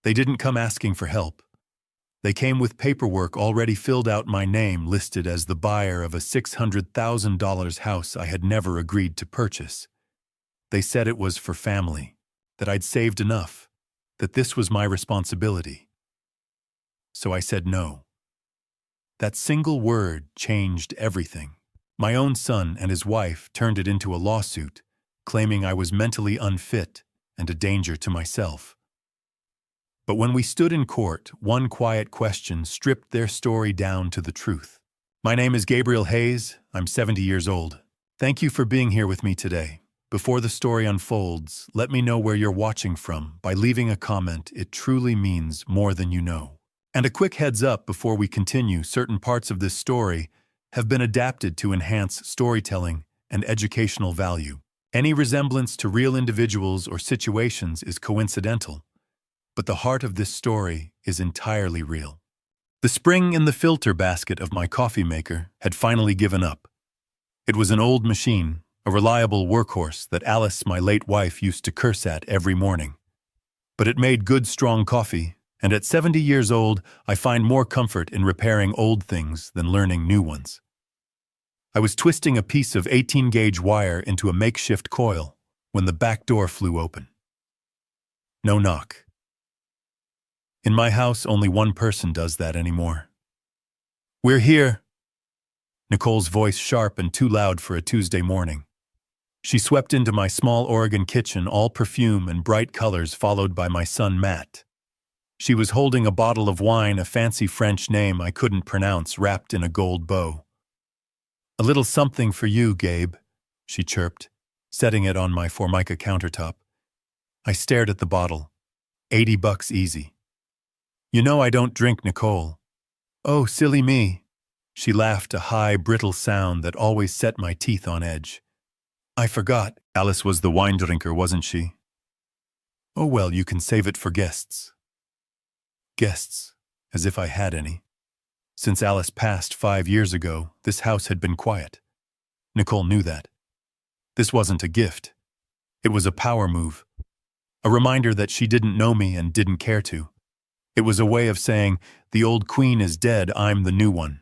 They didn't come asking for help. They came with paperwork already filled out, my name listed as the buyer of a $600,000 house I had never agreed to purchase. They said it was for family, that I'd saved enough, that this was my responsibility. So I said no. That single word changed everything. My own son and his wife turned it into a lawsuit, claiming I was mentally unfit and a danger to myself. But when we stood in court, one quiet question stripped their story down to the truth. My name is Gabriel Hayes. I'm 70 years old. Thank you for being here with me today. Before the story unfolds, let me know where you're watching from. By leaving a comment, it truly means more than you know. And a quick heads up before we continue, certain parts of this story have been adapted to enhance storytelling and educational value. Any resemblance to real individuals or situations is coincidental, but the heart of this story is entirely real. The spring in the filter basket of my coffee maker had finally given up. It was an old machine, a reliable workhorse that Alice, my late wife, used to curse at every morning. But it made good, strong coffee, and at 70 years old, I find more comfort in repairing old things than learning new ones. I was twisting a piece of 18-gauge wire into a makeshift coil when the back door flew open. No knock. In my house, only one person does that anymore. "We're here." Nicole's voice sharp and too loud for a Tuesday morning. She swept into my small Oregon kitchen, all perfume and bright colors, followed by my son Matt. She was holding a bottle of wine, a fancy French name I couldn't pronounce, wrapped in a gold bow. "A little something for you, Gabe," she chirped, setting it on my Formica countertop. I stared at the bottle. $80 easy. "You know I don't drink, Nicole." "Oh, silly me." She laughed, a high, brittle sound that always set my teeth on edge. "I forgot. Alice was the wine drinker, wasn't she?" "Oh well, you can save it for guests." Guests, as if I had any. Since Alice passed 5 years ago, this house had been quiet. Nicole knew that. This wasn't a gift. It was a power move. A reminder that she didn't know me and didn't care to. It was a way of saying, the old queen is dead, I'm the new one.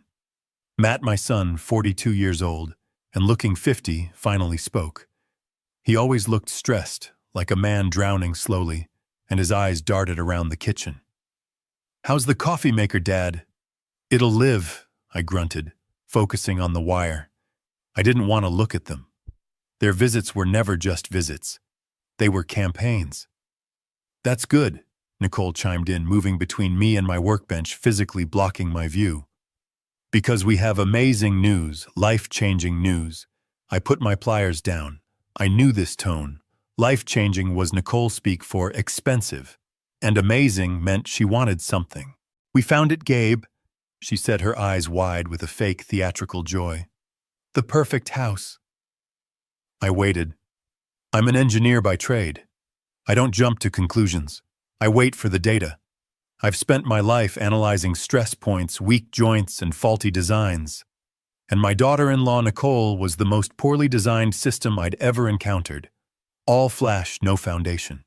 Matt, my son, 42 years old, and looking 50, finally spoke. He always looked stressed, like a man drowning slowly, and his eyes darted around the kitchen. "How's the coffee maker, Dad?" "It'll live," I grunted, focusing on the wire. I didn't want to look at them. Their visits were never just visits. They were campaigns. "That's good," Nicole chimed in, moving between me and my workbench, physically blocking my view. "Because we have amazing news, life-changing news." I put my pliers down. I knew this tone. Life-changing was Nicole speak for expensive, and amazing meant she wanted something. "We found it, Gabe," she said, her eyes wide with a fake theatrical joy. "The perfect house." I waited. I'm an engineer by trade. I don't jump to conclusions. I wait for the data. I've spent my life analyzing stress points, weak joints, and faulty designs. And my daughter-in-law Nicole was the most poorly designed system I'd ever encountered. All flash, no foundation.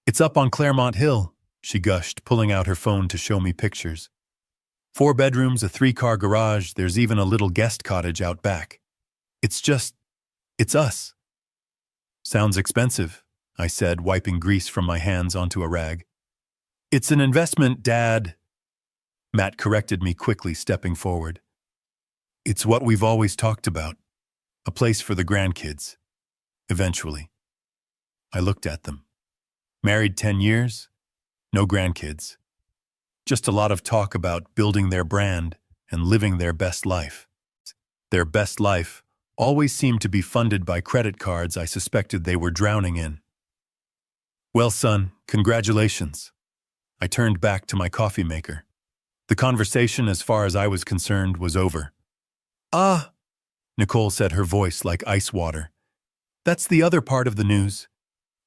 "It's up on Claremont Hill," she gushed, pulling out her phone to show me pictures. 4 bedrooms, a 3-car garage, there's even a little guest cottage out back. It's us." "Sounds expensive," I said, wiping grease from my hands onto a rag. "It's an investment, Dad." Matt corrected me quickly, stepping forward. "It's what we've always talked about. A place for the grandkids. Eventually." I looked at them. Married 10 years, no grandkids. Just a lot of talk about building their brand and living their best life. Their best life always seemed to be funded by credit cards I suspected they were drowning in. "Well, son, congratulations." I turned back to my coffee maker. The conversation, as far as I was concerned, was over. "Ah," Nicole said, her voice like ice water. "That's the other part of the news."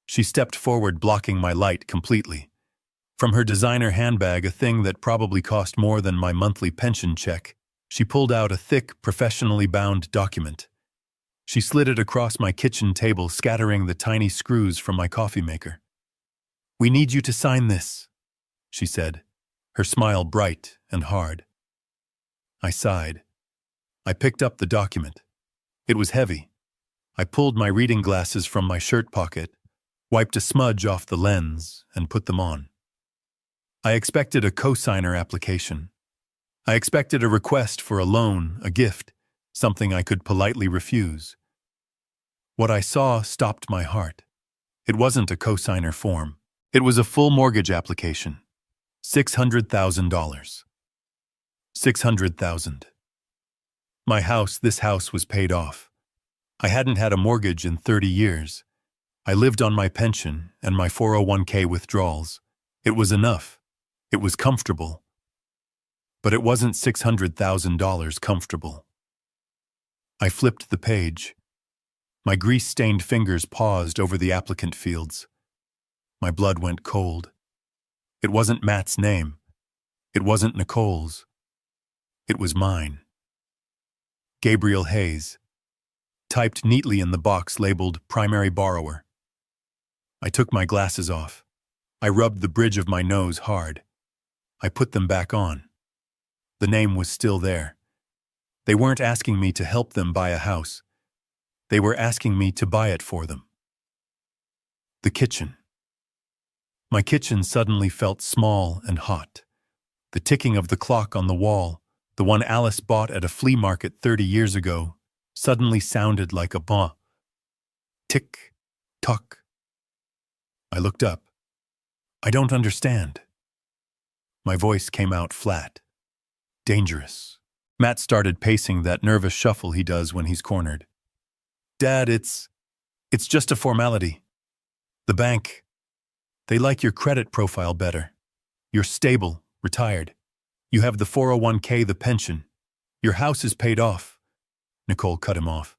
She stepped forward, blocking my light completely. From her designer handbag, a thing that probably cost more than my monthly pension check, she pulled out a thick, professionally bound document. She slid it across my kitchen table, scattering the tiny screws from my coffee maker. "We need you to sign this," she said, her smile bright and hard. I sighed. I picked up the document. It was heavy. I pulled my reading glasses from my shirt pocket, wiped a smudge off the lens, and put them on. I expected a cosigner application. I expected a request for a loan, a gift, something I could politely refuse. What I saw stopped my heart. It wasn't a cosigner form. It was a full mortgage application. $600,000. $600,000. My house, this house was paid off. I hadn't had a mortgage in 30 years. I lived on my pension and my 401k withdrawals. It was enough. It was comfortable. But it wasn't $600,000 comfortable. I flipped the page. My grease-stained fingers paused over the applicant fields. My blood went cold. It wasn't Matt's name. It wasn't Nicole's. It was mine. Gabriel Hayes, typed neatly in the box labeled Primary Borrower. I took my glasses off. I rubbed the bridge of my nose hard. I put them back on. The name was still there. They weren't asking me to help them buy a house. They were asking me to buy it for them. The kitchen. My kitchen suddenly felt small and hot. The ticking of the clock on the wall, the one Alice bought at a flea market 30 years ago, suddenly sounded like a bah. Tick, tock. I looked up. I don't understand. My voice came out flat. Dangerous. Matt started pacing that nervous shuffle he does when he's cornered. Dad, it's just a formality. The bank, they like your credit profile better. You're stable, retired. You have the 401k, the pension. Your house is paid off. Nicole cut him off.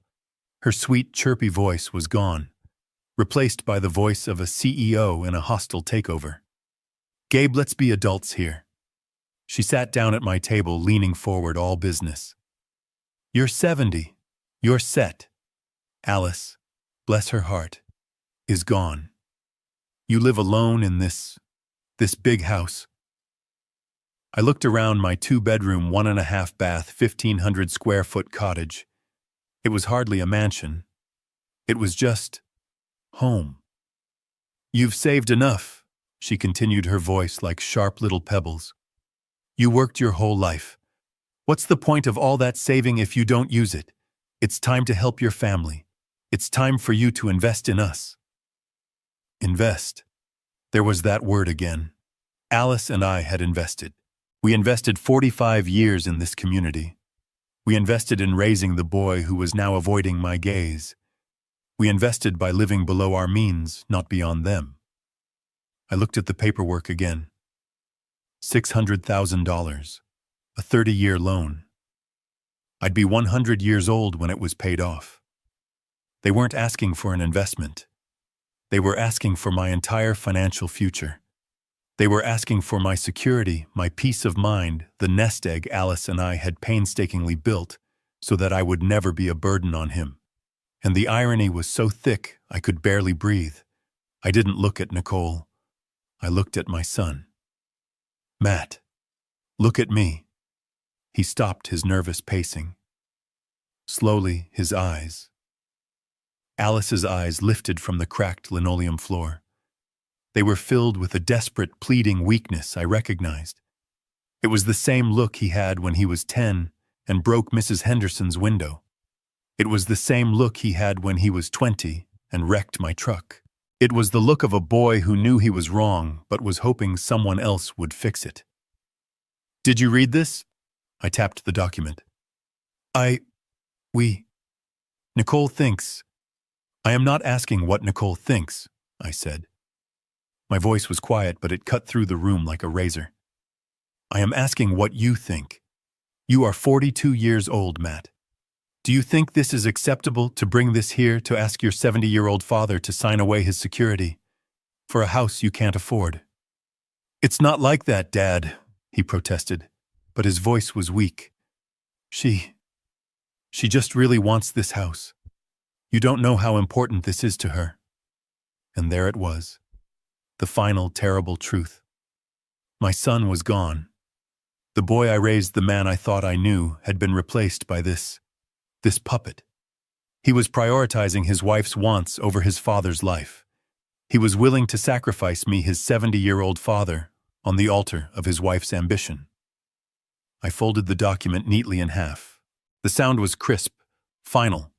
Her sweet, chirpy voice was gone, replaced by the voice of a CEO in a hostile takeover. Gabe, let's be adults here. She sat down at my table, leaning forward, all business. You're 70. You're set. Alice, bless her heart, is gone. You live alone in this big house. I looked around my 2-bedroom, 1.5-bath, 1,500 square foot cottage. It was hardly a mansion. It was just home. You've saved enough, she continued, her voice like sharp little pebbles. You worked your whole life. What's the point of all that saving if you don't use it? It's time to help your family. It's time for you to invest in us. Invest. There was that word again. Alice and I had invested. We invested 45 years in this community. We invested in raising the boy who was now avoiding my gaze. We invested by living below our means, not beyond them. I looked at the paperwork again. $600,000. A 30-year loan. I'd be 100 years old when it was paid off. They weren't asking for an investment. They were asking for my entire financial future. They were asking for my security, my peace of mind, the nest egg Alice and I had painstakingly built so that I would never be a burden on him. And the irony was so thick I could barely breathe. I didn't look at Nicole. I looked at my son. Matt, look at me. He stopped his nervous pacing. Slowly, his eyes. Alice's eyes lifted from the cracked linoleum floor. They were filled with a desperate, pleading weakness I recognized. It was the same look he had when he was 10 and broke Mrs. Henderson's window. It was the same look he had when he was 20 and wrecked my truck. It was the look of a boy who knew he was wrong but was hoping someone else would fix it. Did you read this? I tapped the document. Nicole thinks. I am not asking what Nicole thinks, I said. My voice was quiet, but it cut through the room like a razor. I am asking what you think. You are 42 years old, Matt. Do you think this is acceptable to bring this here to ask your 70-year-old father to sign away his security for a house you can't afford? It's not like that, Dad, he protested, but his voice was weak. She just really wants this house. You don't know how important this is to her. And there it was, the final terrible truth. My son was gone. The boy I raised, the man I thought I knew, had been replaced by this puppet. He was prioritizing his wife's wants over his father's life. He was willing to sacrifice me, his 70-year-old father, on the altar of his wife's ambition. I folded the document neatly in half. The sound was crisp, final,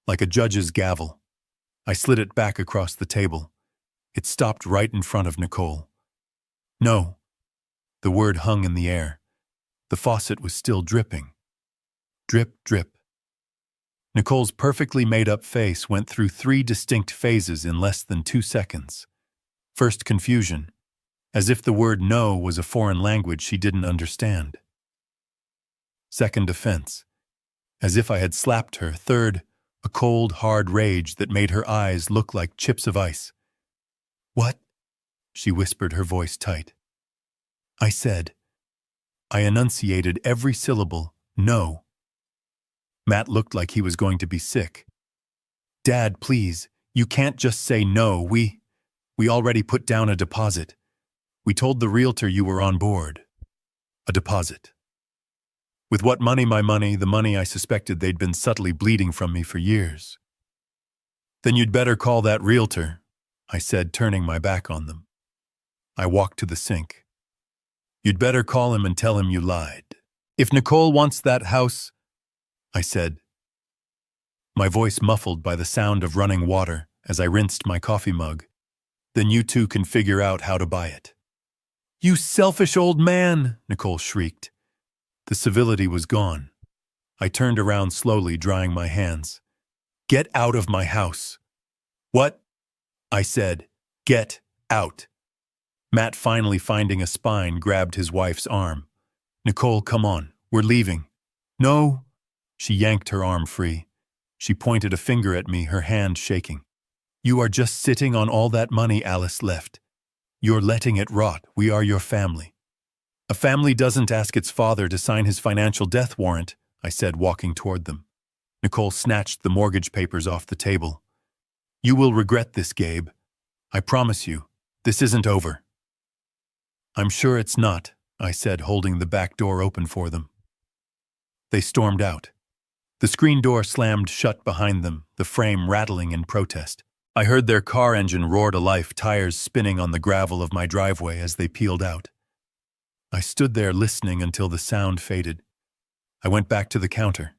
like a judge's gavel. I slid it back across the table. It stopped right in front of Nicole. No. The word hung in the air. The faucet was still dripping. Drip, drip. Nicole's perfectly made-up face went through 3 distinct phases in less than 2 seconds. First, confusion, as if the word no was a foreign language she didn't understand. Second, offense, as if I had slapped her. Third, a cold, hard rage that made her eyes look like chips of ice. "What?" she whispered, her voice tight. I said. I enunciated every syllable, no. Matt looked like he was going to be sick. "Dad, please, you can't just say no. We already put down a deposit. We told the realtor you were on board." A deposit. With what money? My money, the money I suspected they'd been subtly bleeding from me for years. "Then you'd better call that realtor," I said, turning my back on them. I walked to the sink. "You'd better call him and tell him you lied. If Nicole wants that house," I said, my voice muffled by the sound of running water as I rinsed my coffee mug, "then you two can figure out how to buy it." "You selfish old man!" Nicole shrieked. The civility was gone. I turned around slowly, drying my hands. "Get out of my house." "What?" I said. "Get out." Matt, finally finding a spine, grabbed his wife's arm. "Nicole, come on. We're leaving." "No." She yanked her arm free. She pointed a finger at me, her hand shaking. "You are just sitting on all that money Alice left. You're letting it rot. We are your family." "A family doesn't ask its father to sign his financial death warrant," I said, walking toward them. Nicole snatched the mortgage papers off the table. "You will regret this, Gabe. I promise you, this isn't over." "I'm sure it's not," I said, holding the back door open for them. They stormed out. The screen door slammed shut behind them, the frame rattling in protest. I heard their car engine roar to life, tires spinning on the gravel of my driveway as they peeled out. I stood there listening until the sound faded. I went back to the counter.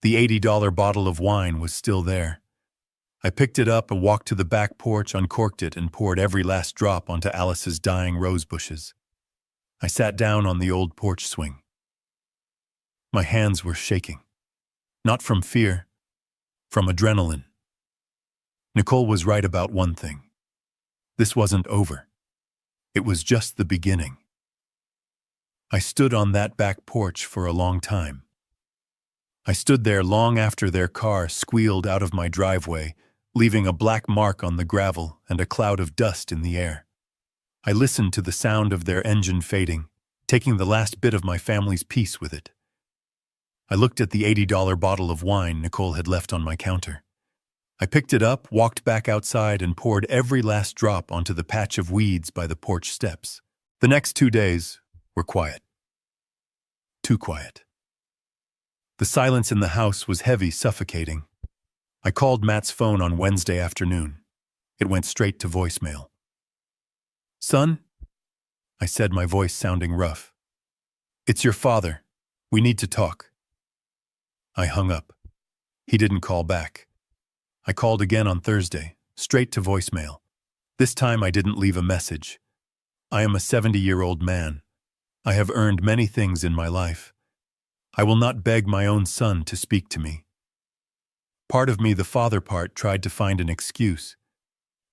The $80 bottle of wine was still there. I picked it up and walked to the back porch, uncorked it, and poured every last drop onto Alice's dying rose bushes. I sat down on the old porch swing. My hands were shaking. Not from fear, from adrenaline. Nicole was right about one thing. This wasn't over. It was just the beginning. I stood on that back porch for a long time. I stood there long after their car squealed out of my driveway, leaving a black mark on the gravel and a cloud of dust in the air. I listened to the sound of their engine fading, taking the last bit of my family's peace with it. I looked at the $80 bottle of wine Nicole had left on my counter. I picked it up, walked back outside, and poured every last drop onto the patch of weeds by the porch steps. The next 2 days were quiet. Too quiet. The silence in the house was heavy, suffocating. I called Matt's phone on Wednesday afternoon. It went straight to voicemail. "Son?" I said, my voice sounding rough. "It's your father. We need to talk." I hung up. He didn't call back. I called again on Thursday, straight to voicemail. This time I didn't leave a message. I am a 70-year-old man. I have earned many things in my life. I will not beg my own son to speak to me. Part of me, the father part, tried to find an excuse.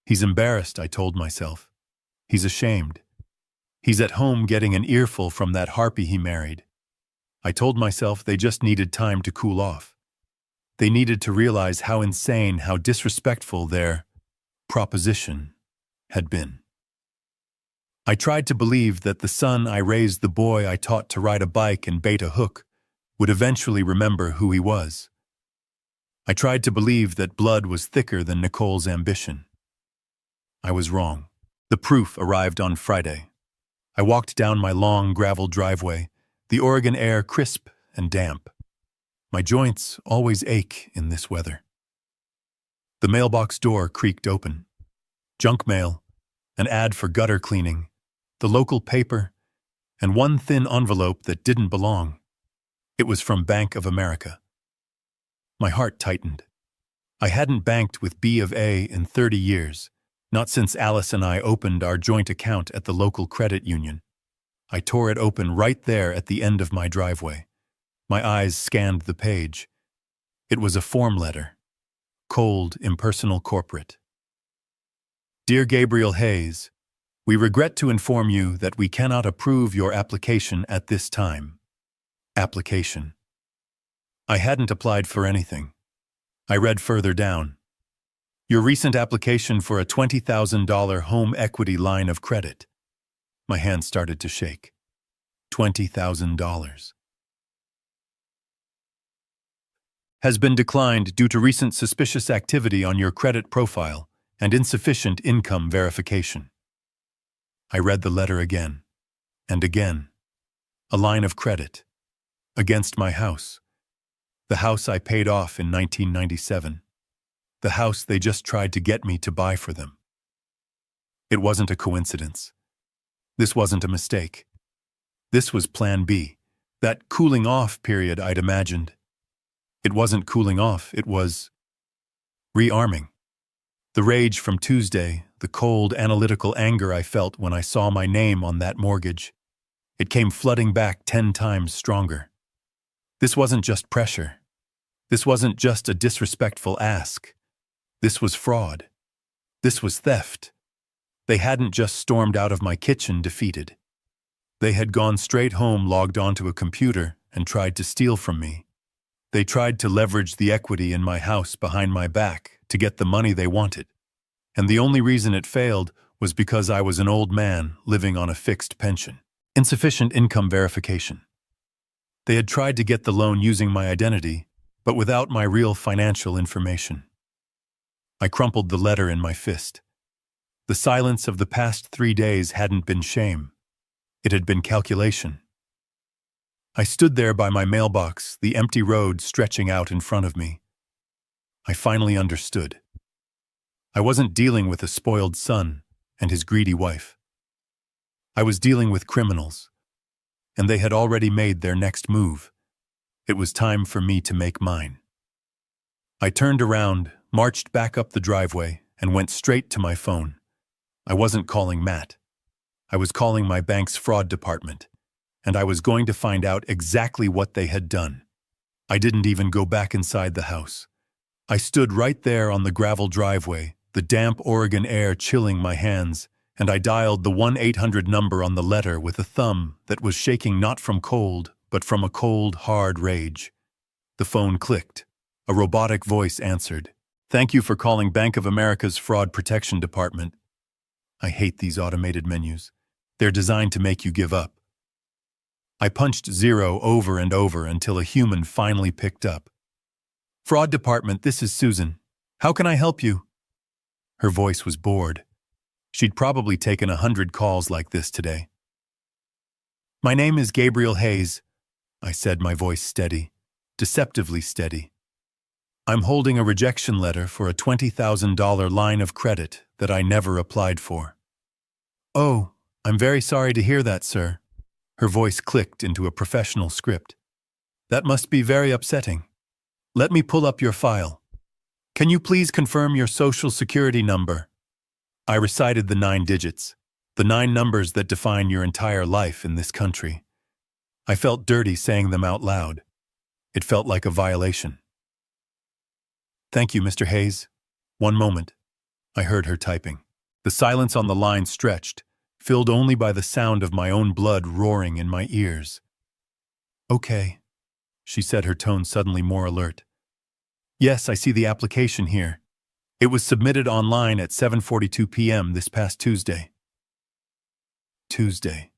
He's embarrassed, I told myself. He's ashamed. He's at home getting an earful from that harpy he married. I told myself they just needed time to cool off. They needed to realize how insane, how disrespectful their proposition had been. I tried to believe that the son I raised, the boy I taught to ride a bike and bait a hook, would eventually remember who he was. I tried to believe that blood was thicker than Nicole's ambition. I was wrong. The proof arrived on Friday. I walked down my long gravel driveway, the Oregon air crisp and damp. My joints always ache in this weather. The mailbox door creaked open. Junk mail, an ad for gutter cleaning, the local paper, and one thin envelope that didn't belong. It was from Bank of America. My heart tightened. I hadn't banked with B of A in 30 years, not since Alice and I opened our joint account at the local credit union. I tore it open right there at the end of my driveway. My eyes scanned the page. It was a form letter. Cold, impersonal corporate. Dear Gabriel Hayes, we regret to inform you that we cannot approve your application at this time. Application. I hadn't applied for anything. I read further down. Your recent application for a $20,000 home equity line of credit. My hand started to shake. $20,000. Has been declined due to recent suspicious activity on your credit profile and insufficient income verification. I read the letter again and again. A line of credit. Against my house. The house I paid off in 1997. The house they just tried to get me to buy for them. It wasn't a coincidence. This wasn't a mistake. This was Plan B, that cooling off period I'd imagined. It wasn't cooling off, it was rearming. The rage from Tuesday, the cold, analytical anger I felt when I saw my name on that mortgage, it came flooding back 10 times stronger. This wasn't just pressure. This wasn't just a disrespectful ask. This was fraud. This was theft. They hadn't just stormed out of my kitchen defeated. They had gone straight home, logged onto a computer, and tried to steal from me. They tried to leverage the equity in my house behind my back to get the money they wanted. And the only reason it failed was because I was an old man living on a fixed pension. Insufficient income verification. They had tried to get the loan using my identity, but without my real financial information. I crumpled the letter in my fist. The silence of the past 3 days hadn't been shame. It had been calculation. I stood there by my mailbox, the empty road stretching out in front of me. I finally understood. I wasn't dealing with a spoiled son and his greedy wife. I was dealing with criminals, and they had already made their next move. It was time for me to make mine. I turned around, marched back up the driveway, and went straight to my phone. I wasn't calling Matt. I was calling my bank's fraud department, and I was going to find out exactly what they had done. I didn't even go back inside the house. I stood right there on the gravel driveway, the damp Oregon air chilling my hands, and I dialed the 1-800 number on the letter with a thumb that was shaking not from cold, but from a cold, hard rage. The phone clicked. A robotic voice answered. Thank you for calling Bank of America's Fraud Protection Department. I hate these automated menus. They're designed to make you give up. I punched 0 over and over until a human finally picked up. Fraud Department, this is Susan. How can I help you? Her voice was bored. She'd probably taken 100 calls like this today. My name is Gabriel Hayes, I said, my voice steady, deceptively steady. I'm holding a rejection letter for a $20,000 line of credit that I never applied for. Oh, I'm very sorry to hear that, sir. Her voice clicked into a professional script. That must be very upsetting. Let me pull up your file. Can you please confirm your social security number? I recited the 9 digits, the 9 numbers that define your entire life in this country. I felt dirty saying them out loud. It felt like a violation. Thank you, Mr. Hayes. One moment. I heard her typing. The silence on the line stretched, filled only by the sound of my own blood roaring in my ears. Okay, she said, her tone suddenly more alert. Yes, I see the application here. It was submitted online at 7:42 p.m. this past Tuesday. Tuesday.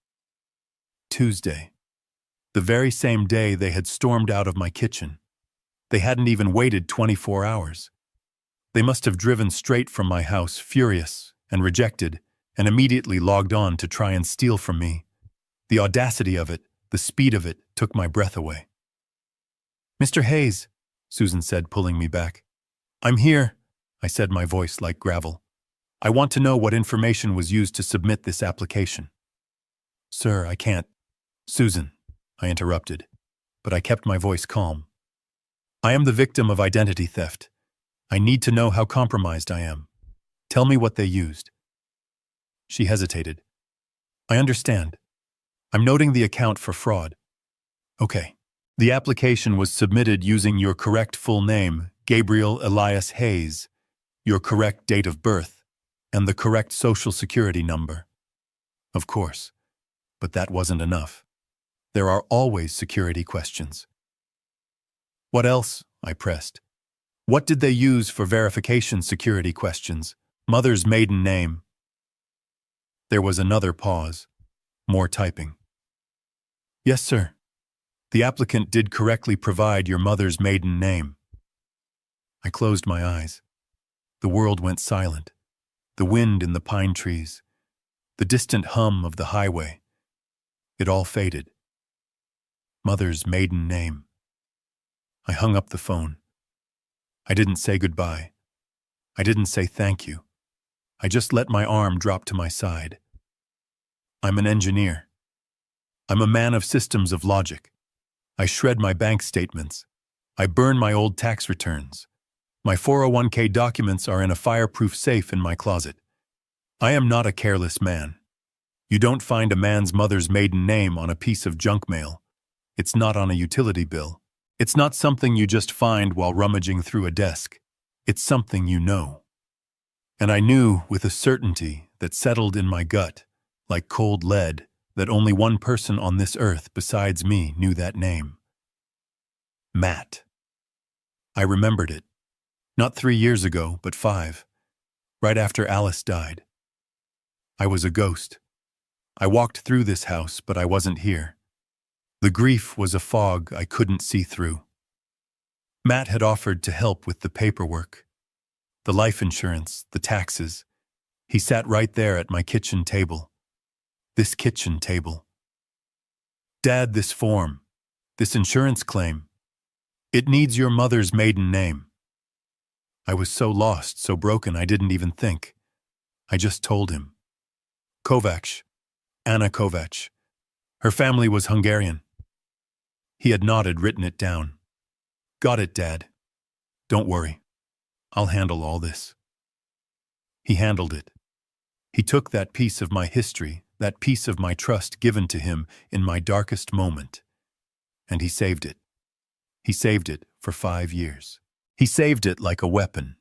The very same day they had stormed out of my kitchen. They hadn't even waited 24 hours. They must have driven straight from my house, furious and rejected, and immediately logged on to try and steal from me. The audacity of it, the speed of it, took my breath away. "Mr. Hayes," Susan said, pulling me back. "I'm here," I said, my voice like gravel. "I want to know what information was used to submit this application." "Sir, I can't." "Susan," I interrupted, but I kept my voice calm. "I am the victim of identity theft. I need to know how compromised I am. Tell me what they used." She hesitated. "I understand. I'm noting the account for fraud." "Okay. The application was submitted using your correct full name, Gabriel Elias Hayes, your correct date of birth, and the correct social security number." "Of course. But that wasn't enough. There are always security questions." "What else?" I pressed. "What did they use for verification security questions? Mother's maiden name." There was another pause. More typing. "Yes, sir. The applicant did correctly provide your mother's maiden name." I closed my eyes. The world went silent. The wind in the pine trees. The distant hum of the highway. It all faded. Mother's maiden name. I hung up the phone. I didn't say goodbye. I didn't say thank you. I just let my arm drop to my side. I'm an engineer. I'm a man of systems of logic. I shred my bank statements. I burn my old tax returns. My 401k documents are in a fireproof safe in my closet. I am not a careless man. You don't find a man's mother's maiden name on a piece of junk mail. It's not on a utility bill. It's not something you just find while rummaging through a desk. It's something you know. And I knew with a certainty that settled in my gut, like cold lead, that only one person on this earth besides me knew that name. Matt. I remembered it. Not 3 years ago, but 5. Right after Alice died. I was a ghost. I walked through this house, but I wasn't here. The grief was a fog I couldn't see through. Matt had offered to help with the paperwork, the life insurance, the taxes. He sat right there at my kitchen table. This kitchen table. "Dad, this form, this insurance claim, it needs your mother's maiden name." I was so lost, so broken, I didn't even think. I just told him. "Kovacs, Anna Kovacs. Her family was Hungarian." He had nodded, written it down. "Got it, Dad. Don't worry. I'll handle all this." He handled it. He took that piece of my history, that piece of my trust given to him in my darkest moment, and he saved it. He saved it for 5 years. He saved it like a weapon.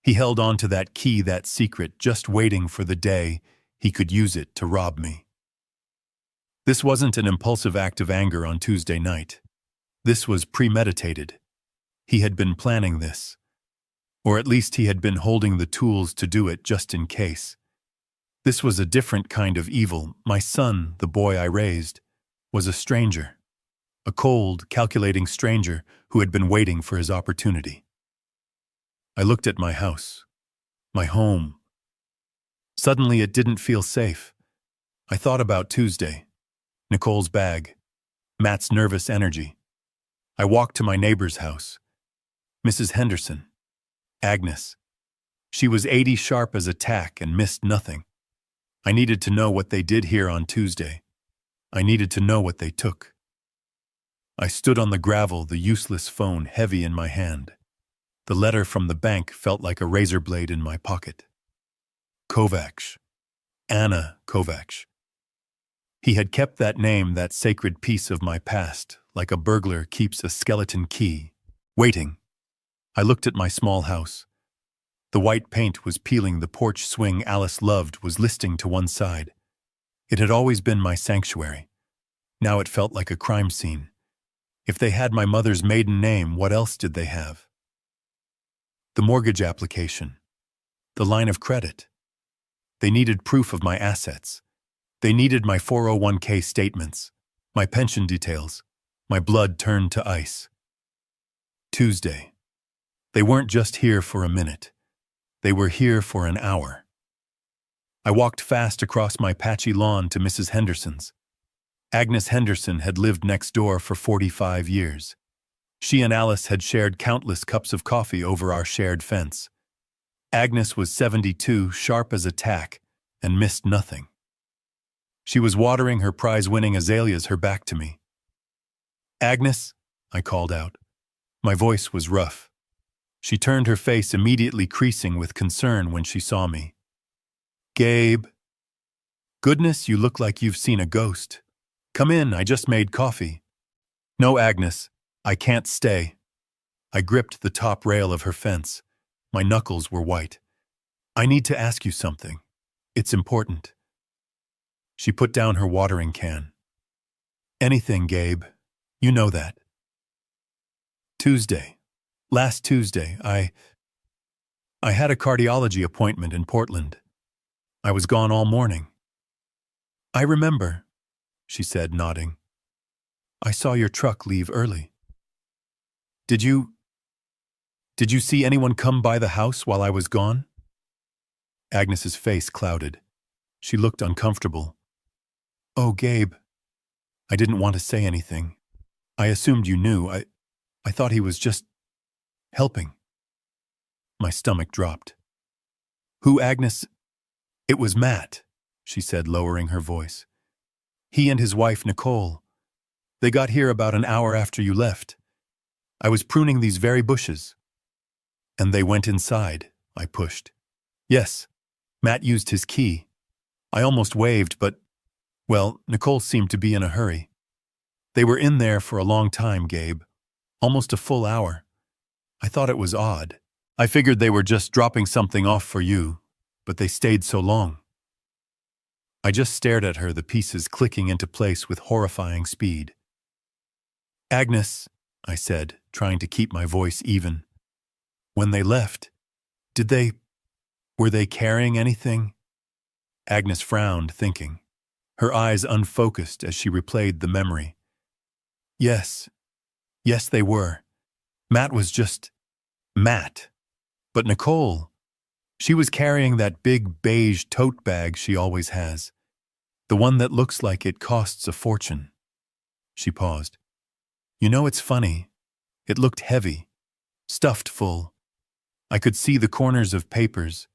He held on to that key, that secret, just waiting for the day he could use it to rob me. This wasn't an impulsive act of anger on Tuesday night. This was premeditated. He had been planning this. Or at least he had been holding the tools to do it just in case. This was a different kind of evil. My son, the boy I raised, was a stranger. A cold, calculating stranger who had been waiting for his opportunity. I looked at my house, my home. Suddenly it didn't feel safe. I thought about Tuesday, Nicole's bag, Matt's nervous energy. I walked to my neighbor's house. Mrs. Henderson, Agnes. She was 80 sharp as a tack and missed nothing. I needed to know what they did here on Tuesday. I needed to know what they took. I stood on the gravel, the useless phone heavy in my hand. The letter from the bank felt like a razor blade in my pocket. Kovacs. Anna Kovacs. He had kept that name, that sacred piece of my past, like a burglar keeps a skeleton key, waiting. I looked at my small house. The white paint was peeling, the porch swing Alice loved was listing to one side. It had always been my sanctuary. Now it felt like a crime scene. If they had my mother's maiden name, what else did they have? The mortgage application. The line of credit. They needed proof of my assets. They needed my 401k statements, my pension details. My blood turned to ice. Tuesday. They weren't just here for a minute. They were here for an hour. I walked fast across my patchy lawn to Mrs. Henderson's. Agnes Henderson had lived next door for 45 years. She and Alice had shared countless cups of coffee over our shared fence. Agnes was 72, sharp as a tack, and missed nothing. She was watering her prize-winning azaleas, her back to me. "Agnes," I called out. My voice was rough. She turned, her face immediately creasing with concern when she saw me. "Gabe. Goodness, you look like you've seen a ghost. Come in, I just made coffee." "No, Agnes, I can't stay." I gripped the top rail of her fence. My knuckles were white. "I need to ask you something. It's important." She put down her watering can. "Anything, Gabe. You know that." Last Tuesday, I had a cardiology appointment in Portland. I was gone all morning." "I remember," she said, nodding. "I saw your truck leave early." Did you see anyone come by the house while I was gone?" Agnes's face clouded. She looked uncomfortable. "Oh, Gabe." I didn't want to say anything. I assumed you knew. I thought he was just helping. My stomach dropped. "Who, Agnes?" "It was Matt," she said, lowering her voice. "He and his wife, Nicole. They got here about an hour after you left. I was pruning these very bushes." "And they went inside," I pushed. "Yes, Matt used his key. I almost waved, but, well, Nicole seemed to be in a hurry. They were in there for a long time, Gabe. Almost a full hour. I thought it was odd. I figured they were just dropping something off for you, but they stayed so long." I just stared at her, the pieces clicking into place with horrifying speed. "Agnes," I said, trying to keep my voice even. "When they left, were they carrying anything?" Agnes frowned, thinking. Her eyes unfocused as she replayed the memory. Yes, they were. Matt was just Matt. But Nicole, she was carrying that big beige tote bag she always has. The one that looks like it costs a fortune." She paused. "You know, it's funny. It looked heavy, stuffed full. I could see the corners of papers,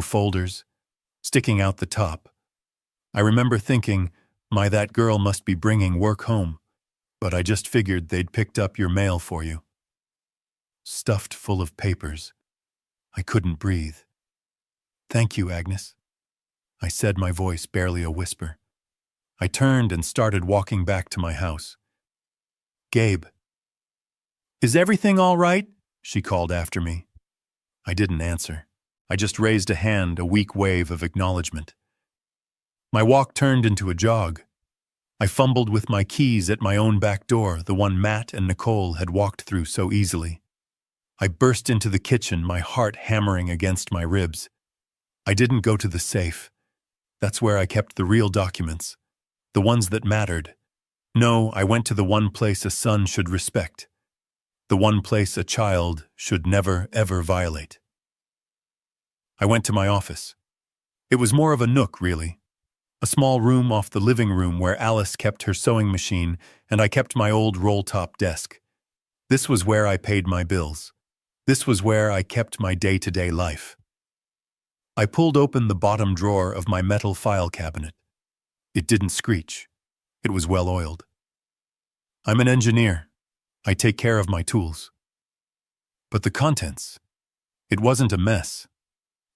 folders, sticking out the top. I remember thinking, that girl must be bringing work home, but I just figured they'd picked up your mail for you." Stuffed full of papers. I couldn't breathe. "Thank you, Agnes," I said, my voice barely a whisper. I turned and started walking back to my house. "Gabe." "Is everything all right?" she called after me. I didn't answer. I just raised a hand, a weak wave of acknowledgement. My walk turned into a jog. I fumbled with my keys at my own back door, the one Matt and Nicole had walked through so easily. I burst into the kitchen, my heart hammering against my ribs. I didn't go to the safe. That's where I kept the real documents, the ones that mattered. No, I went to the one place a son should respect, the one place a child should never, ever violate. I went to my office. It was more of a nook, really. A small room off the living room where Alice kept her sewing machine and I kept my old roll-top desk. This was where I paid my bills. This was where I kept my day-to-day life. I pulled open the bottom drawer of my metal file cabinet. It didn't screech. It was well-oiled. I'm an engineer. I take care of my tools. But the contents, it wasn't a mess.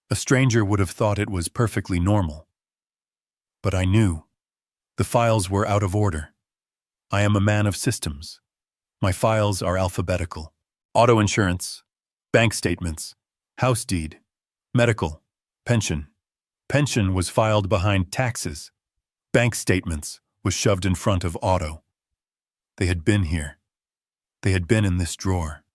A stranger would have thought it was perfectly normal. But I knew. The files were out of order. I am a man of systems. My files are alphabetical. Auto insurance, bank statements, house deed, medical, pension. Pension was filed behind taxes. Bank statements was shoved in front of auto. They had been here. They had been in this drawer.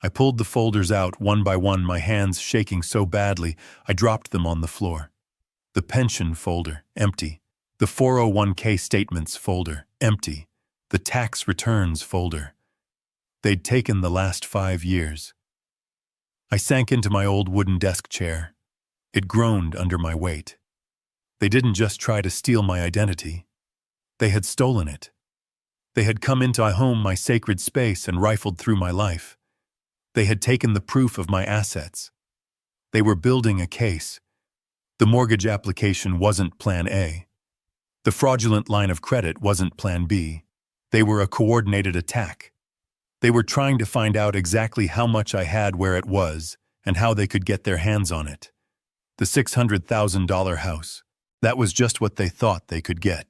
I pulled the folders out one by one, my hands shaking so badly I dropped them on the floor. The pension folder, empty. The 401k statements folder, empty. The tax returns folder. They'd taken the last 5 years. I sank into my old wooden desk chair. It groaned under my weight. They didn't just try to steal my identity. They had stolen it. They had come into my home, my sacred space, and rifled through my life. They had taken the proof of my assets. They were building a case. The mortgage application wasn't Plan A. The fraudulent line of credit wasn't Plan B. They were a coordinated attack. They were trying to find out exactly how much I had, where it was, and how they could get their hands on it. The $600,000 house. That was just what they thought they could get.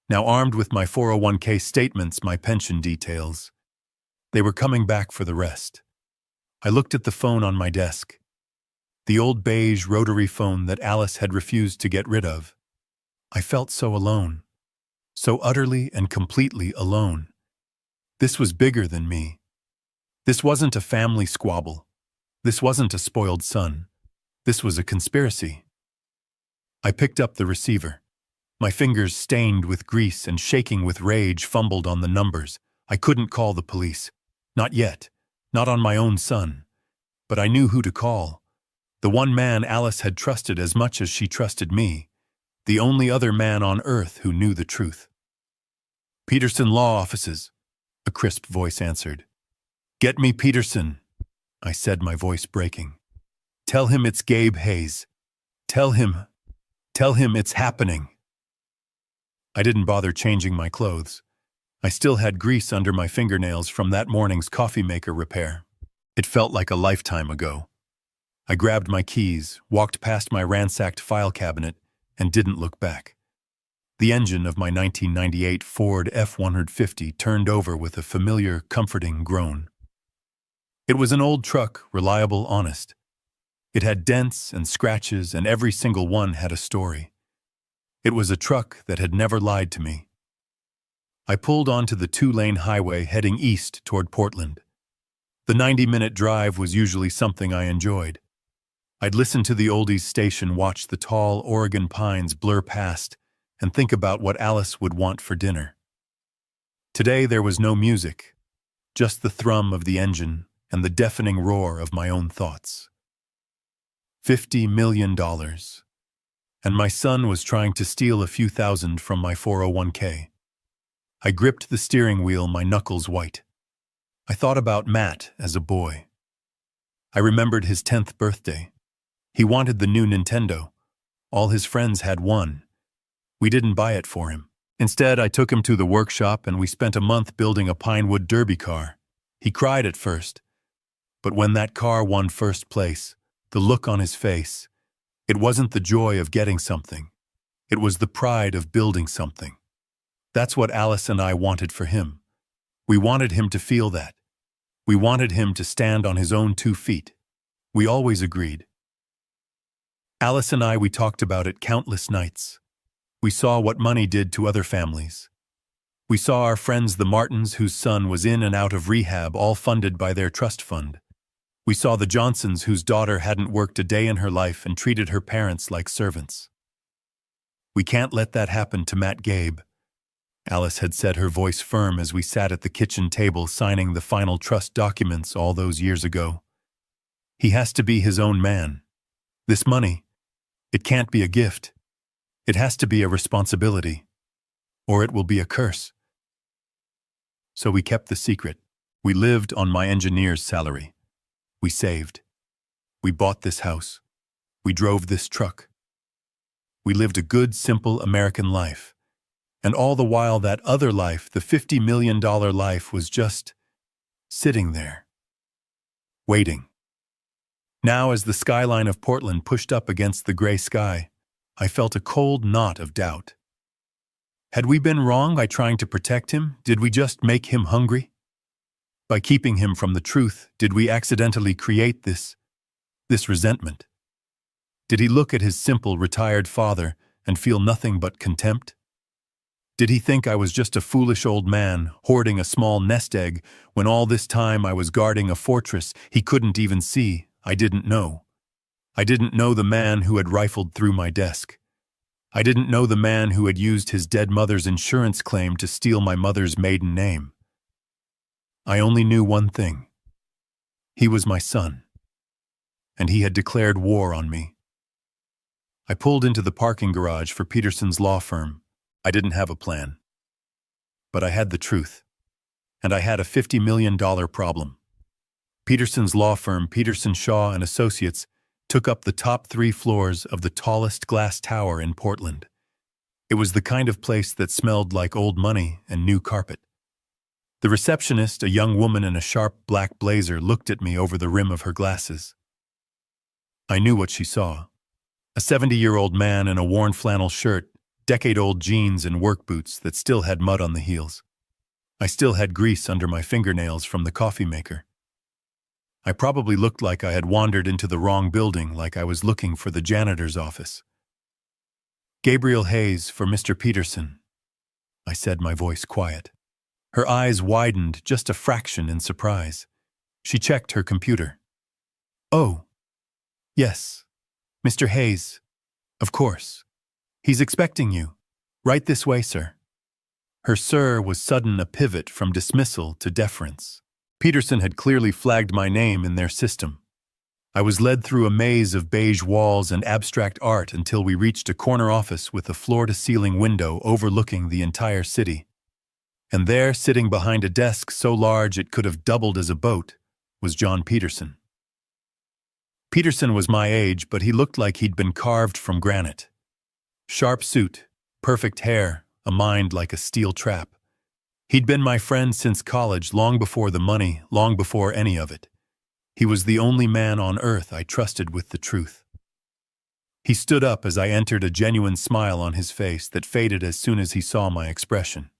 Now, armed with my 401k statements, my pension details, they were coming back for the rest. I looked at the phone on my desk. The old beige rotary phone that Alice had refused to get rid of. I felt so alone. So utterly and completely alone. This was bigger than me. This wasn't a family squabble. This wasn't a spoiled son. This was a conspiracy. I picked up the receiver. My fingers, stained with grease and shaking with rage, fumbled on the numbers. I couldn't call the police. Not yet. Not on my own son. But I knew who to call. The one man Alice had trusted as much as she trusted me. The only other man on earth who knew the truth. "Peterson Law Offices," a crisp voice answered. "Get me Peterson," I said, my voice breaking. "Tell him it's Gabe Hayes. Tell him it's happening." I didn't bother changing my clothes. I still had grease under my fingernails from that morning's coffee maker repair. It felt like a lifetime ago. I grabbed my keys, walked past my ransacked file cabinet, and didn't look back. The engine of my 1998 Ford F-150 turned over with a familiar, comforting groan. It was an old truck, reliable, honest. It had dents and scratches, and every single one had a story. It was a truck that had never lied to me. I pulled onto the 2-lane highway heading east toward Portland. The 90-minute drive was usually something I enjoyed. I'd listen to the oldies station, watch the tall Oregon pines blur past, and think about what Alice would want for dinner. Today there was no music, just the thrum of the engine and the deafening roar of my own thoughts. $50 million. And my son was trying to steal a few thousand from my 401k. I gripped the steering wheel, my knuckles white. I thought about Matt as a boy. I remembered his 10th birthday. He wanted the new Nintendo. All his friends had one. We didn't buy it for him. Instead, I took him to the workshop and we spent a month building a Pinewood Derby car. He cried at first. But when that car won first place, the look on his face, it wasn't the joy of getting something. It was the pride of building something. That's what Alice and I wanted for him. We wanted him to feel that. We wanted him to stand on his own 2 feet. We always agreed. Alice and I, we talked about it countless nights. We saw what money did to other families. We saw our friends the Martins, whose son was in and out of rehab, all funded by their trust fund. We saw the Johnsons, whose daughter hadn't worked a day in her life and treated her parents like servants. "We can't let that happen to Matt Gabe," Alice had said, her voice firm as we sat at the kitchen table signing the final trust documents all those years ago. "He has to be his own man. This money, it can't be a gift. It has to be a responsibility, or it will be a curse." So we kept the secret. We lived on my engineer's salary. We saved. We bought this house. We drove this truck. We lived a good, simple American life. And all the while that other life, the $50 million life, was just sitting there, waiting. Now, as the skyline of Portland pushed up against the gray sky, I felt a cold knot of doubt. Had we been wrong by trying to protect him? Did we just make him hungry? By keeping him from the truth, did we accidentally create this resentment? Did he look at his simple, retired father and feel nothing but contempt? Did he think I was just a foolish old man hoarding a small nest egg when all this time I was guarding a fortress he couldn't even see? I didn't know. I didn't know the man who had rifled through my desk. I didn't know the man who had used his dead mother's insurance claim to steal my mother's maiden name. I only knew one thing. He was my son. And he had declared war on me. I pulled into the parking garage for Peterson's law firm. I didn't have a plan. But I had the truth. And I had a $50 million problem. Peterson's law firm, Peterson, Shaw and Associates, took up the top 3 floors of the tallest glass tower in Portland. It was the kind of place that smelled like old money and new carpet. The receptionist, a young woman in a sharp black blazer, looked at me over the rim of her glasses. I knew what she saw. A 70-year-old man in a worn flannel shirt, decade-old jeans and work boots that still had mud on the heels. I still had grease under my fingernails from the coffee maker. I probably looked like I had wandered into the wrong building, like I was looking for the janitor's office. "Gabriel Hayes for Mr. Peterson," I said, my voice quiet. Her eyes widened just a fraction in surprise. She checked her computer. "Oh, yes, Mr. Hayes. Of course. He's expecting you. Right this way, sir." Her "sir" was sudden a pivot from dismissal to deference. Peterson had clearly flagged my name in their system. I was led through a maze of beige walls and abstract art until we reached a corner office with a floor-to-ceiling window overlooking the entire city. And there, sitting behind a desk so large it could have doubled as a boat, was John Peterson. Peterson was my age, but he looked like he'd been carved from granite. Sharp suit, perfect hair, a mind like a steel trap. He'd been my friend since college, long before the money, long before any of it. He was the only man on earth I trusted with the truth. He stood up as I entered, a genuine smile on his face that faded as soon as he saw my expression.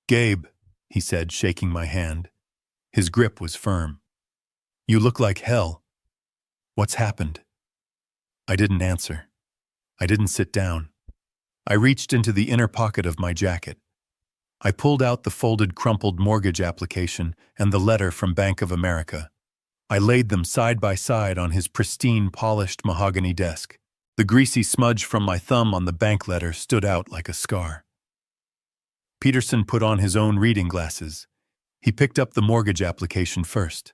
"Gabe," he said, shaking my hand. His grip was firm. "You look like hell. What's happened?" I didn't answer. I didn't sit down. I reached into the inner pocket of my jacket. I pulled out the folded, crumpled mortgage application and the letter from Bank of America. I laid them side by side on his pristine, polished mahogany desk. The greasy smudge from my thumb on the bank letter stood out like a scar. Peterson put on his own reading glasses. He picked up the mortgage application first.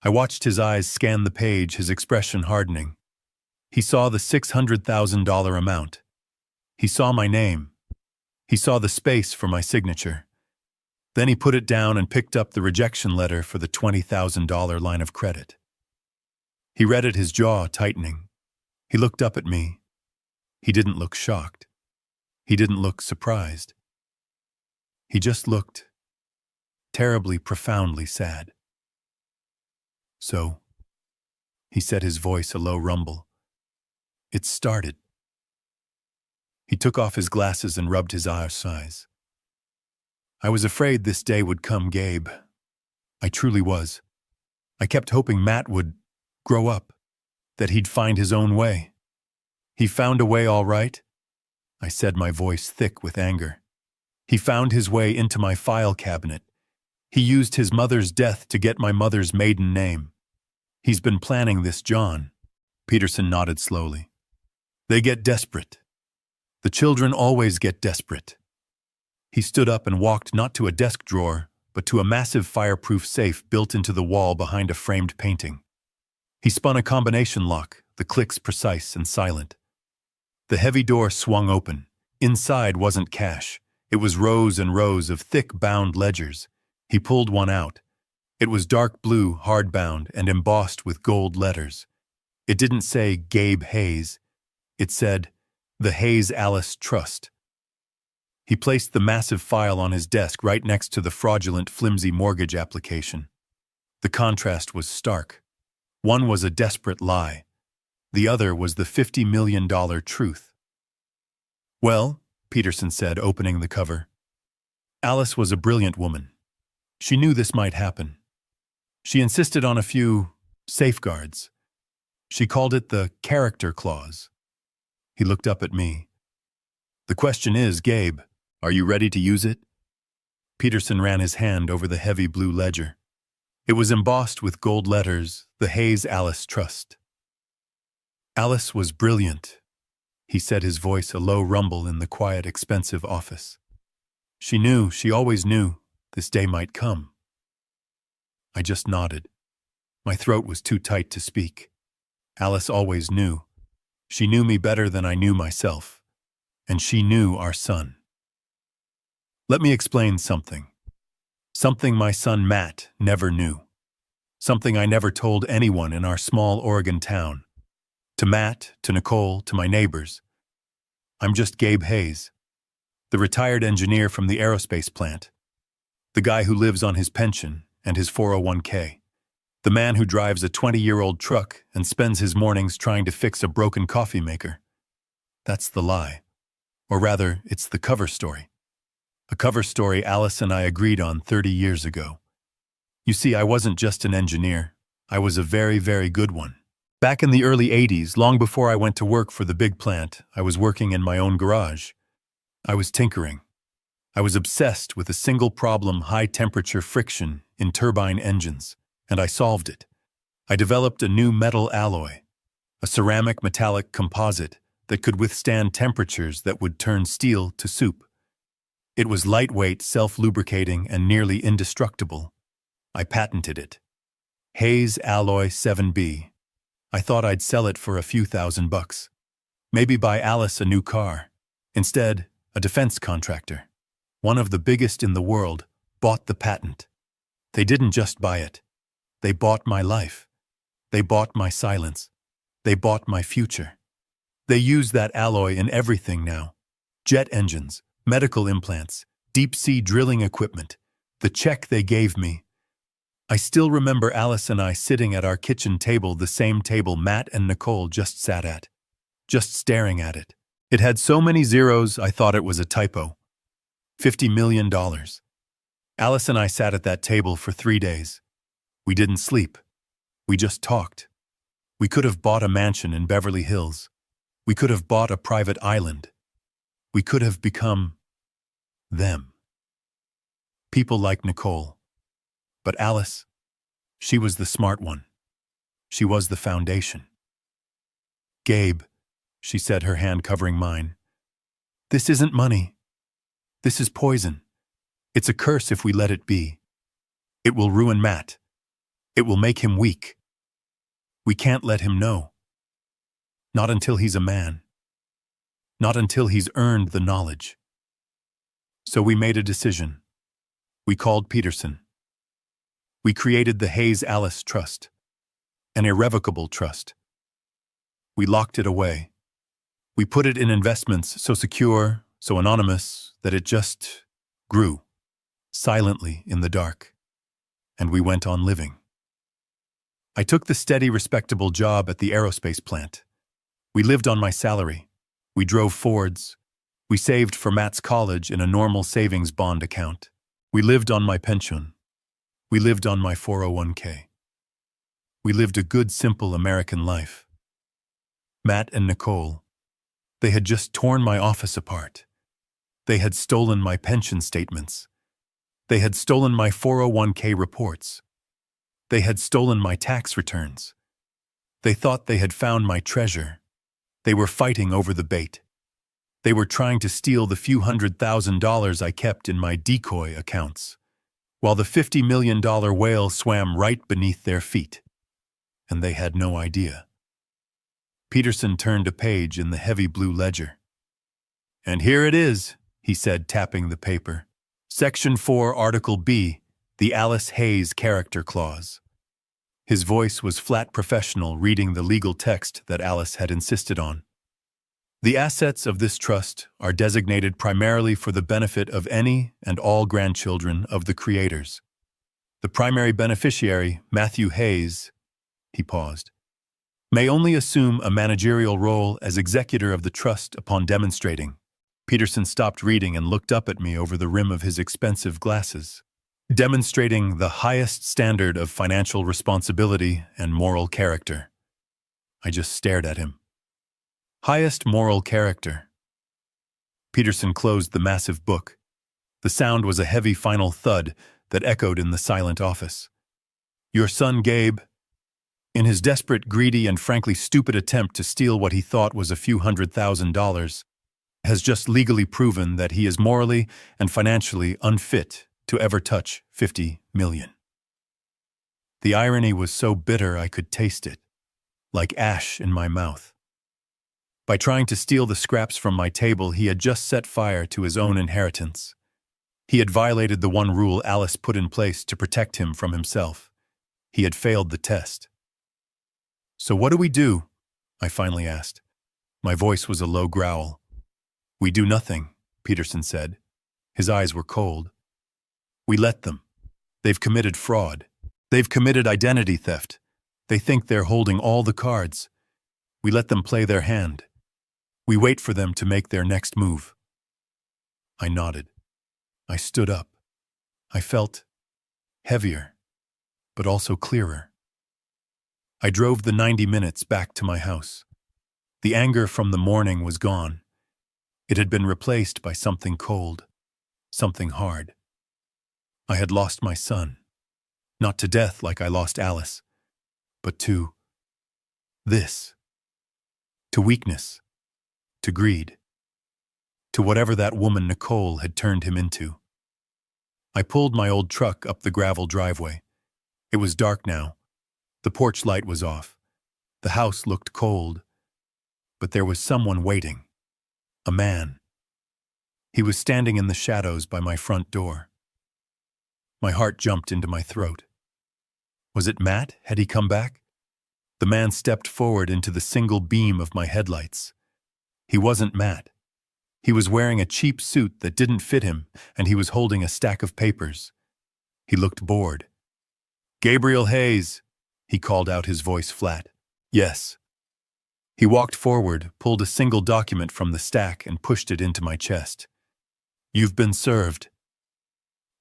I watched his eyes scan the page, his expression hardening. He saw the $600,000 amount. He saw my name. He saw the space for my signature. Then he put it down and picked up the rejection letter for the $20,000 line of credit. He read it, his jaw tightening. He looked up at me. He didn't look shocked. He didn't look surprised. He just looked terribly, profoundly sad. "So," he said, his voice a low rumble, "it started." He took off his glasses and rubbed his eyes. "I was afraid this day would come, Gabe. I truly was. I kept hoping Matt would grow up, that he'd find his own way. He found a way all right," I said, my voice thick with anger. "He found his way into my file cabinet. He used his mother's death to get my mother's maiden name. He's been planning this, John." Peterson nodded slowly. "They get desperate. The children always get desperate." He stood up and walked not to a desk drawer, but to a massive fireproof safe built into the wall behind a framed painting. He spun a combination lock, the clicks precise and silent. The heavy door swung open. Inside wasn't cash. It was rows and rows of thick bound ledgers. He pulled one out. It was dark blue, hardbound, and embossed with gold letters. It didn't say Gabe Hayes. It said, "The Hayes Alice Trust." He placed the massive file on his desk right next to the fraudulent, flimsy mortgage application. The contrast was stark. One was a desperate lie. The other was the $50 million truth. "Well," Peterson said, opening the cover, "Alice was a brilliant woman. She knew this might happen. She insisted on a few safeguards. She called it the character clause." He looked up at me. "The question is, Gabe, are you ready to use it?" Peterson ran his hand over the heavy blue ledger. It was embossed with gold letters, "The Hayes Alice Trust." "Alice was brilliant," he said, his voice a low rumble in the quiet, expensive office. "She knew, she always knew, this day might come." I just nodded. My throat was too tight to speak. Alice always knew. She knew me better than I knew myself, and she knew our son. Let me explain something. Something my son Matt never knew. Something I never told anyone in our small Oregon town. To Matt, to Nicole, to my neighbors. I'm just Gabe Hayes, the retired engineer from the aerospace plant. The guy who lives on his pension and his 401k. The man who drives a 20-year-old truck and spends his mornings trying to fix a broken coffee maker. That's the lie. Or rather, it's the cover story. A cover story Alice and I agreed on 30 years ago. You see, I wasn't just an engineer. I was a very, very good one. Back in the early 80s, long before I went to work for the big plant, I was working in my own garage. I was tinkering. I was obsessed with a single problem: high-temperature friction in turbine engines, and I solved it. I developed a new metal alloy, a ceramic metallic composite that could withstand temperatures that would turn steel to soup. It was lightweight, self-lubricating, and nearly indestructible. I patented it. Hayes Alloy 7B. I thought I'd sell it for a few $1,000. Maybe buy Alice a new car. Instead, a defense contractor, one of the biggest in the world, bought the patent. They didn't just buy it. They bought my life. They bought my silence. They bought my future. They use that alloy in everything now. Jet engines, medical implants, deep-sea drilling equipment. The check they gave me. I still remember Alice and I sitting at our kitchen table, the same table Matt and Nicole just sat at, just staring at it. It had so many zeros I thought it was a typo. $50 million. Alice and I sat at that table for 3 days. We didn't sleep. We just talked. We could have bought a mansion in Beverly Hills. We could have bought a private island. We could have become them. People like Nicole. But Alice, she was the smart one. She was the foundation. Gabe, she said, her hand covering mine. This isn't money. This is poison. It's a curse if we let it be. It will ruin Matt. It will make him weak. We can't let him know. Not until he's a man. Not until he's earned the knowledge. So we made a decision. We called Peterson. We created the Hayes Alice Trust, an irrevocable trust. We locked it away. We put it in investments so secure, so anonymous, that it just grew, silently in the dark. And we went on living. I took the steady, respectable job at the aerospace plant. We lived on my salary. We drove Fords. We saved for Matt's college in a normal savings bond account. We lived on my pension. We lived on my 401k. We lived a good, simple American life. Matt and Nicole, they had just torn my office apart. They had stolen my pension statements. They had stolen my 401k reports. They had stolen my tax returns. They thought they had found my treasure. They were fighting over the bait. They were trying to steal the few $100,000 I kept in my decoy accounts, while the $50 million whale swam right beneath their feet. And they had no idea. Peterson turned a page in the heavy blue ledger. "And here it is," he said, tapping the paper. "Section 4, Article B, the Alice Hayes Character Clause." His voice was flat professional, reading the legal text that Alice had insisted on. "The assets of this trust are designated primarily for the benefit of any and all grandchildren of the creators. The primary beneficiary, Matthew Hayes," he paused, "may only assume a managerial role as executor of the trust upon demonstrating." Peterson stopped reading and looked up at me over the rim of his expensive glasses. "Demonstrating the highest standard of financial responsibility and moral character." I just stared at him. "Highest moral character." Peterson closed the massive book. The sound was a heavy final thud that echoed in the silent office. "Your son Gabe, in his desperate, greedy, and frankly stupid attempt to steal what he thought was a few $100,000, has just legally proven that he is morally and financially unfit to ever touch 50 million. The irony was so bitter I could taste it, like ash in my mouth. By trying to steal the scraps from my table, he had just set fire to his own inheritance. He had violated the one rule Alice put in place to protect him from himself. He had failed the test. "So what do we do?" I finally asked. My voice was a low growl. "We do nothing," Peterson said. His eyes were cold. "We let them. They've committed fraud. They've committed identity theft. They think they're holding all the cards. We let them play their hand. We wait for them to make their next move." I nodded. I stood up. I felt heavier, but also clearer. I drove the 90 minutes back to my house. The anger from the morning was gone. It had been replaced by something cold, something hard. I had lost my son, not to death like I lost Alice, but to this, to weakness, to greed, to whatever that woman Nicole had turned him into. I pulled my old truck up the gravel driveway. It was dark now. The porch light was off. The house looked cold, but there was someone waiting. A man. He was standing in the shadows by my front door. My heart jumped into my throat. Was it Matt? Had he come back? The man stepped forward into the single beam of my headlights. He wasn't Matt. He was wearing a cheap suit that didn't fit him, and he was holding a stack of papers. He looked bored. "Gabriel Hayes," he called out, his voice flat. "Yes." He walked forward, pulled a single document from the stack, and pushed it into my chest. "You've been served."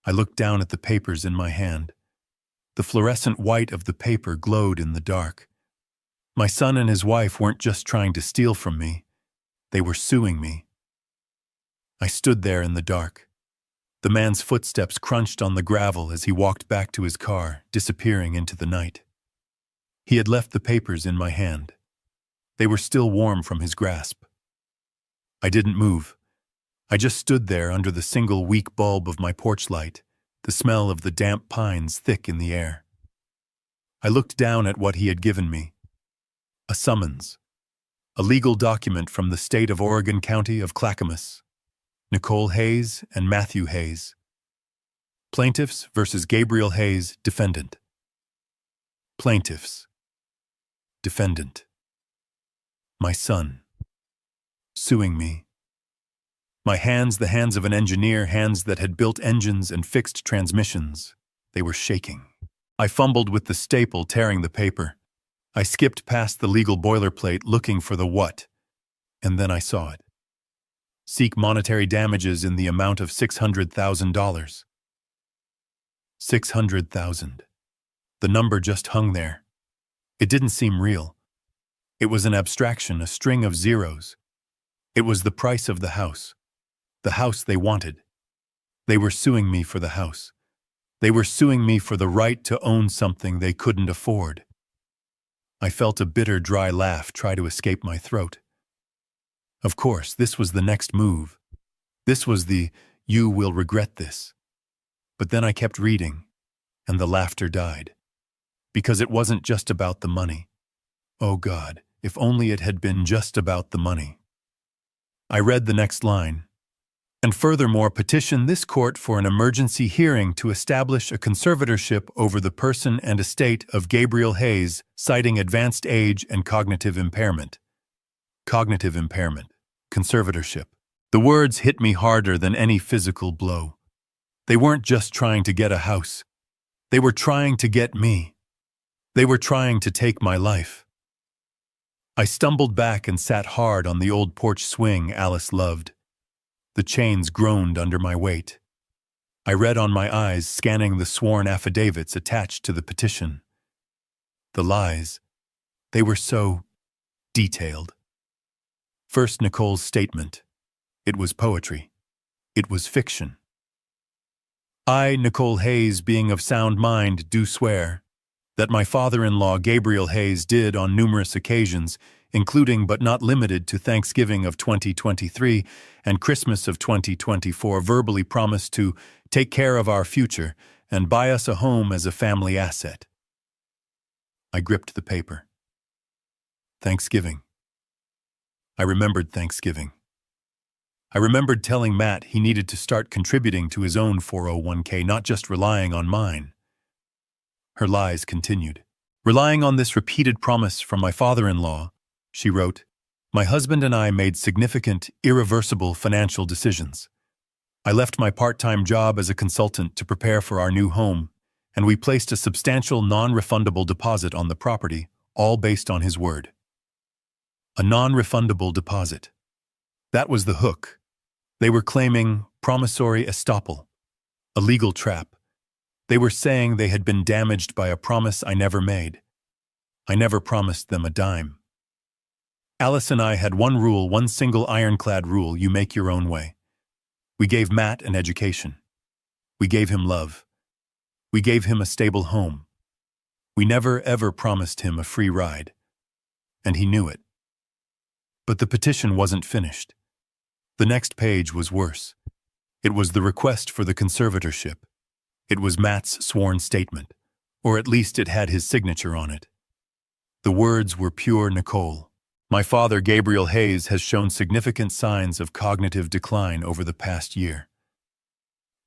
I looked down at the papers in my hand. The fluorescent white of the paper glowed in the dark. My son and his wife weren't just trying to steal from me. They were suing me. I stood there in the dark. The man's footsteps crunched on the gravel as he walked back to his car, disappearing into the night. He had left the papers in my hand. They were still warm from his grasp. I didn't move. I just stood there under the single weak bulb of my porch light, the smell of the damp pines thick in the air. I looked down at what he had given me. A summons. A legal document from the state of Oregon County of Clackamas. Nicole Hayes and Matthew Hayes. Plaintiffs versus Gabriel Hayes, defendant. Plaintiffs. Defendant. My son. Suing me. My hands, the hands of an engineer, hands that had built engines and fixed transmissions. They were shaking. I fumbled with the staple, tearing the paper. I skipped past the legal boilerplate, looking for the what, and then I saw it. Seek monetary damages in the amount of $600,000. 600,000. The number just hung there. It didn't seem real. It was an abstraction, a string of zeros. It was the price of the house they wanted. They were suing me for the house. They were suing me for the right to own something they couldn't afford. I felt a bitter, dry laugh try to escape my throat. Of course, this was the next move. This was the, "You will regret this." But then I kept reading, and the laughter died. Because it wasn't just about the money. Oh God, if only it had been just about the money. I read the next line. "And furthermore, petition this court for an emergency hearing to establish a conservatorship over the person and estate of Gabriel Hayes, citing advanced age and cognitive impairment." Cognitive impairment. Conservatorship. The words hit me harder than any physical blow. They weren't just trying to get a house. They were trying to get me. They were trying to take my life. I stumbled back and sat hard on the old porch swing Alice loved. The chains groaned under my weight. I read on my eyes, scanning the sworn affidavits attached to the petition. The lies. They were so detailed. First, Nicole's statement. It was poetry. It was fiction. "I, Nicole Hayes, being of sound mind, do swear that my father-in-law, Gabriel Hayes, did on numerous occasions, including but not limited to Thanksgiving of 2023 and Christmas of 2024, verbally promise to take care of our future and buy us a home as a family asset." I gripped the paper. Thanksgiving. I remembered Thanksgiving. I remembered telling Matt he needed to start contributing to his own 401k, not just relying on mine. Her lies continued. Relying on this repeated promise from my father-in-law, she wrote, my husband and I made significant, irreversible financial decisions. I left my part-time job as a consultant to prepare for our new home, and we placed a substantial non-refundable deposit on the property, all based on his word. A non-refundable deposit. That was the hook. They were claiming promissory estoppel, a legal trap. They were saying they had been damaged by a promise I never made. I never promised them a dime. Alice and I had one rule, one single ironclad rule: you make your own way. We gave Matt an education. We gave him love. We gave him a stable home. We never ever promised him a free ride. And he knew it. But the petition wasn't finished. The next page was worse. It was the request for the conservatorship. It was Matt's sworn statement, or at least it had his signature on it. The words were pure Nicole. My father, Gabriel Hayes, has shown significant signs of cognitive decline over the past year.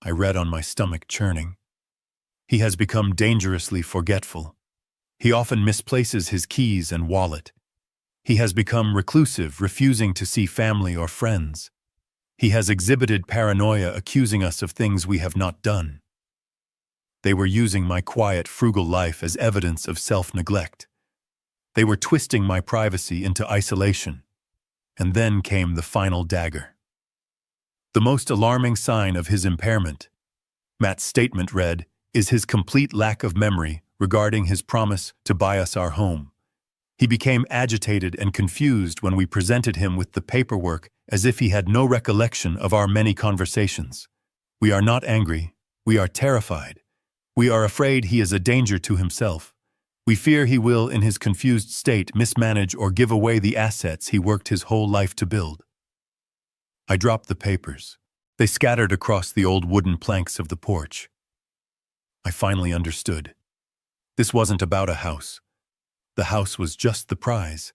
I read on my stomach churning. He has become dangerously forgetful. He often misplaces his keys and wallet. He has become reclusive, refusing to see family or friends. He has exhibited paranoia, accusing us of things we have not done. They were using my quiet, frugal life as evidence of self-neglect. They were twisting my privacy into isolation. And then came the final dagger. The most alarming sign of his impairment, Matt's statement read, is his complete lack of memory regarding his promise to buy us our home. He became agitated and confused when we presented him with the paperwork, as if he had no recollection of our many conversations. We are not angry. We are terrified. We are afraid he is a danger to himself. We fear he will, in his confused state, mismanage or give away the assets he worked his whole life to build. I dropped the papers. They scattered across the old wooden planks of the porch. I finally understood. This wasn't about a house. The house was just the prize.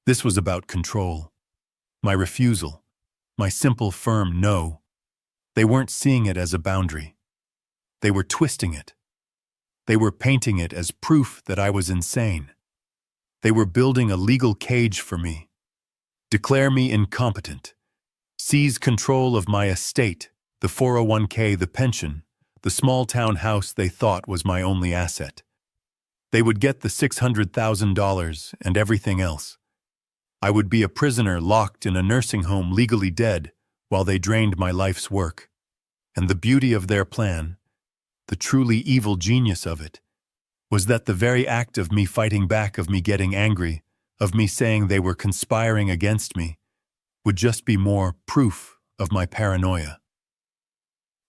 This was about control. My refusal. My simple, firm no. They weren't seeing it as a boundary. They were twisting it. They were painting it as proof that I was insane. They were building a legal cage for me. Declare me incompetent. Seize control of my estate, the 401k, the pension, the small-town house they thought was my only asset. They would get the $600,000 and everything else. I would be a prisoner locked in a nursing home, legally dead, while they drained my life's work. And the beauty of their plan, the truly evil genius of it, was that the very act of me fighting back, of me getting angry, of me saying they were conspiring against me, would just be more proof of my paranoia.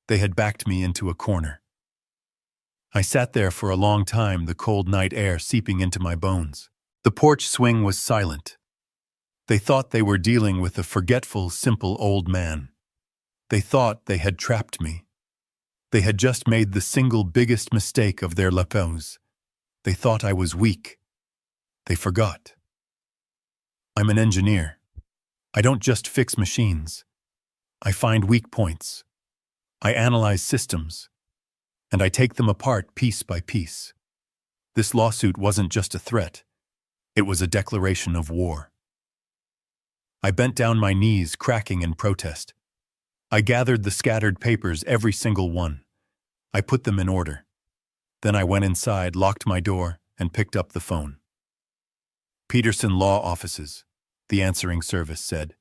They had backed me into a corner. I sat there for a long time, the cold night air seeping into my bones. The porch swing was silent. They thought they were dealing with a forgetful, simple old man. They thought they had trapped me. They had just made the single biggest mistake of their lives. They thought I was weak. They forgot. I'm an engineer. I don't just fix machines. I find weak points. I analyze systems. And I take them apart piece by piece. This lawsuit wasn't just a threat. It was a declaration of war. I bent down my knees, cracking in protest. I gathered the scattered papers, every single one. I put them in order. Then I went inside, locked my door, and picked up the phone. Peterson Law Offices, the answering service said.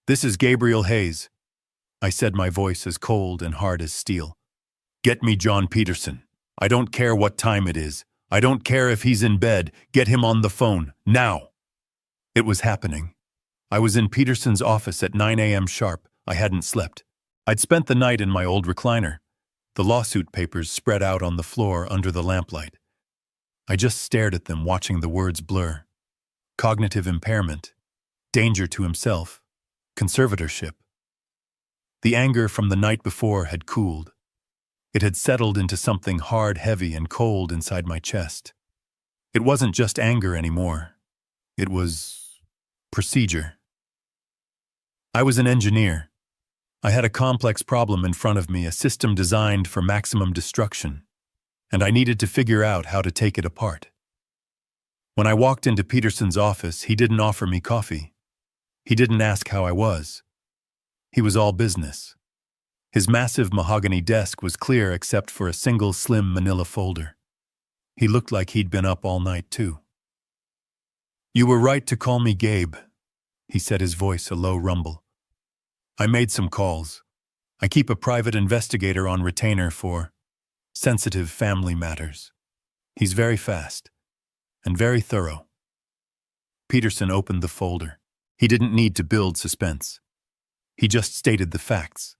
This is Gabriel Hayes. I said, my voice as cold and hard as steel. Get me John Peterson. I don't care what time it is. I don't care if he's in bed. Get him on the phone, now. It was happening. I was in Peterson's office at 9 a.m. sharp. I hadn't slept. I'd spent the night in my old recliner. The lawsuit papers spread out on the floor under the lamplight. I just stared at them, watching the words blur. Cognitive impairment. Danger to himself. Conservatorship. The anger from the night before had cooled. It had settled into something hard, heavy, and cold inside my chest. It wasn't just anger anymore. It was procedure. I was an engineer. I had a complex problem in front of me, a system designed for maximum destruction, and I needed to figure out how to take it apart. When I walked into Peterson's office, he didn't offer me coffee. He didn't ask how I was. He was all business. His massive mahogany desk was clear except for a single slim manila folder. He looked like he'd been up all night, too. "You were right to call me Gabe," he said, his voice a low rumble. "I made some calls. I keep a private investigator on retainer for sensitive family matters. He's very fast and very thorough." Peterson opened the folder. He didn't need to build suspense. He just stated the facts.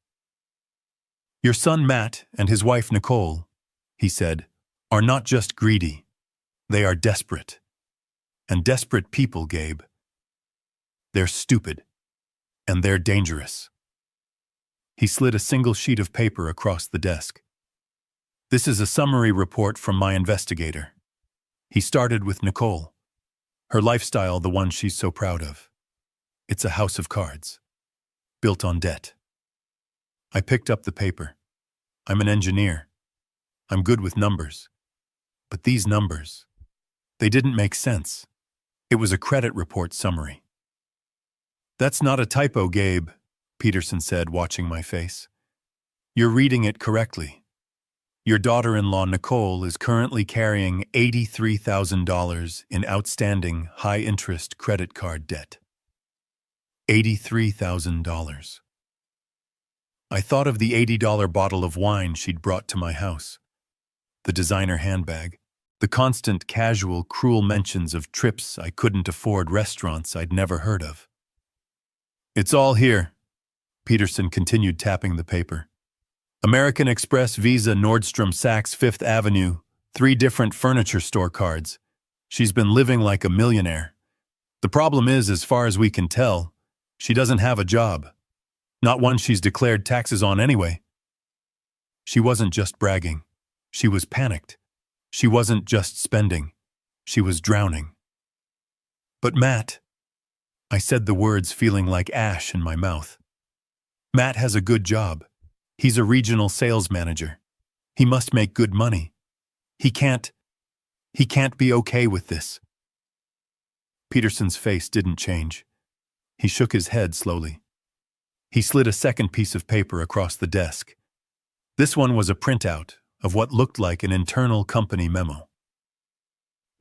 "Your son Matt and his wife Nicole," he said, "are not just greedy. They are desperate. And desperate people, Gabe. They're stupid. And they're dangerous." He slid a single sheet of paper across the desk. "This is a summary report from my investigator." He started with Nicole. Her lifestyle, the one she's so proud of. It's a house of cards. Built on debt. I picked up the paper. I'm an engineer. I'm good with numbers. But these numbers, they didn't make sense. It was a credit report summary. "That's not a typo, Gabe," Peterson said, watching my face. "You're reading it correctly. Your daughter-in-law, Nicole, is currently carrying $83,000 in outstanding high-interest credit card debt. $83,000. I thought of the $80 bottle of wine she'd brought to my house, the designer handbag, the constant casual, cruel mentions of trips I couldn't afford, restaurants I'd never heard of. "It's all here," Peterson continued, tapping the paper. "American Express, Visa, Nordstrom, Saks, Fifth Avenue, 3 different furniture store cards. She's been living like a millionaire. The problem is, as far as we can tell, she doesn't have a job. Not one she's declared taxes on anyway." She wasn't just bragging. She was panicked. She wasn't just spending. She was drowning. "But Matt," I said the words feeling like ash in my mouth. "Matt has a good job. He's a regional sales manager. He must make good money. He can't be okay with this." Peterson's face didn't change. He shook his head slowly. He slid a second piece of paper across the desk. This one was a printout of what looked like an internal company memo.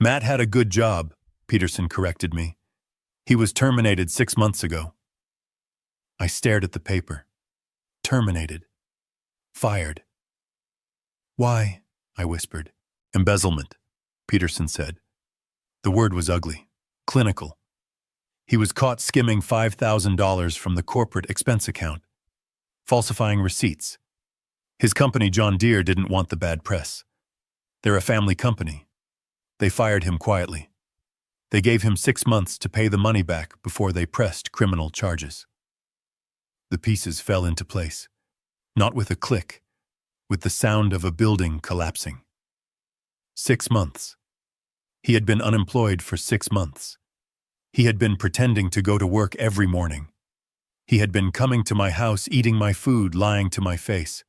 "Matt had a good job," Peterson corrected me. "He was terminated 6 months ago." I stared at the paper. Terminated. Fired. "Why?" I whispered. "Embezzlement," Peterson said. The word was ugly. Clinical. He was caught skimming $5,000 from the corporate expense account. Falsifying receipts. His company, John Deere, didn't want the bad press. They're a family company. They fired him quietly. They gave him 6 months to pay the money back before they pressed criminal charges. The pieces fell into place. Not with a click, with the sound of a building collapsing. 6 months. He had been unemployed for 6 months. He had been pretending to go to work every morning. He had been coming to my house, eating my food, lying to my face.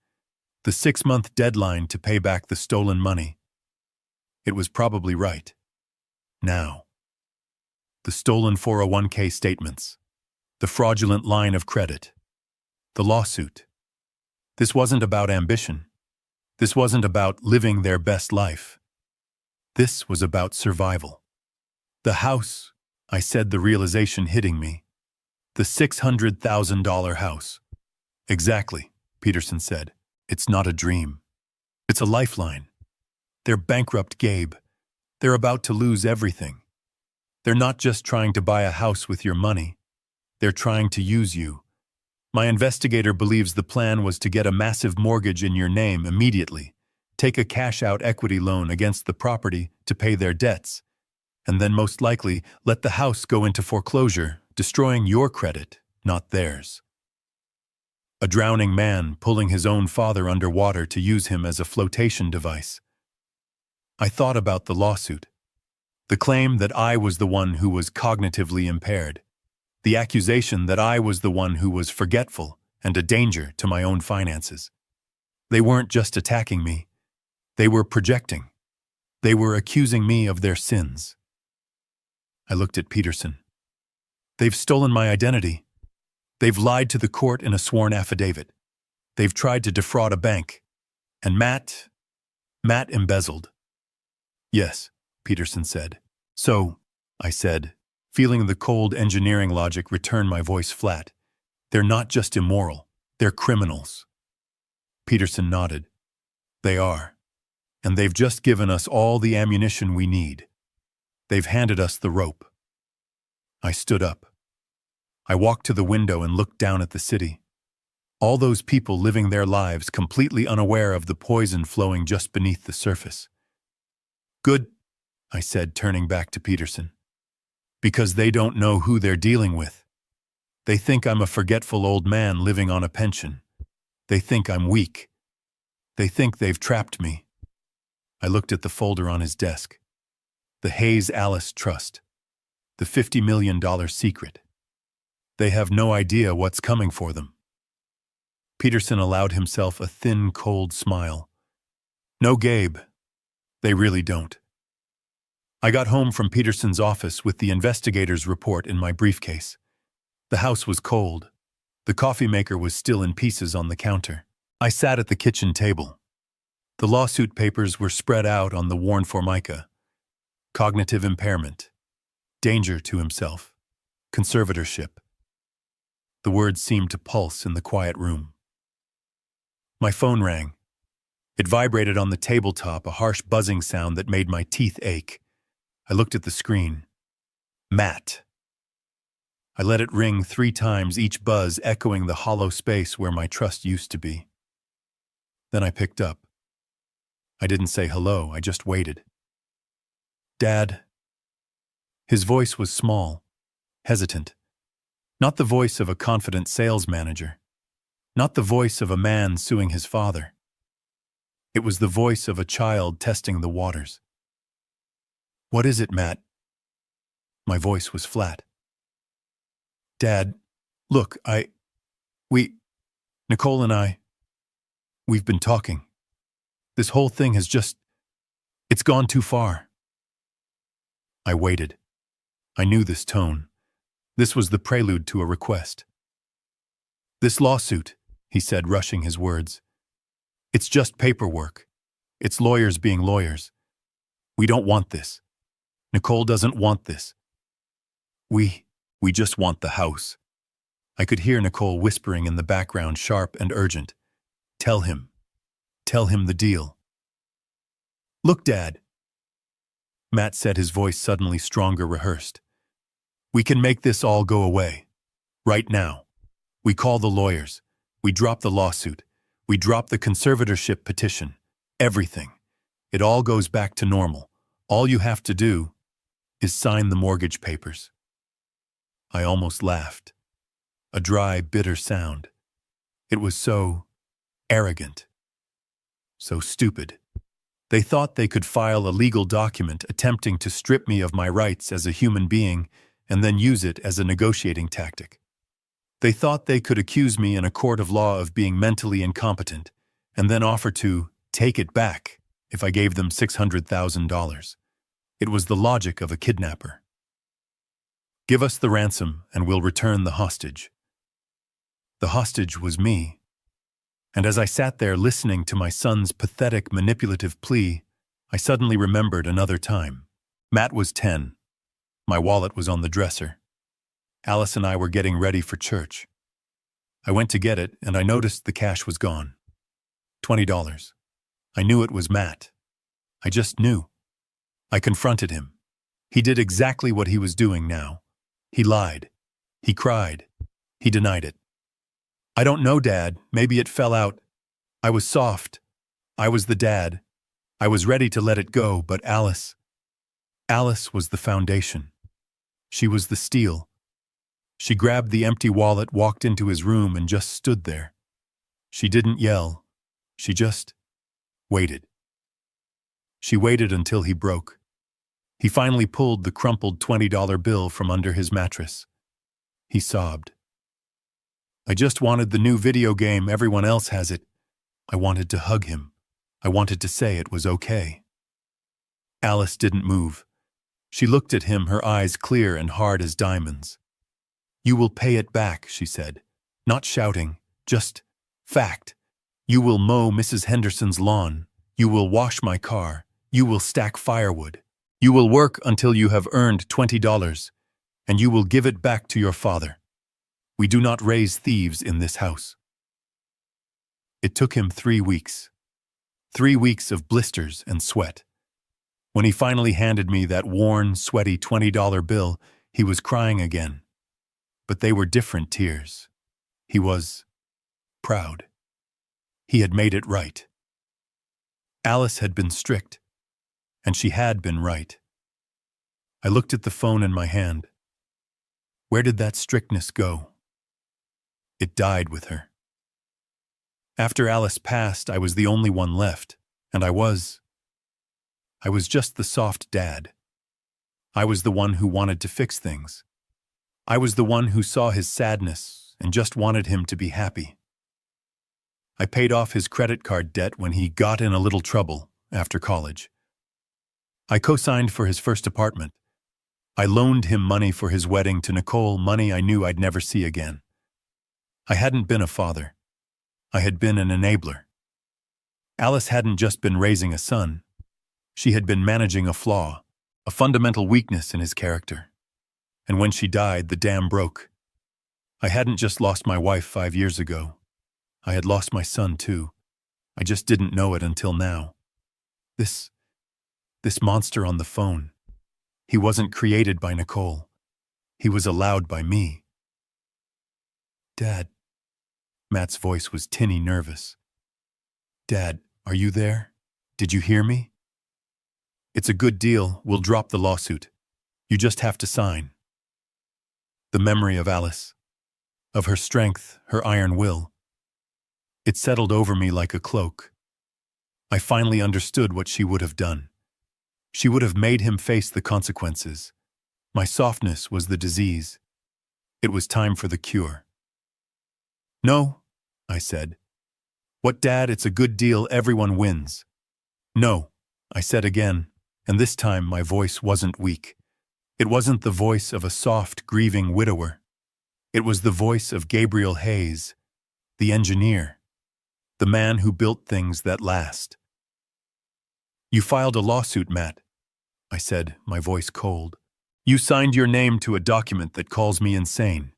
The 6-month deadline to pay back the stolen money. It was probably right. Now. The stolen 401k statements. The fraudulent line of credit. The lawsuit. This wasn't about ambition. This wasn't about living their best life. This was about survival. The house, I said, the realization hitting me. The $600,000 house. "Exactly," Peterson said. "It's not a dream. It's a lifeline. They're bankrupt, Gabe. They're about to lose everything. They're not just trying to buy a house with your money. They're trying to use you. My investigator believes the plan was to get a massive mortgage in your name immediately, take a cash-out equity loan against the property to pay their debts, and then most likely let the house go into foreclosure, destroying your credit, not theirs. A drowning man pulling his own father underwater to use him as a flotation device. I thought about the lawsuit. The claim that I was the one who was cognitively impaired. The accusation that I was the one who was forgetful and a danger to my own finances. They weren't just attacking me. They were projecting. They were accusing me of their sins. I looked at Peterson. They've stolen my identity. They've lied to the court in a sworn affidavit. They've tried to defraud a bank. And Matt embezzled. Yes, Peterson said. So, I said, feeling the cold engineering logic return my voice flat. They're not just immoral, they're criminals. Peterson nodded. They are. And they've just given us all the ammunition we need. They've handed us the rope. I stood up. I walked to the window and looked down at the city. All those people living their lives completely unaware of the poison flowing just beneath the surface. Good, I said, turning back to Peterson. Because they don't know who they're dealing with. They think I'm a forgetful old man living on a pension. They think I'm weak. They think they've trapped me. I looked at the folder on his desk. The Hayes Alice Trust. The $50 million secret. They have no idea what's coming for them. Peterson allowed himself a thin, cold smile. No, Gabe. They really don't. I got home from Peterson's office with the investigator's report in my briefcase. The house was cold. The coffee maker was still in pieces on the counter. I sat at the kitchen table. The lawsuit papers were spread out on the worn formica. Cognitive impairment. Danger to himself. Conservatorship. The words seemed to pulse in the quiet room. My phone rang. It vibrated on the tabletop, a harsh buzzing sound that made my teeth ache. I looked at the screen. Matt. I let it ring 3 times, each buzz echoing the hollow space where my trust used to be. Then I picked up. I didn't say hello, I just waited. Dad. His voice was small, hesitant. Not the voice of a confident sales manager. Not the voice of a man suing his father. It was the voice of a child testing the waters. What is it, Matt? My voice was flat. Dad, look, Nicole and I, we've been talking. This whole thing has it's gone too far. I waited. I knew this tone. This was the prelude to a request. This lawsuit, he said, rushing his words. It's just paperwork. It's lawyers being lawyers. We don't want this. Nicole doesn't want this. We just want the house. I could hear Nicole whispering in the background, sharp and urgent. Tell him the deal. Look, Dad. Matt said, his voice suddenly stronger, rehearsed. We can make this all go away. Right now. We call the lawyers. We drop the lawsuit. We drop the conservatorship petition. Everything. It all goes back to normal. All you have to do is sign the mortgage papers. I almost laughed. A dry, bitter sound. It was so arrogant. So stupid. They thought they could file a legal document attempting to strip me of my rights as a human being and then use it as a negotiating tactic. They thought they could accuse me in a court of law of being mentally incompetent and then offer to take it back if I gave them $600,000. It was the logic of a kidnapper. Give us the ransom and we'll return the hostage. The hostage was me. And as I sat there listening to my son's pathetic, manipulative plea, I suddenly remembered another time. Matt was 10. My wallet was on the dresser. Alice and I were getting ready for church. I went to get it, and I noticed the cash was gone. $20. I knew it was Matt. I just knew. I confronted him. He did exactly what he was doing now. He lied. He cried. He denied it. I don't know, Dad. Maybe it fell out. I was soft. I was the dad. I was ready to let it go, but Alice was the foundation. She was the steel. She grabbed the empty wallet, walked into his room, and just stood there. She didn't yell. She just waited. She waited until he broke. He finally pulled the crumpled $20 bill from under his mattress. He sobbed. I just wanted the new video game, everyone else has it. I wanted to hug him. I wanted to say it was okay. Alice didn't move. She looked at him, her eyes clear and hard as diamonds. You will pay it back, she said. Not shouting, just fact. You will mow Mrs. Henderson's lawn. You will wash my car. You will stack firewood. You will work until you have earned $20, and you will give it back to your father. We do not raise thieves in this house. It took him 3 weeks. 3 weeks of blisters and sweat. When he finally handed me that worn, sweaty $20 bill, he was crying again. But they were different tears. He was proud. He had made it right. Alice had been strict, and she had been right. I looked at the phone in my hand. Where did that strictness go? It died with her. After Alice passed, I was the only one left, and I was just the soft dad. I was the one who wanted to fix things. I was the one who saw his sadness and just wanted him to be happy. I paid off his credit card debt when he got in a little trouble after college. I co-signed for his first apartment. I loaned him money for his wedding to Nicole, money I knew I'd never see again. I hadn't been a father. I had been an enabler. Alice hadn't just been raising a son. She had been managing a flaw, a fundamental weakness in his character. And when she died, the dam broke. I hadn't just lost my wife 5 years ago. I had lost my son, too. I just didn't know it until now. This monster on the phone. He wasn't created by Nicole. He was allowed by me. Dad. Matt's voice was tinny nervous. Dad, are you there? Did you hear me? It's a good deal. We'll drop the lawsuit. You just have to sign. The memory of Alice, of her strength, her iron will. It settled over me like a cloak. I finally understood what she would have done. She would have made him face the consequences. My softness was the disease. It was time for the cure. No, I said. What, Dad? It's a good deal. Everyone wins. No, I said again, and this time my voice wasn't weak. It wasn't the voice of a soft, grieving widower. It was the voice of Gabriel Hayes, the engineer, the man who built things that last. You filed a lawsuit, Matt, I said, my voice cold. You signed your name to a document that calls me insane.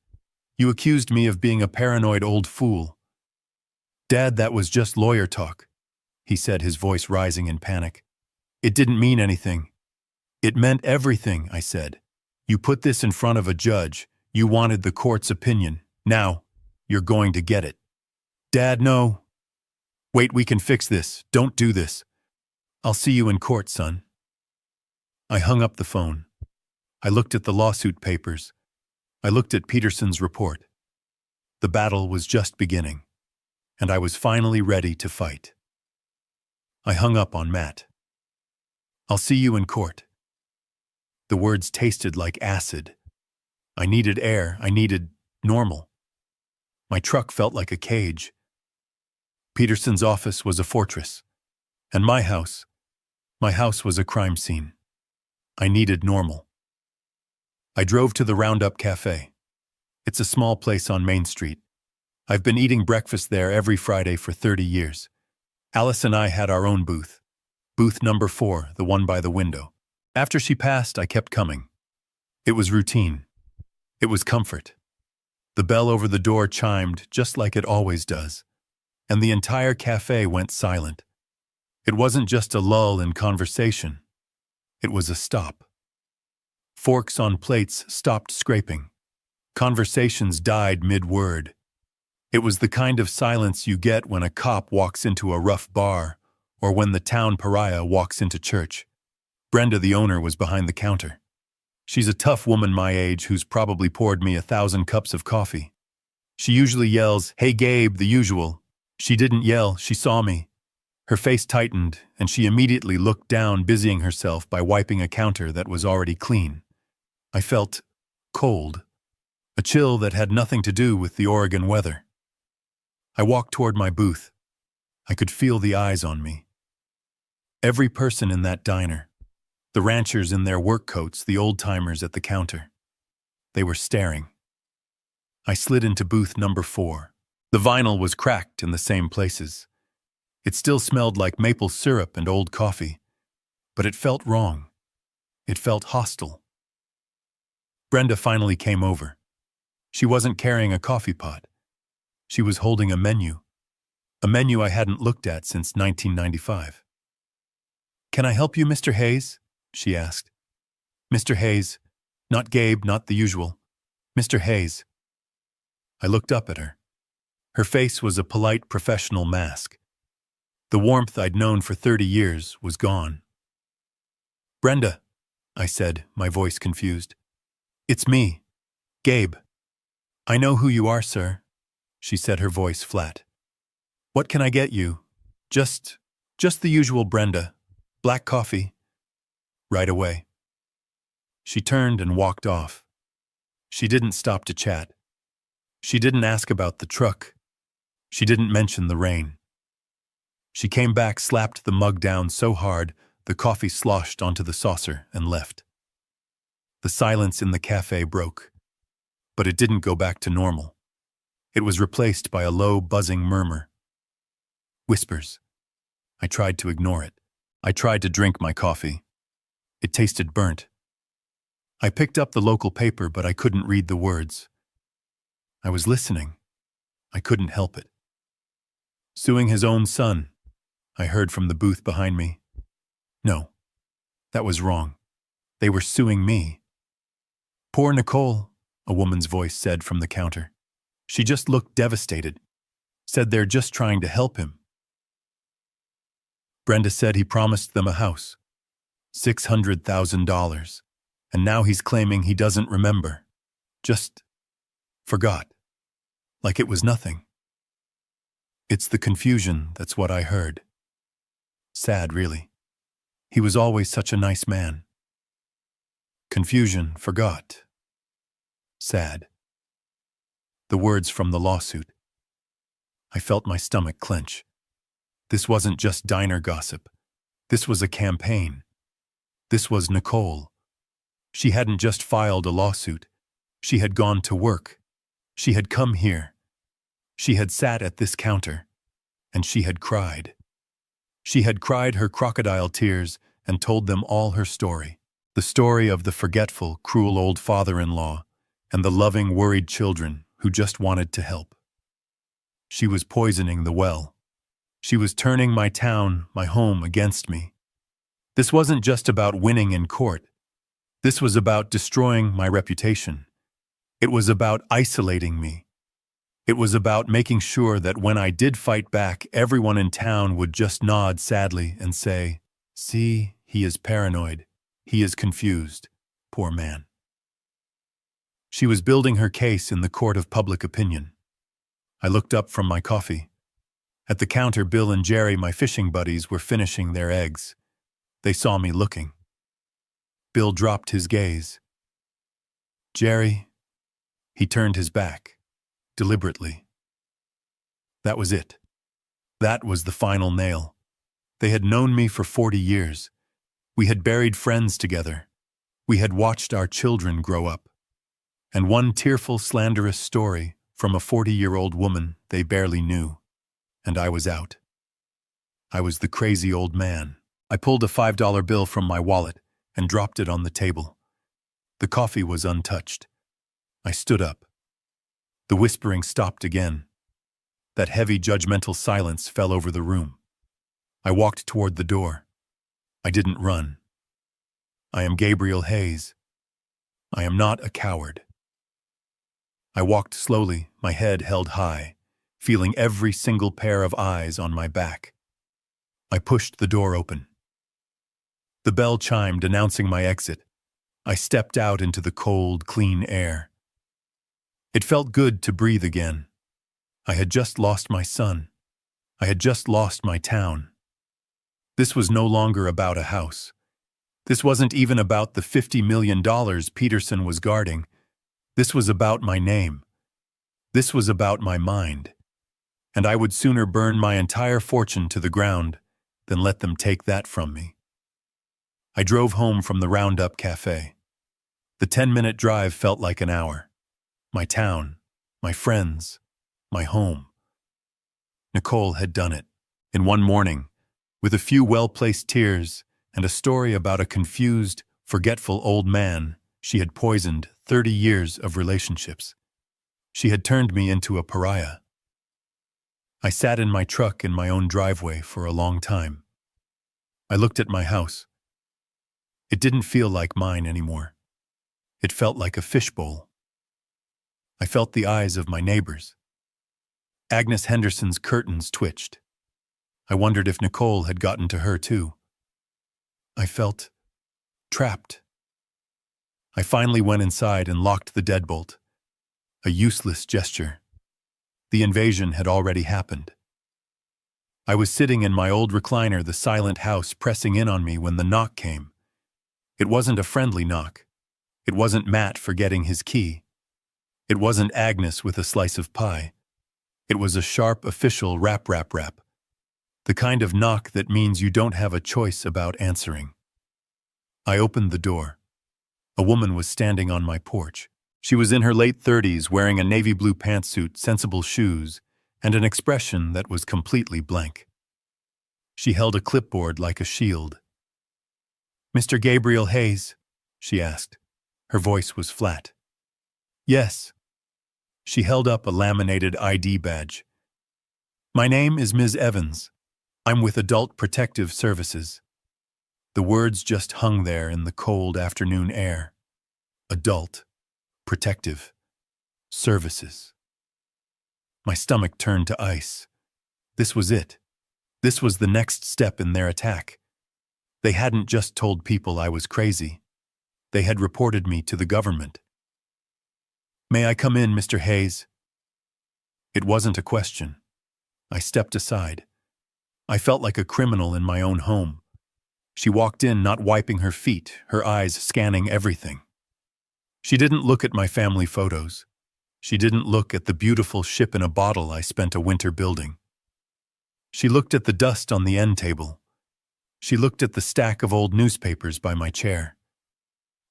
You accused me of being a paranoid old fool. Dad, that was just lawyer talk, he said, his voice rising in panic. It didn't mean anything. It meant everything, I said. You put this in front of a judge. You wanted the court's opinion. Now, you're going to get it. Dad, no. Wait, we can fix this. Don't do this. I'll see you in court, son. I hung up the phone. I looked at the lawsuit papers. I looked at Peterson's report. The battle was just beginning, and I was finally ready to fight. I hung up on Matt. I'll see you in court. The words tasted like acid. I needed air. I needed normal. My truck felt like a cage. Peterson's office was a fortress, and my house was a crime scene. I needed normal. I drove to the Roundup Cafe. It's a small place on Main Street. I've been eating breakfast there every Friday for 30 years. Alice and I had our own booth. Booth number 4, the one by the window. After she passed, I kept coming. It was routine. It was comfort. The bell over the door chimed just like it always does, and the entire cafe went silent. It wasn't just a lull in conversation. It was a stop. Forks on plates stopped scraping. Conversations died mid-word. It was the kind of silence you get when a cop walks into a rough bar or when the town pariah walks into church. Brenda, the owner, was behind the counter. She's a tough woman my age who's probably poured me 1,000 cups of coffee. She usually yells, "Hey Gabe," the usual. She didn't yell, she saw me. Her face tightened, and she immediately looked down, busying herself by wiping a counter that was already clean. I felt cold. a chill that had nothing to do with the Oregon weather. I walked toward my booth. I could feel the eyes on me. Every person in that diner, the ranchers in their work coats, the old-timers at the counter, they were staring. I slid into booth number 4. The vinyl was cracked in the same places. It still smelled like maple syrup and old coffee, but it felt wrong. It felt hostile. Brenda finally came over. She wasn't carrying a coffee pot. She was holding a menu I hadn't looked at since 1995. "Can I help you, Mr. Hayes?" she asked. "Mr. Hayes, not Gabe, not the usual. Mr. Hayes." I looked up at her. Her face was a polite professional mask. The warmth I'd known for 30 years was gone. "Brenda," I said, my voice confused. "It's me, Gabe." "I know who you are, sir," she said, her voice flat. "What can I get you?" Just the usual, Brenda. Black coffee." "Right away." She turned and walked off. She didn't stop to chat. She didn't ask about the truck. She didn't mention the rain. She came back, slapped the mug down so hard the coffee sloshed onto the saucer, and left. The silence in the cafe broke, but it didn't go back to normal. It was replaced by a low, buzzing murmur. Whispers. I tried to ignore it. I tried to drink my coffee. It tasted burnt. I picked up the local paper, but I couldn't read the words. I was listening. I couldn't help it. "Suing his own son," I heard from the booth behind me. No, that was wrong. They were suing me. "Poor Nicole," a woman's voice said from the counter. "She just looked devastated. Said they're just trying to help him." Brenda said he promised them a house. $600,000. And now he's claiming he doesn't remember. Just forgot. Like it was nothing. It's the confusion, that's what I heard. Sad, really. He was always such a nice man. Confusion, forgot. Sad. The words from the lawsuit. I felt my stomach clench. This wasn't just diner gossip. This was a campaign. This was Nicole. She hadn't just filed a lawsuit. She had gone to work. She had come here. She had sat at this counter. And she had cried. She had cried her crocodile tears and told them all her story. The story of the forgetful, cruel old father-in-law and the loving, worried children who just wanted to help. She was poisoning the well. She was turning my town, my home, against me. This wasn't just about winning in court. This was about destroying my reputation. It was about isolating me. It was about making sure that when I did fight back, everyone in town would just nod sadly and say, "See, he is paranoid. He is confused. Poor man." She was building her case in the court of public opinion. I looked up from my coffee. At the counter, Bill and Jerry, my fishing buddies, were finishing their eggs. They saw me looking. Bill dropped his gaze. "Jerry," he turned his back, deliberately. That was it. That was the final nail. They had known me for 40 years. We had buried friends together. We had watched our children grow up. And one tearful, slanderous story from a 40-year-old woman they barely knew. And I was out. I was the crazy old man. I pulled a $5 bill from my wallet and dropped it on the table. The coffee was untouched. I stood up. The whispering stopped again. That heavy, judgmental silence fell over the room. I walked toward the door. I didn't run. I am Gabriel Hayes. I am not a coward. I walked slowly, my head held high, feeling every single pair of eyes on my back. I pushed the door open. The bell chimed, announcing my exit. I stepped out into the cold, clean air. It felt good to breathe again. I had just lost my son. I had just lost my town. This was no longer about a house. This wasn't even about the $50 million Peterson was guarding. This was about my name. This was about my mind. And I would sooner burn my entire fortune to the ground than let them take that from me. I drove home from the Roundup Cafe. The 10-minute drive felt like an hour. My town, my friends, my home. Nicole had done it, in one morning, with a few well-placed tears and a story about a confused, forgetful old man she had poisoned 30 years of relationships. She had turned me into a pariah. I sat in my truck in my own driveway for a long time. I looked at my house. It didn't feel like mine anymore. It felt like a fishbowl. I felt the eyes of my neighbors. Agnes Henderson's curtains twitched. I wondered if Nicole had gotten to her too. I felt trapped. I finally went inside and locked the deadbolt. A useless gesture. The invasion had already happened. I was sitting in my old recliner, the silent house pressing in on me when the knock came. It wasn't a friendly knock. It wasn't Matt forgetting his key. It wasn't Agnes with a slice of pie. It was a sharp official rap. The kind of knock that means you don't have a choice about answering. I opened the door. A woman was standing on my porch. She was in her late 30s, wearing a navy blue pantsuit, sensible shoes, and an expression that was completely blank. She held a clipboard like a shield. "Mr. Gabriel Hayes?" she asked. Her voice was flat. "Yes." She held up a laminated ID badge. "My name is Ms. Evans. I'm with Adult Protective Services." The words just hung there in the cold afternoon air. Adult Protective Services. My stomach turned to ice. This was it. This was the next step in their attack. They hadn't just told people I was crazy. They had reported me to the government. "May I come in, Mr. Hayes?" It wasn't a question. I stepped aside. I felt like a criminal in my own home. She walked in, not wiping her feet, her eyes scanning everything. She didn't look at my family photos. She didn't look at the beautiful ship in a bottle I spent a winter building. She looked at the dust on the end table. She looked at the stack of old newspapers by my chair.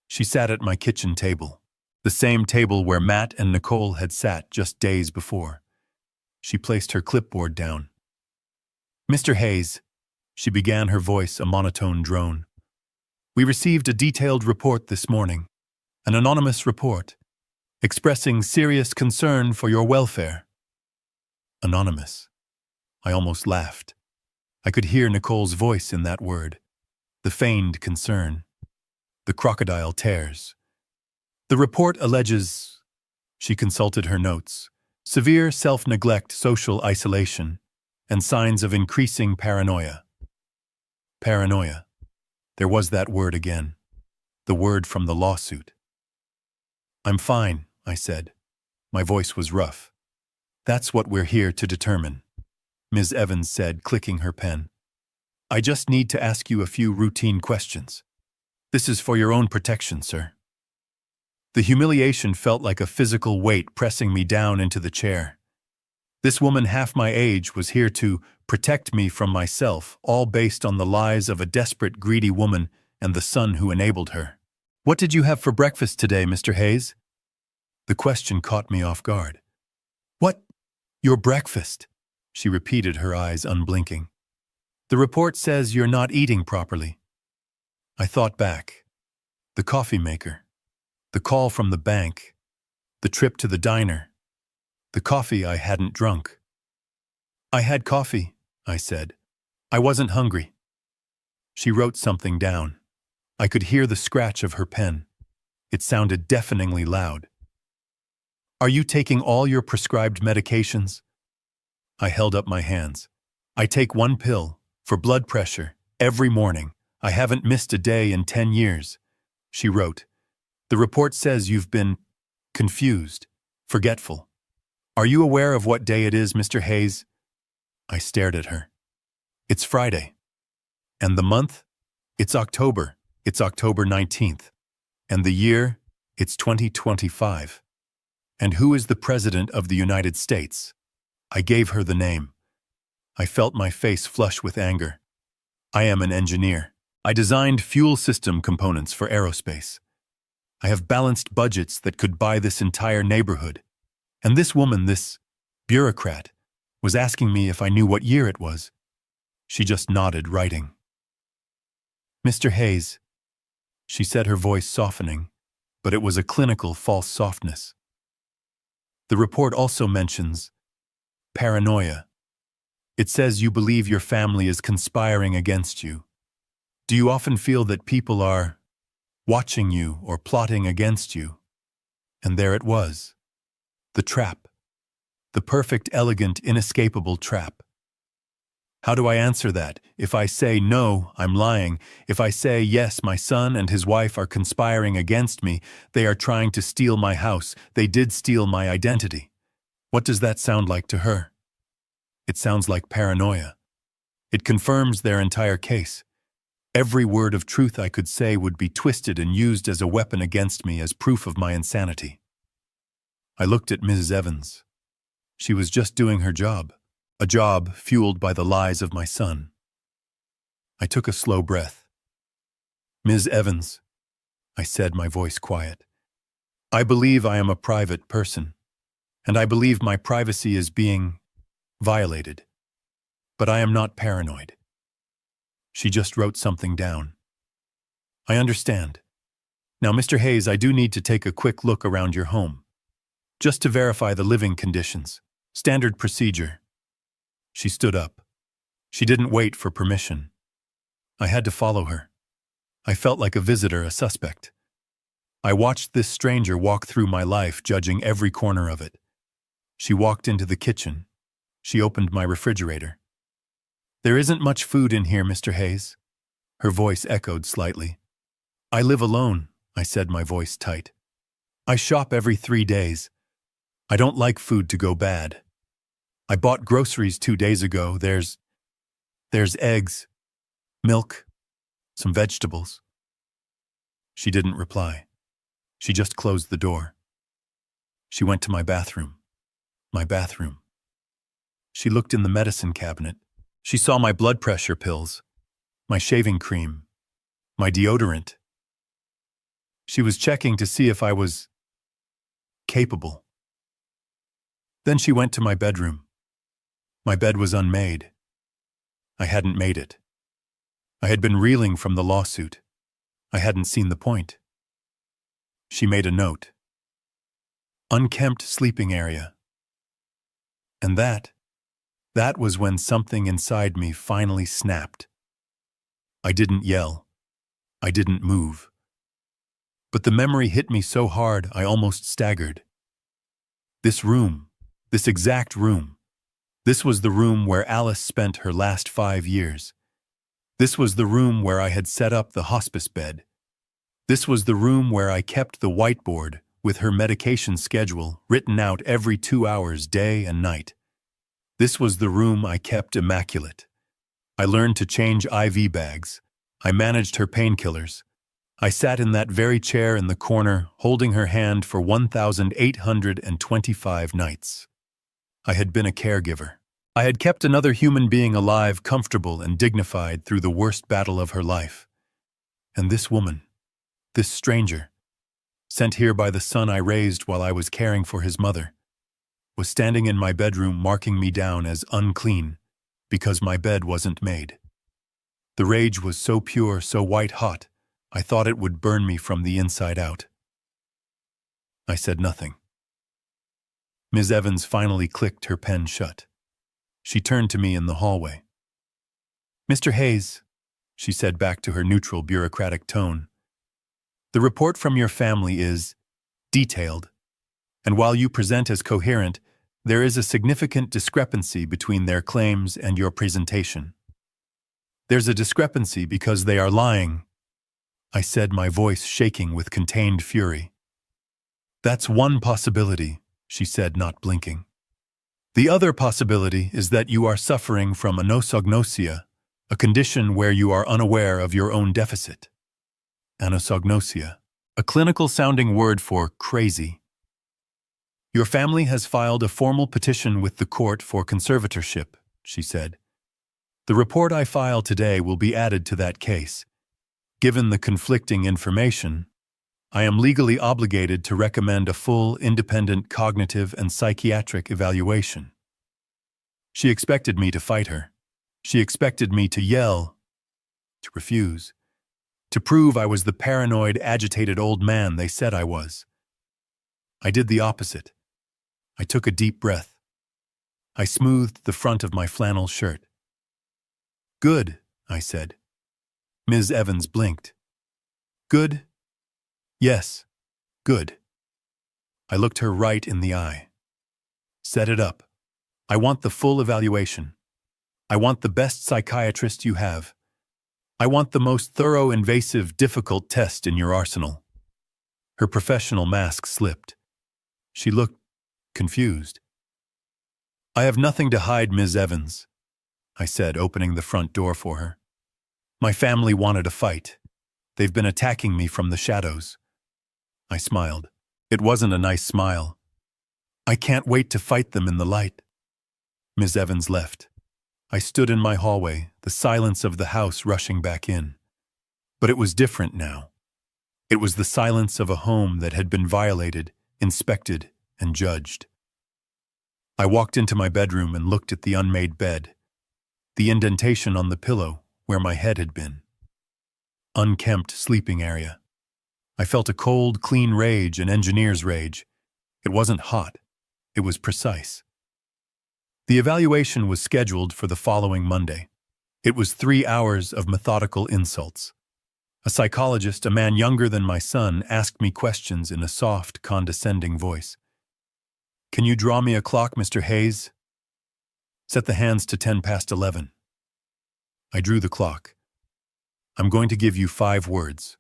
She sat at my kitchen table, the same table where Matt and Nicole had sat just days before. She placed her clipboard down. "Mr. Hayes," she began, her voice a monotone drone. "We received a detailed report this morning, an anonymous report, expressing serious concern for your welfare." Anonymous. I almost laughed. I could hear Nicole's voice in that word. The feigned concern. The crocodile tears. "The report alleges," she consulted her notes, "severe self-neglect, social isolation, and signs of increasing paranoia." Paranoia. There was that word again. The word from the lawsuit. "I'm fine," I said. My voice was rough. "That's what we're here to determine," Ms. Evans said, clicking her pen. "I just need to ask you a few routine questions. This is for your own protection, sir." The humiliation felt like a physical weight pressing me down into the chair. This woman half my age was here to protect me from myself, all based on the lies of a desperate, greedy woman and the son who enabled her. "What did you have for breakfast today, Mr. Hayes?" The question caught me off guard. "What? Your breakfast?" she repeated, her eyes unblinking. "The report says you're not eating properly." I thought back. The coffee maker. The call from the bank. The trip to the diner. The coffee I hadn't drunk. "I had coffee," I said. "I wasn't hungry." She wrote something down. I could hear the scratch of her pen. It sounded deafeningly loud. "Are you taking all your prescribed medications?" I held up my hands. "I take one pill, for blood pressure, every morning. I haven't missed a day in 10 years. She wrote, "The report says you've been confused, forgetful. Are you aware of what day it is, Mr. Hayes?" I stared at her. "It's Friday." "And the month?" "It's October. It's October 19th. And the year? It's 2025. And who is the President of the United States? I gave her the name. I felt my face flush with anger. I am an engineer. I designed fuel system components for aerospace. I have balanced budgets that could buy this entire neighborhood. And this woman, this bureaucrat, was asking me if I knew what year it was. She just nodded, writing. Mr. Hayes, she said, her voice softening, but it was a clinical false softness. The report also mentions paranoia. It says you believe your family is conspiring against you. Do you often feel that people are watching you or plotting against you? And there it was. The trap. The perfect, elegant, inescapable trap. How do I answer that? If I say no, I'm lying. If I say yes, my son and his wife are conspiring against me, they are trying to steal my house, they did steal my identity. What does that sound like to her? It sounds like paranoia. It confirms their entire case. Every word of truth I could say would be twisted and used as a weapon against me as proof of my insanity. I looked at Mrs. Evans. She was just doing her job, a job fueled by the lies of my son. I took a slow breath. Ms. Evans, I said, my voice quiet, I believe I am a private person, and I believe my privacy is being violated, but I am not paranoid. She just wrote something down. I understand. Now, Mr. Hayes, I do need to take a quick look around your home, just to verify the living conditions. Standard procedure. She stood up. She didn't wait for permission. I had to follow her. I felt like a visitor, a suspect. I watched this stranger walk through my life, judging every corner of it. She walked into the kitchen. She opened my refrigerator. There isn't much food in here, Mr. Hayes. Her voice echoed slightly. I live alone, I said, my voice tight. I shop every 3 days. I don't like food to go bad. I bought groceries 2 days ago. There's eggs, milk, some vegetables. She didn't reply. She just closed the door. She went to my bathroom. My bathroom. She looked in the medicine cabinet. She saw my blood pressure pills, my shaving cream, my deodorant. She was checking to see if I was capable. Then she went to my bedroom. My bed was unmade. I hadn't made it. I had been reeling from the lawsuit. I hadn't seen the point. She made a note. Unkempt sleeping area. And that was when something inside me finally snapped. I didn't yell. I didn't move. But the memory hit me so hard I almost staggered. This room, this exact room, this was the room where Alice spent her last 5 years. This was the room where I had set up the hospice bed. This was the room where I kept the whiteboard with her medication schedule written out every 2 hours, day and night. This was the room I kept immaculate. I learned to change IV bags. I managed her painkillers. I sat in that very chair in the corner, holding her hand for 1,825 nights. I had been a caregiver. I had kept another human being alive, comfortable and dignified through the worst battle of her life. And this woman, this stranger, sent here by the son I raised while I was caring for his mother, was standing in my bedroom marking me down as unclean because my bed wasn't made. The rage was so pure, so white-hot, I thought it would burn me from the inside out. I said nothing. Ms. Evans finally clicked her pen shut. She turned to me in the hallway. Mr. Hayes, she said back to her neutral bureaucratic tone, the report from your family is detailed, and while you present as coherent, there is a significant discrepancy between their claims and your presentation. There's a discrepancy because they are lying, I said, my voice shaking with contained fury. That's one possibility, she said, not blinking. The other possibility is that you are suffering from anosognosia, a condition where you are unaware of your own deficit. Anosognosia, a clinical-sounding word for crazy. Your family has filed a formal petition with the court for conservatorship, she said. The report I file today will be added to that case. Given the conflicting information, I am legally obligated to recommend a full, independent cognitive and psychiatric evaluation. She expected me to fight her. She expected me to yell, to refuse, to prove I was the paranoid, agitated old man they said I was. I did the opposite. I took a deep breath. I smoothed the front of my flannel shirt. Good, I said. Ms. Evans blinked. Good? Yes, good. I looked her right in the eye. Set it up. I want the full evaluation. I want the best psychiatrist you have. I want the most thorough, invasive, difficult test in your arsenal. Her professional mask slipped. She looked confused. I have nothing to hide, Ms. Evans, I said, opening the front door for her. My family wanted a fight. They've been attacking me from the shadows. I smiled. It wasn't a nice smile. I can't wait to fight them in the light. Ms. Evans left. I stood in my hallway, the silence of the house rushing back in. But it was different now. It was the silence of a home that had been violated, inspected, and judged. I walked into my bedroom and looked at the unmade bed, the indentation on the pillow where my head had been. Unkempt sleeping area. I felt a cold, clean rage, an engineer's rage. It wasn't hot. It was precise. The evaluation was scheduled for the following Monday. It was 3 hours of methodical insults. A psychologist, a man younger than my son, asked me questions in a soft, condescending voice. Can you draw me a clock, Mr. Hayes? Set the hands to 11:10. I drew the clock. I'm going to give you 5 words.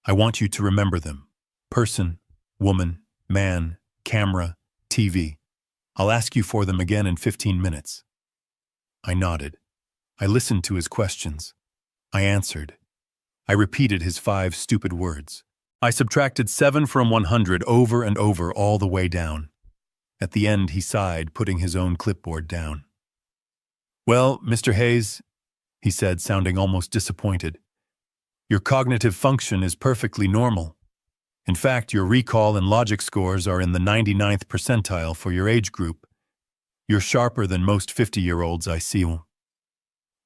I want you to remember them. Person, woman, man, camera, TV. I'll ask you for them again in 15 minutes. I nodded. I listened to his questions. I answered. I repeated his 5 stupid words. I subtracted 7 from 100 over and over all the way down. At the end, he sighed, putting his own clipboard down. Well, Mr. Hayes, he said, sounding almost disappointed, your cognitive function is perfectly normal. In fact, your recall and logic scores are in the 99th percentile for your age group. You're sharper than most 50-year-olds I see.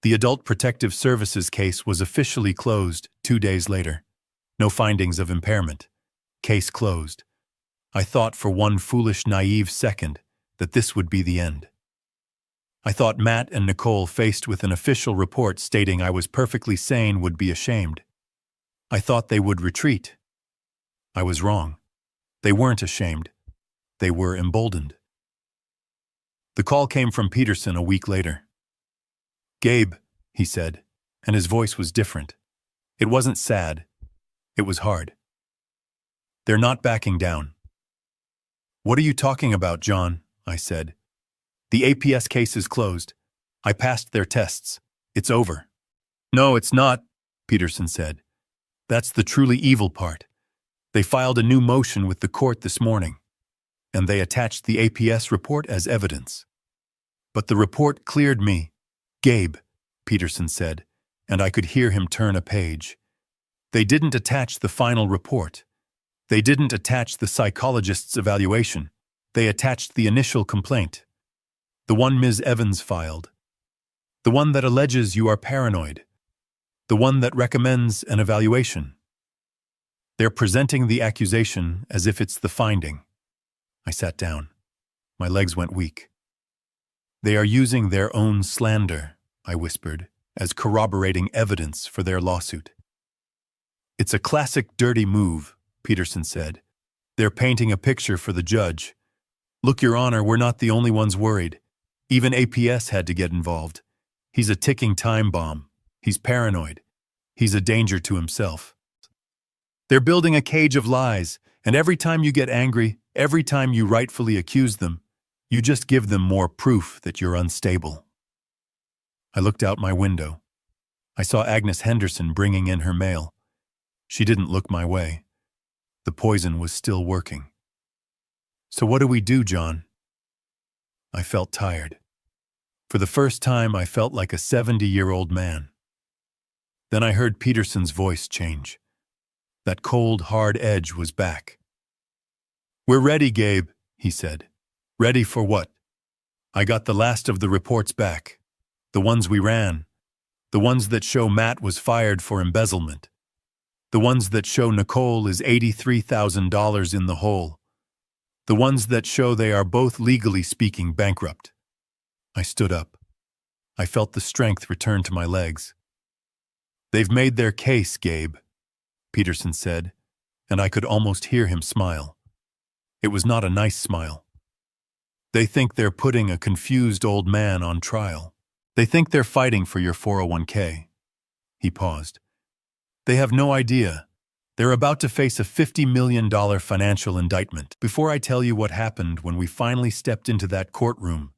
The Adult Protective Services case was officially closed 2 days later. No findings of impairment. Case closed. I thought for one foolish, naive second that this would be the end. I thought Matt and Nicole, faced with an official report stating I was perfectly sane, would be ashamed. I thought they would retreat. I was wrong. They weren't ashamed. They were emboldened. The call came from Peterson a week later. Gabe, he said, and his voice was different. It wasn't sad. It was hard. They're not backing down. What are you talking about, John? I said. The APS case is closed. I passed their tests. It's over. No, it's not, Peterson said. That's the truly evil part. They filed a new motion with the court this morning, and they attached the APS report as evidence. But the report cleared me. Gabe, Peterson said, and I could hear him turn a page. They didn't attach the final report. They didn't attach the psychologist's evaluation. They attached the initial complaint. The one Ms. Evans filed. The one that alleges you are paranoid. The one that recommends an evaluation. They're presenting the accusation as if it's the finding. I sat down. My legs went weak. They are using their own slander, I whispered, as corroborating evidence for their lawsuit. It's a classic dirty move, Peterson said. They're painting a picture for the judge. Look, Your Honor, we're not the only ones worried. Even APS had to get involved. He's a ticking time bomb. He's paranoid. He's a danger to himself. They're building a cage of lies, and every time you get angry, every time you rightfully accuse them, you just give them more proof that you're unstable. I looked out my window. I saw Agnes Henderson bringing in her mail. She didn't look my way. The poison was still working. So what do we do, John? I felt tired. For the first time, I felt like a 70-year-old man. Then I heard Peterson's voice change. That cold, hard edge was back. "We're ready, Gabe," he said. "Ready for what?" I got the last of the reports back. The ones we ran. The ones that show Matt was fired for embezzlement. The ones that show Nicole is $83,000 in the hole. The ones that show they are both legally speaking bankrupt. I stood up. I felt the strength return to my legs. "They've made their case, Gabe," Peterson said, and I could almost hear him smile. It was not a nice smile. "They think they're putting a confused old man on trial. They think they're fighting for your 401k. He paused. "They have no idea. They're about to face a $50 million financial indictment. Before I tell you what happened when we finally stepped into that courtroom,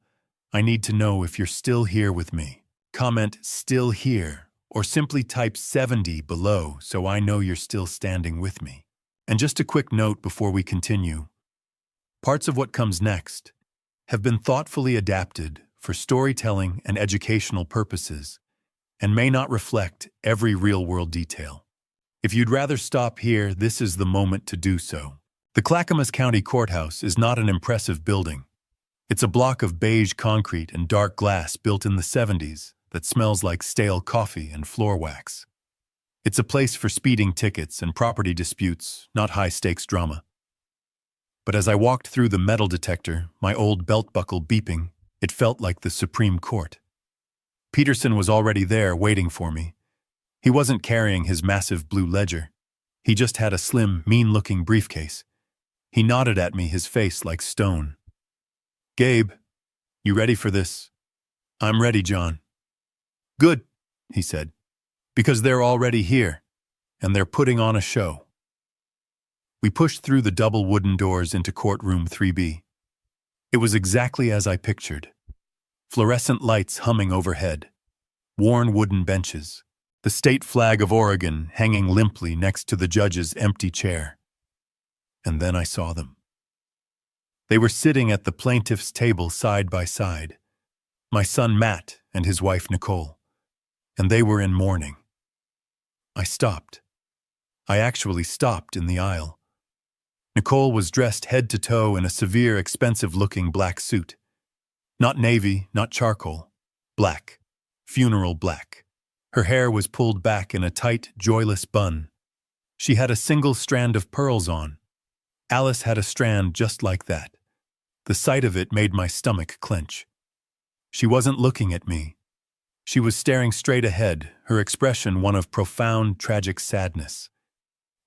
I need to know if you're still here with me. Comment 'still here' or simply type 70 below so I know you're still standing with me. And just a quick note before we continue. Parts of what comes next have been thoughtfully adapted for storytelling and educational purposes and may not reflect every real-world detail. If you'd rather stop here, this is the moment to do so. The Clackamas County Courthouse is not an impressive building. It's a block of beige concrete and dark glass built in the 70s that smells like stale coffee and floor wax. It's a place for speeding tickets and property disputes, not high-stakes drama. But as I walked through the metal detector, my old belt buckle beeping, it felt like the Supreme Court. Peterson was already there waiting for me. He wasn't carrying his massive blue ledger. He just had a slim, mean-looking briefcase. He nodded at me, his face like stone. "Gabe, you ready for this?" "I'm ready, John." "Good," he said, "because they're already here, and they're putting on a show." We pushed through the double wooden doors into courtroom 3B. It was exactly as I pictured. Fluorescent lights humming overhead, worn wooden benches, the state flag of Oregon hanging limply next to the judge's empty chair. And then I saw them. They were sitting at the plaintiff's table side by side, my son Matt and his wife Nicole, and they were in mourning. I stopped. I actually stopped in the aisle. Nicole was dressed head to toe in a severe, expensive-looking black suit. Not navy, not charcoal. Black. Funeral black. Her hair was pulled back in a tight, joyless bun. She had a single strand of pearls on. Alice had a strand just like that. The sight of it made my stomach clench. She wasn't looking at me. She was staring straight ahead, her expression one of profound, tragic sadness.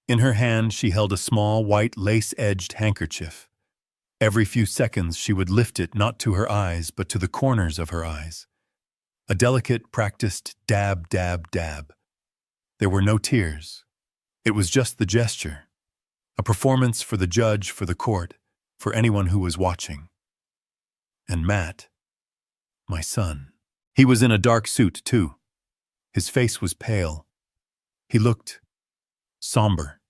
In her hand, she held a small, white, lace-edged handkerchief. Every few seconds, she would lift it not to her eyes, but to the corners of her eyes. A delicate, practiced dab, dab, dab. There were no tears. It was just the gesture. A performance for the judge, for the court, for anyone who was watching. And Matt, my son. He was in a dark suit, too. His face was pale. He looked somber.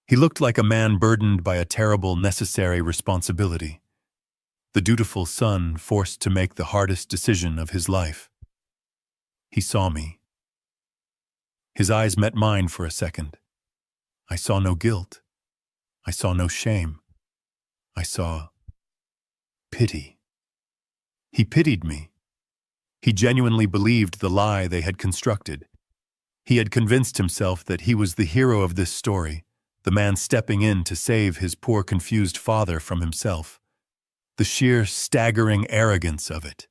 He looked like a man burdened by a terrible, necessary responsibility. The dutiful son forced to make the hardest decision of his life. He saw me. His eyes met mine for a second. I saw no guilt. I saw no shame. I saw pity. He pitied me. He genuinely believed the lie they had constructed. He had convinced himself that he was the hero of this story, the man stepping in to save his poor, confused father from himself. The sheer, staggering arrogance of it.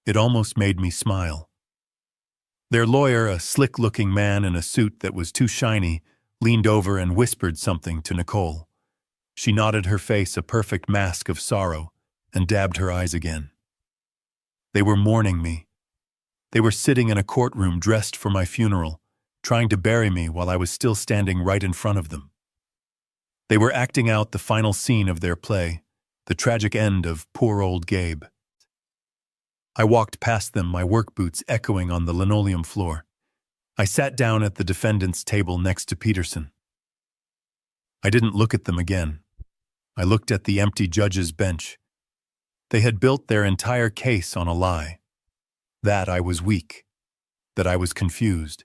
It almost made me smile. Their lawyer, a slick-looking man in a suit that was too shiny, leaned over and whispered something to Nicole. She nodded, her face a perfect mask of sorrow, and dabbed her eyes again. They were mourning me. They were sitting in a courtroom dressed for my funeral, trying to bury me while I was still standing right in front of them. They were acting out the final scene of their play, the tragic end of poor old Gabe. I walked past them, my work boots echoing on the linoleum floor. I sat down at the defendant's table next to Peterson. I didn't look at them again. I looked at the empty judge's bench. They had built their entire case on a lie. That I was weak, that I was confused,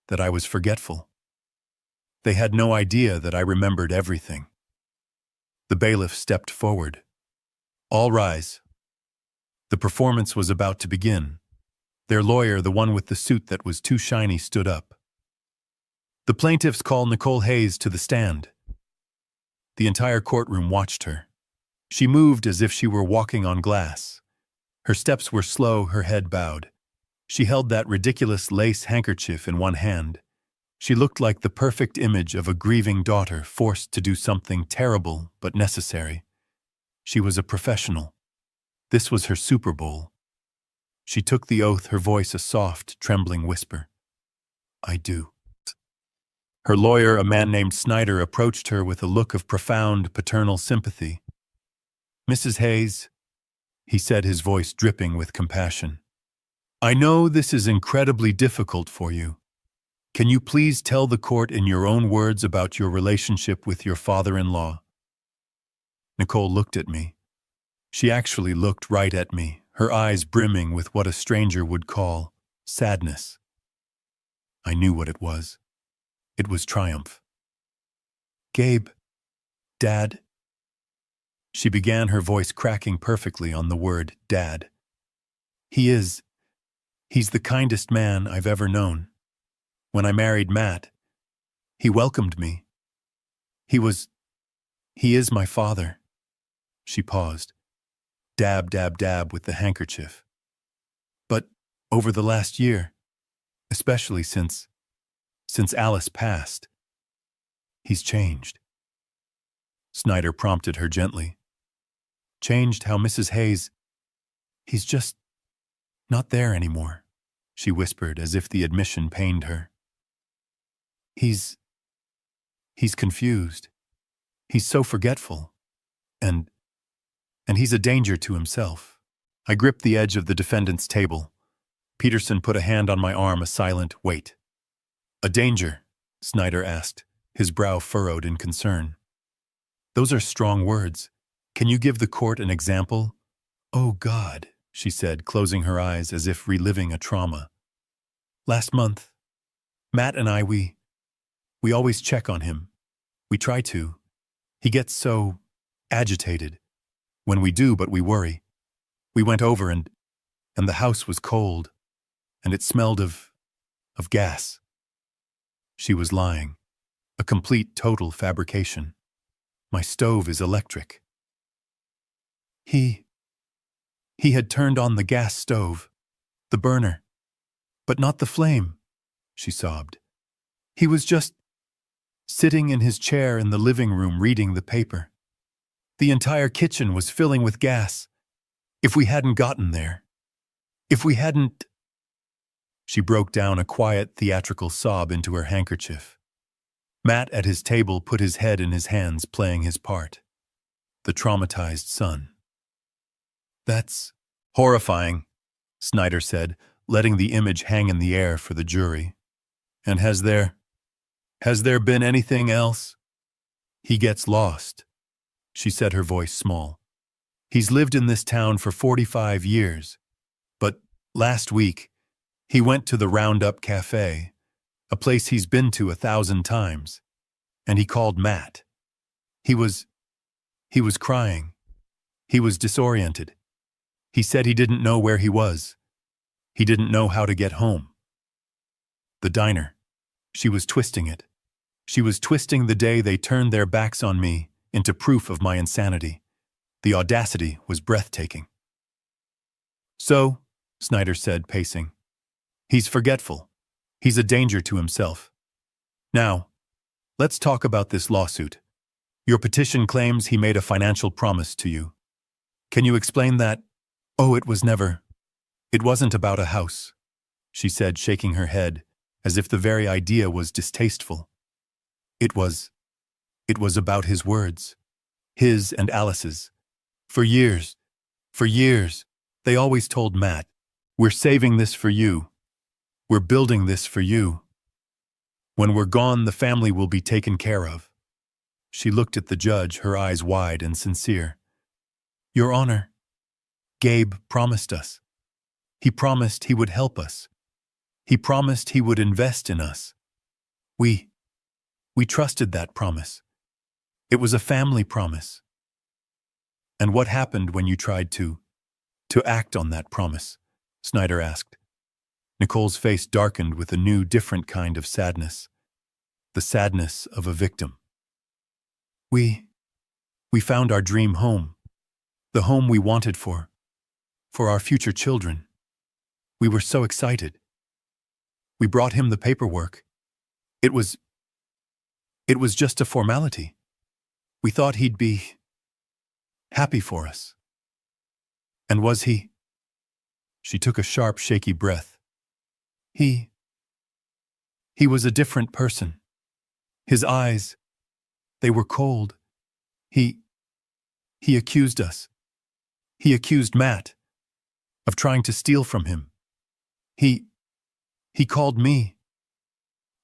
that I was forgetful. They had no idea that I remembered everything. The bailiff stepped forward. All rise. The performance was about to begin. Their lawyer, the one with the suit that was too shiny, stood up. The plaintiffs called Nicole Hayes to the stand. The entire courtroom watched her. She moved as if she were walking on glass. Her steps were slow, her head bowed. She held that ridiculous lace handkerchief in one hand. She looked like the perfect image of a grieving daughter forced to do something terrible but necessary. She was a professional. This was her Super Bowl. She took the oath, her voice a soft, trembling whisper. I do. Her lawyer, a man named Snyder, approached her with a look of profound paternal sympathy. Mrs. Hayes, he said, his voice dripping with compassion. I know this is incredibly difficult for you. Can you please tell the court in your own words about your relationship with your father-in-law? Nicole looked at me. She actually looked right at me, her eyes brimming with what a stranger would call sadness. I knew what it was. It was triumph. Gabe, Dad. She began, her voice cracking perfectly on the word Dad. He's the kindest man I've ever known. When I married Matt, he welcomed me. He is my father. She paused. Dab, dab, dab with the handkerchief. But over the last year, especially since Alice passed, he's changed. Snyder prompted her gently. Changed how, Mrs. Hayes? He's just not there anymore, she whispered as if the admission pained her. He's confused. He's so forgetful. And he's a danger to himself. I gripped the edge of the defendant's table. Peterson put a hand on my arm, a silent wait. A danger? Snyder asked, his brow furrowed in concern. Those are strong words. Can you give the court an example? Oh, God, she said, closing her eyes as if reliving a trauma. Last month, Matt and I, we always check on him. We try to. He gets so agitated. When we do, but we worry. We went over and the house was cold, and it smelled of gas. She was lying. A complete, total fabrication. My stove is electric. He had turned on the gas stove, the burner, but not the flame, she sobbed. He was just sitting in his chair in the living room reading the paper. The entire kitchen was filling with gas. If we hadn't gotten there, if we hadn't... She broke down, a quiet, theatrical sob into her handkerchief. Matt at his table put his head in his hands, playing his part. The traumatized son. That's horrifying, Snyder said, letting the image hang in the air for the jury. And has there been anything else? He gets lost, she said, her voice small. He's lived in this town for 45 years. But last week, he went to the Roundup Cafe, a place he's been to 1,000 times, and he called Matt. He was crying. He was disoriented. He said he didn't know where he was. He didn't know how to get home. The diner. She was twisting it. She was twisting the day they turned their backs on me into proof of my insanity. The audacity was breathtaking. So, Snyder said, pacing, he's forgetful. He's a danger to himself. Now, let's talk about this lawsuit. Your petition claims he made a financial promise to you. Can you explain that? Oh, it wasn't about a house, she said, shaking her head, as if the very idea was distasteful. It was about his words, his and Alice's. For years, they always told Matt, we're saving this for you. We're building this for you. When we're gone, the family will be taken care of. She looked at the judge, her eyes wide and sincere. "Your Honor, Gabe promised us. He promised he would help us. He promised he would invest in us. We trusted that promise. It was a family promise." "And what happened when you tried to act on that promise?" Snyder asked. Nicole's face darkened with a new, different kind of sadness. The sadness of a victim. We found our dream home. The home we wanted for our future children. We were so excited. We brought him the paperwork. It was just a formality. We thought he'd be happy for us. And was he? She took a sharp, shaky breath. He was a different person. His eyes, they were cold. He accused us. He accused Matt of trying to steal from him. He called me.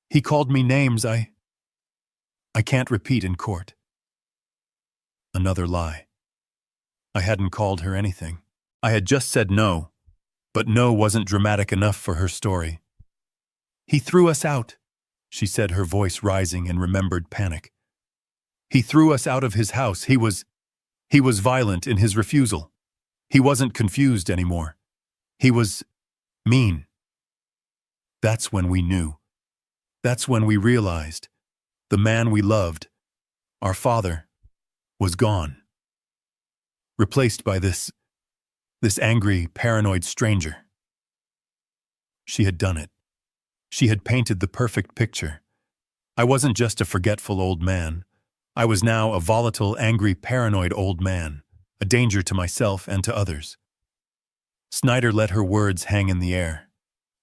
He called me names I can't repeat in court. Another lie. I hadn't called her anything. I had just said no, but no wasn't dramatic enough for her story. "He threw us out," she said, her voice rising in remembered panic. "He threw us out of his house. He was violent in his refusal. He wasn't confused anymore. He was mean." That's when we knew. That's when we realized the man we loved, our father, was gone. Replaced by this angry, paranoid stranger. She had done it. She had painted the perfect picture. I wasn't just a forgetful old man. I was now a volatile, angry, paranoid old man, a danger to myself and to others. Snyder let her words hang in the air.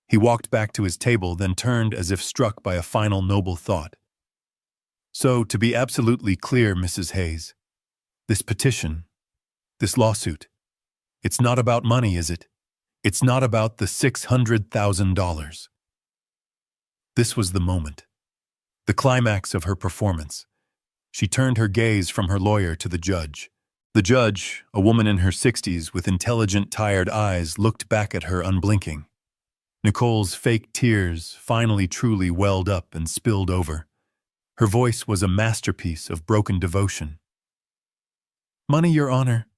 He walked back to his table, then turned as if struck by a final noble thought. "So, to be absolutely clear, Mrs. Hayes, this petition, this lawsuit, it's not about money, is it? It's not about the $600,000. This was the moment. The climax of her performance. She turned her gaze from her lawyer to the judge. The judge, a woman in her 60s with intelligent, tired eyes, looked back at her unblinking. Nicole's fake tears finally truly welled up and spilled over. Her voice was a masterpiece of broken devotion. "Money, Your Honor.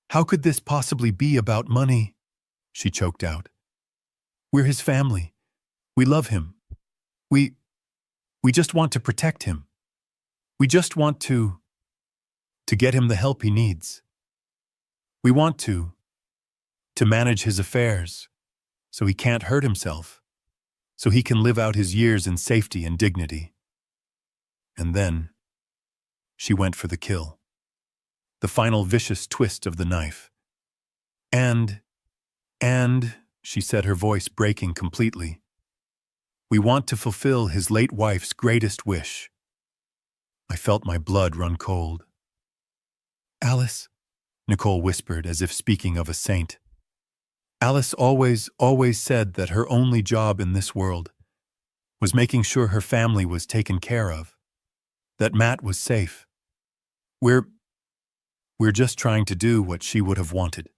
How could this possibly be about money?" she choked out. "We're his family. We love him. We just want to protect him. We just want to get him the help he needs. We want to manage his affairs so he can't hurt himself, so he can live out his years in safety and dignity." And then she went for the kill. The final vicious twist of the knife. And, she said, her voice breaking completely, "We want to fulfill his late wife's greatest wish." I felt my blood run cold. "Alice," Nicole whispered as if speaking of a saint. "Alice always said that her only job in this world was making sure her family was taken care of, that Matt was safe. We're just trying to do what she would have wanted."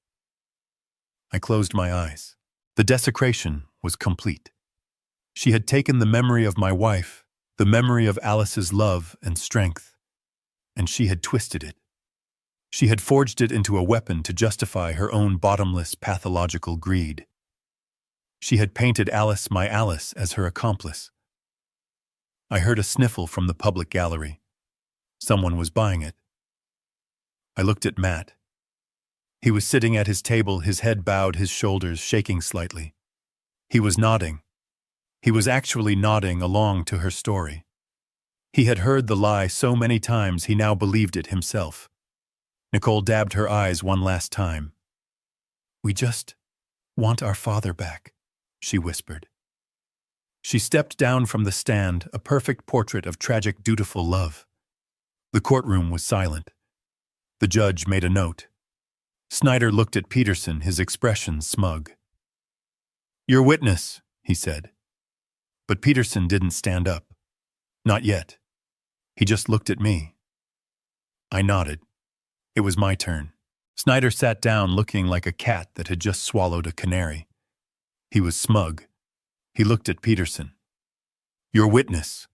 I closed my eyes. The desecration was complete. She had taken the memory of my wife, the memory of Alice's love and strength, and she had twisted it. She had forged it into a weapon to justify her own bottomless, pathological greed. She had painted Alice, my Alice, as her accomplice. I heard a sniffle from the public gallery. Someone was buying it. I looked at Matt. He was sitting at his table, his head bowed, his shoulders shaking slightly. He was nodding. He was actually nodding along to her story. He had heard the lie so many times he now believed it himself. Nicole dabbed her eyes one last time. "We just want our father back," she whispered. She stepped down from the stand, a perfect portrait of tragic, dutiful love. The courtroom was silent. The judge made a note. Snyder looked at Peterson, his expression smug. "Your witness," he said. But Peterson didn't stand up. Not yet. He just looked at me. I nodded. It was my turn. Snyder sat down looking like a cat that had just swallowed a canary. He was smug. He looked at Peterson. Your witness.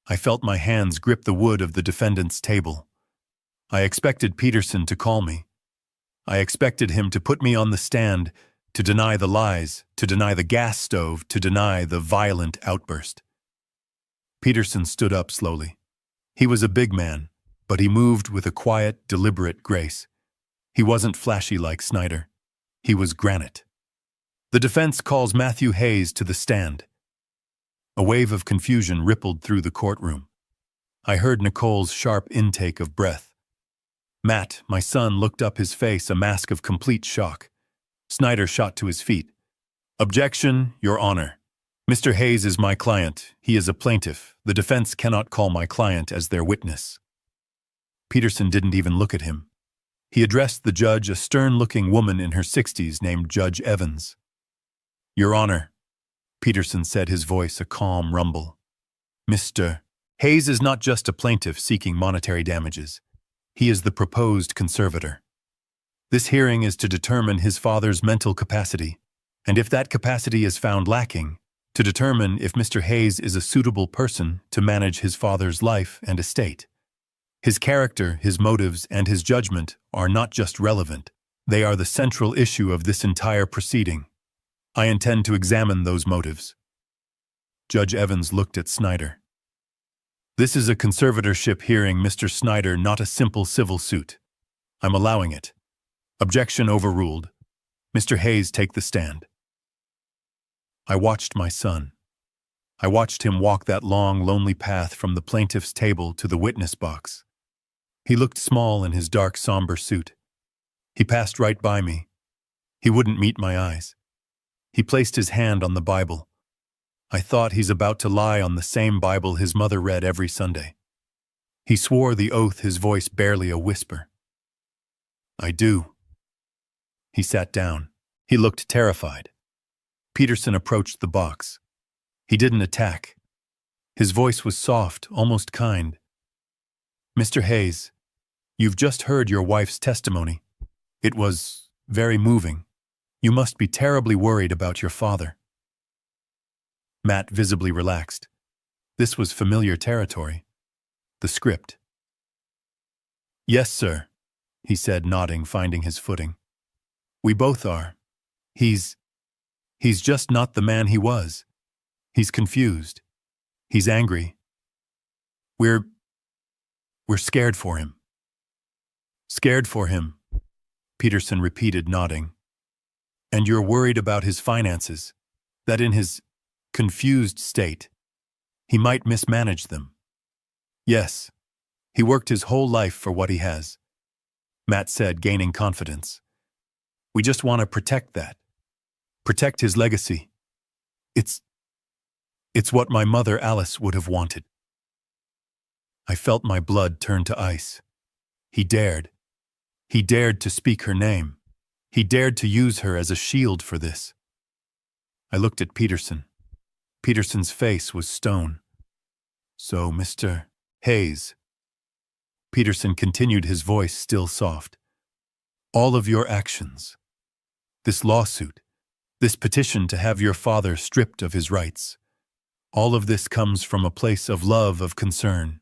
I felt my hands grip the wood of the defendant's table. I expected Peterson to call me. I expected him to put me on the stand, to deny the lies, to deny the gas stove, to deny the violent outburst. Peterson stood up slowly. He was a big man, but he moved with a quiet, deliberate grace. He wasn't flashy like Snyder. He was granite. The defense calls Matthew Hayes to the stand. A wave of confusion rippled through the courtroom. I heard Nicole's sharp intake of breath. Matt, my son, looked up, his face a mask of complete shock. Snyder shot to his feet. Objection, Your Honor. Mr. Hayes is my client. He is a plaintiff. The defense cannot call my client as their witness. Peterson didn't even look at him. He addressed the judge, a stern-looking woman in her 60s named Judge Evans. Your Honor, Peterson said, his voice a calm rumble. Mr. Hayes is not just a plaintiff seeking monetary damages. He is the proposed conservator. This hearing is to determine his father's mental capacity, and if that capacity is found lacking, to determine if Mr. Hayes is a suitable person to manage his father's life and estate. His character, his motives, and his judgment are not just relevant. They are the central issue of this entire proceeding. I intend to examine those motives. Judge Evans looked at Snyder. This is a conservatorship hearing, Mr. Snyder, not a simple civil suit. I'm allowing it. Objection overruled. Mr. Hayes, take the stand. I watched my son. I watched him walk that long, lonely path from the plaintiff's table to the witness box. He looked small in his dark, somber suit. He passed right by me. He wouldn't meet my eyes. He placed his hand on the Bible. I thought he's about to lie on the same Bible his mother read every Sunday. He swore the oath, his voice barely a whisper. I do. He sat down. He looked terrified. Peterson approached the box. He didn't attack. His voice was soft, almost kind. Mr. Hayes, you've just heard your wife's testimony. It was very moving. You must be terribly worried about your father. Matt visibly relaxed. This was familiar territory. The script. Yes, sir, he said, nodding, finding his footing. We both are. He's just not the man he was. He's confused. He's angry. We're scared for him. Scared for him, Peterson repeated, nodding. And you're worried about his finances, that in his confused state, he might mismanage them. Yes, he worked his whole life for what he has, Matt said, gaining confidence. We just want to protect that. Protect his legacy. It's what my mother Alice would have wanted. I felt my blood turn to ice. He dared. He dared to speak her name. He dared to use her as a shield for this. I looked at Peterson. Peterson's face was stone. So, Mr. Hayes, Peterson continued, his voice still soft. All of your actions, this lawsuit, this petition to have your father stripped of his rights, all of this comes from a place of love, of concern.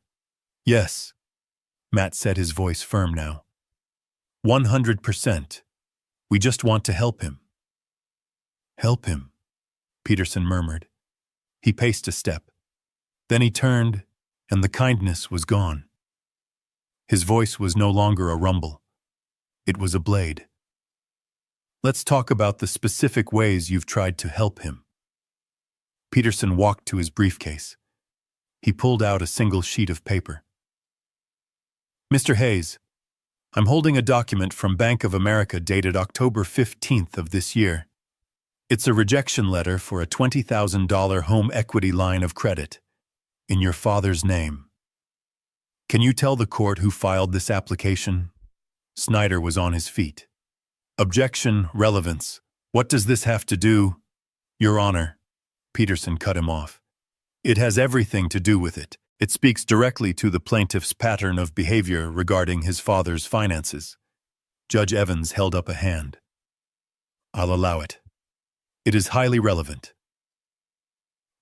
Yes, Matt said, his voice firm now. 100%. We just want to help him. Help him, Peterson murmured. He paced a step. Then he turned, and the kindness was gone. His voice was no longer a rumble. It was a blade. Let's talk about the specific ways you've tried to help him. Peterson walked to his briefcase. He pulled out a single sheet of paper. Mr. Hayes, I'm holding a document from Bank of America dated October 15th of this year. It's a rejection letter for a $20,000 home equity line of credit in your father's name. Can you tell the court who filed this application? Snyder was on his feet. Objection, relevance. What does this have to do? Your Honor, Peterson cut him off. It has everything to do with it. It speaks directly to the plaintiff's pattern of behavior regarding his father's finances. Judge Evans held up a hand. I'll allow it. It is highly relevant.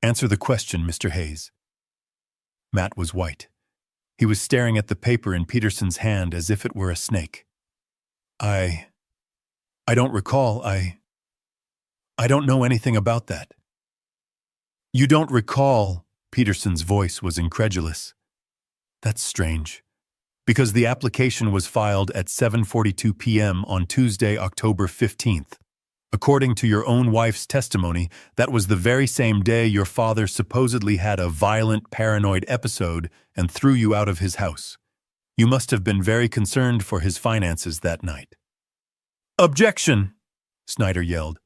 Answer the question, Mr. Hayes. Matt was white. He was staring at the paper in Peterson's hand as if it were a snake. I don't recall. I don't know anything about that. You don't recall? Peterson's voice was incredulous. That's strange, because the application was filed at 7:42 p.m. on Tuesday, October 15th. According to your own wife's testimony, that was the very same day your father supposedly had a violent paranoid episode and threw you out of his house. You must have been very concerned for his finances that night. Objection! Snyder yelled.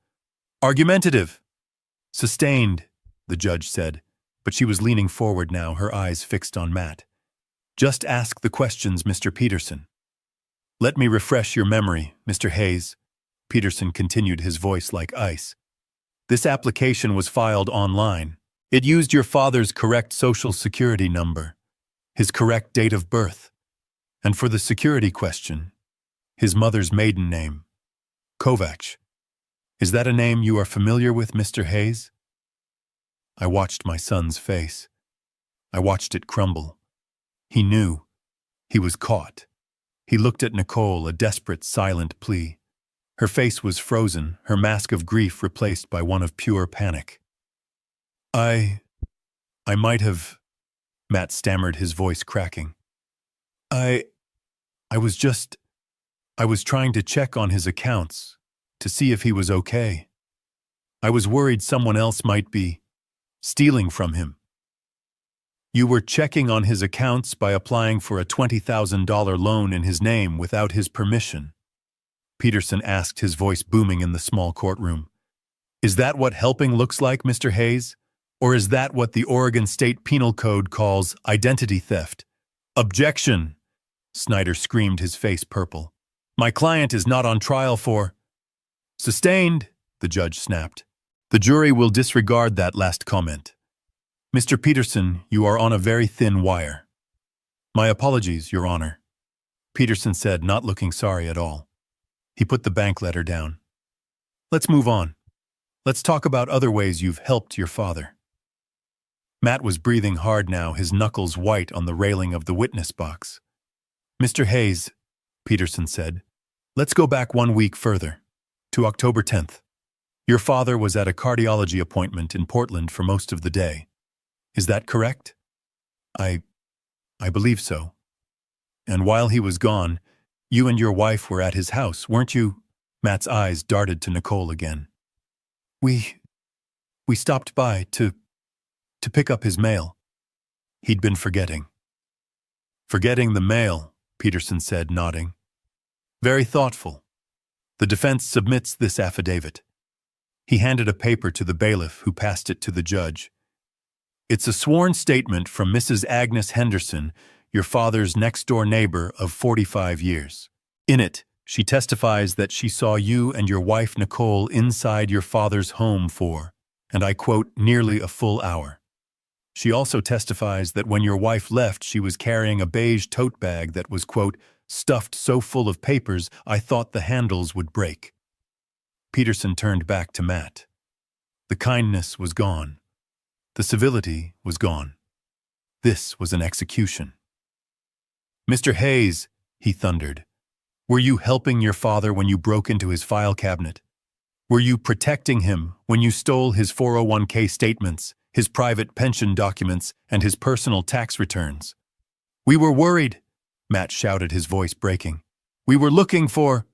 Argumentative. Sustained, the judge said, but she was leaning forward now, her eyes fixed on Matt. Just ask the questions, Mr. Peterson. Let me refresh your memory, Mr. Hayes. Peterson continued, his voice like ice. This application was filed online. It used your father's correct social security number, his correct date of birth, and for the security question, his mother's maiden name, Kovacs. Is that a name you are familiar with, Mr. Hayes? I watched my son's face. I watched it crumble. He knew. He was caught. He looked at Nicole, a desperate, silent plea. Her face was frozen, her mask of grief replaced by one of pure panic. I might have, Matt stammered, his voice cracking. I was trying to check on his accounts, to see if he was okay. I was worried someone else might be stealing from him. You were checking on his accounts by applying for a $20,000 loan in his name without his permission? Peterson asked, his voice booming in the small courtroom. Is that what helping looks like, Mr. Hayes? Or is that what the Oregon State Penal Code calls identity theft? Objection! Snyder screamed, his face purple. My client is not on trial for... Sustained, the judge snapped. The jury will disregard that last comment. Mr. Peterson, you are on a very thin wire. My apologies, Your Honor, Peterson said, not looking sorry at all. He put the bank letter down. Let's move on. Let's talk about other ways you've helped your father. Matt was breathing hard now, his knuckles white on the railing of the witness box. Mr. Hayes, Peterson said, let's go back 1 week further, to October 10th. Your father was at a cardiology appointment in Portland for most of the day. Is that correct? I believe so. And while he was gone, you and your wife were at his house, weren't you? Matt's eyes darted to Nicole again. We stopped by to pick up his mail. He'd been forgetting. Forgetting the mail, Peterson said, nodding. Very thoughtful. The defense submits this affidavit. He handed a paper to the bailiff, who passed it to the judge. It's a sworn statement from Mrs. Agnes Henderson, your father's next-door neighbor of 45 years. In it, she testifies that she saw you and your wife Nicole inside your father's home for, and I quote, nearly a full hour. She also testifies that when your wife left, she was carrying a beige tote bag that was, quote, stuffed so full of papers I thought the handles would break. Peterson turned back to Matt. The kindness was gone. The civility was gone. This was an execution. Mr. Hayes, he thundered, were you helping your father when you broke into his file cabinet? Were you protecting him when you stole his 401k statements, his private pension documents, and his personal tax returns? We were worried, Matt shouted, his voice breaking. We were looking for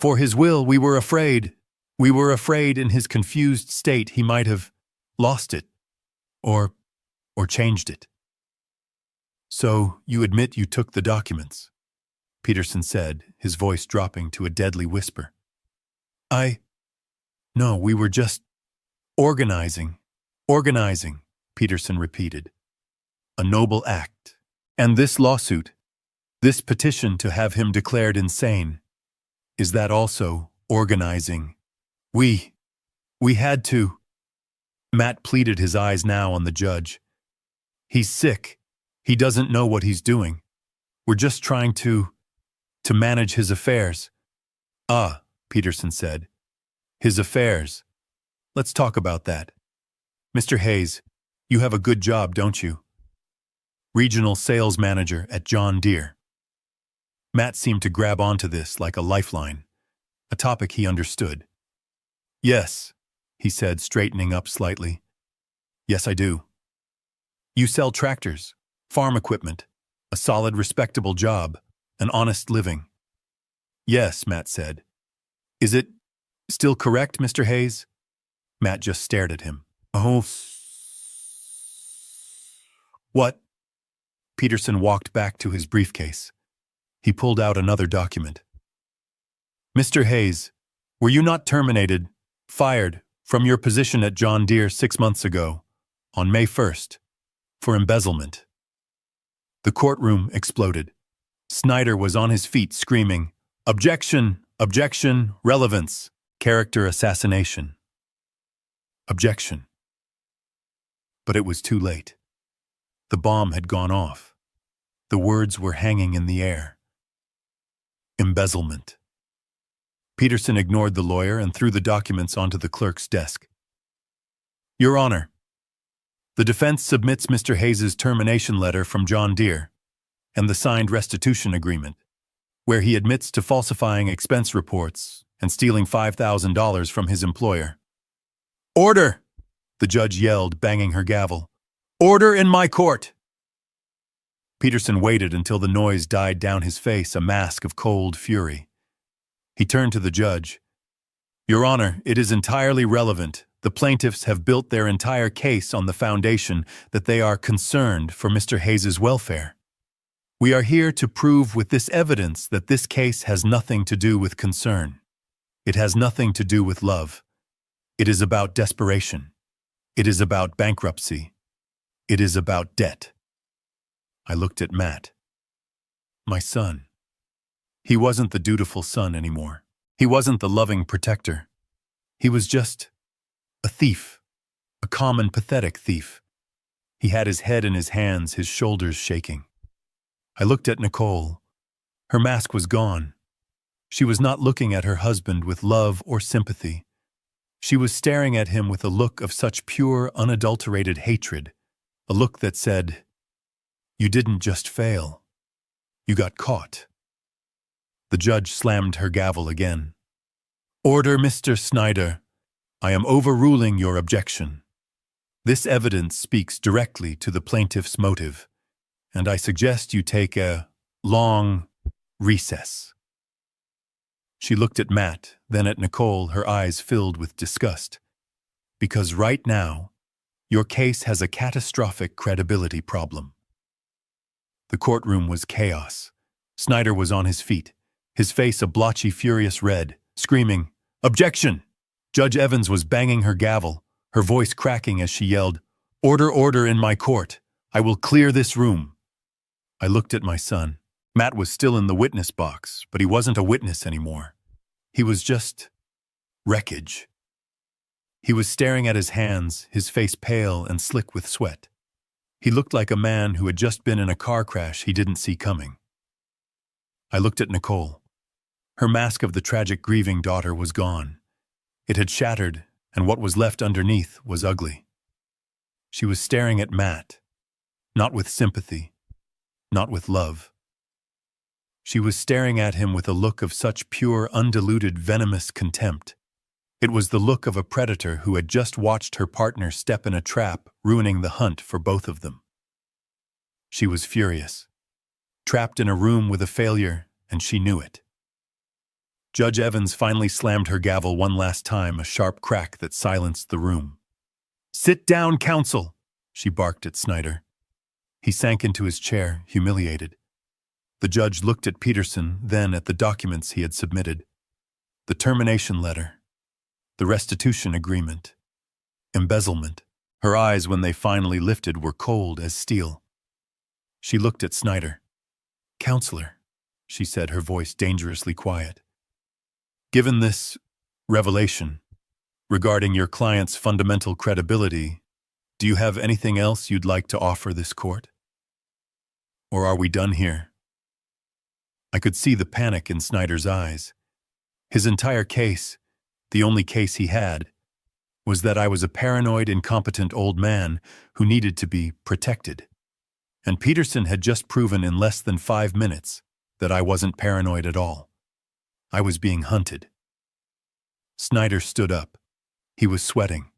his will. We were afraid. We were afraid in his confused state he might have lost it or changed it. So you admit you took the documents, Peterson said, his voice dropping to a deadly whisper. No, we were just organizing, Peterson repeated. A noble act. And this lawsuit, this petition to have him declared insane, is that also organizing? We had to. Matt pleaded, his eyes now on the judge. He's sick. He doesn't know what he's doing. We're just trying to manage his affairs." "Ah," Peterson said. "His affairs. Let's talk about that. Mr. Hayes, you have a good job, don't you? Regional sales manager at John Deere." Matt seemed to grab onto this like a lifeline, a topic he understood. "Yes," he said, straightening up slightly. "Yes, I do." "You sell tractors, farm equipment, a solid, respectable job, an honest living." "Yes," Matt said. "Is it still correct, Mr. Hayes?" Matt just stared at him. "Oh, what?" Peterson walked back to his briefcase. He pulled out another document. "Mr. Hayes, were you not terminated, fired, from your position at John Deere 6 months ago, on May 1st, for embezzlement?" The courtroom exploded. Snyder was on his feet screaming, "Objection! Objection! Relevance! Character assassination!" Objection. But it was too late. The bomb had gone off. The words were hanging in the air. Embezzlement. Peterson ignored the lawyer and threw the documents onto the clerk's desk. "Your Honor, the defense submits Mr. Hayes's termination letter from John Deere and the signed restitution agreement, where he admits to falsifying expense reports and stealing $5,000 from his employer." "Order!" the judge yelled, banging her gavel. "Order in my court!" Peterson waited until the noise died down his face, a mask of cold fury. He turned to the judge. "Your Honor, it is entirely relevant. The plaintiffs have built their entire case on the foundation that they are concerned for Mr. Hayes's welfare. We are here to prove with this evidence that this case has nothing to do with concern. It has nothing to do with love. It is about desperation. It is about bankruptcy. It is about debt." I looked at Matt. My son. He wasn't the dutiful son anymore. He wasn't the loving protector. He was just a thief, a common, pathetic thief. He had his head in his hands, his shoulders shaking. I looked at Nicole. Her mask was gone. She was not looking at her husband with love or sympathy. She was staring at him with a look of such pure, unadulterated hatred, a look that said, "You didn't just fail. You got caught." The judge slammed her gavel again. "Order, Mr. Snyder. I am overruling your objection. This evidence speaks directly to the plaintiff's motive, and I suggest you take a long recess." She looked at Matt, then at Nicole, her eyes filled with disgust. "Because right now, your case has a catastrophic credibility problem." The courtroom was chaos. Snyder was on his feet, his face a blotchy, furious red, screaming, "Objection!" Judge Evans was banging her gavel, her voice cracking as she yelled, "Order, order in my court. I will clear this room." I looked at my son. Matt was still in the witness box, but he wasn't a witness anymore. He was just wreckage. He was staring at his hands, his face pale and slick with sweat. He looked like a man who had just been in a car crash he didn't see coming. I looked at Nicole. Her mask of the tragic grieving daughter was gone. It had shattered, and what was left underneath was ugly. She was staring at Matt, not with sympathy, not with love. She was staring at him with a look of such pure, undiluted, venomous contempt. It was the look of a predator who had just watched her partner step in a trap, ruining the hunt for both of them. She was furious, trapped in a room with a failure, and she knew it. Judge Evans finally slammed her gavel one last time, a sharp crack that silenced the room. "Sit down, counsel," she barked at Snyder. He sank into his chair, humiliated. The judge looked at Peterson, then at the documents he had submitted. The termination letter, the restitution agreement, embezzlement. Her eyes, when they finally lifted, were cold as steel. She looked at Snyder. "Counselor," she said, her voice dangerously quiet. "Given this revelation regarding your client's fundamental credibility, do you have anything else you'd like to offer this court?" Or are we done here? I could see the panic in Snyder's eyes. His entire case, the only case he had, was that I was a paranoid, incompetent old man who needed to be protected. And Peterson had just proven in less than 5 minutes that I wasn't paranoid at all. I was being hunted. Snyder stood up. He was sweating.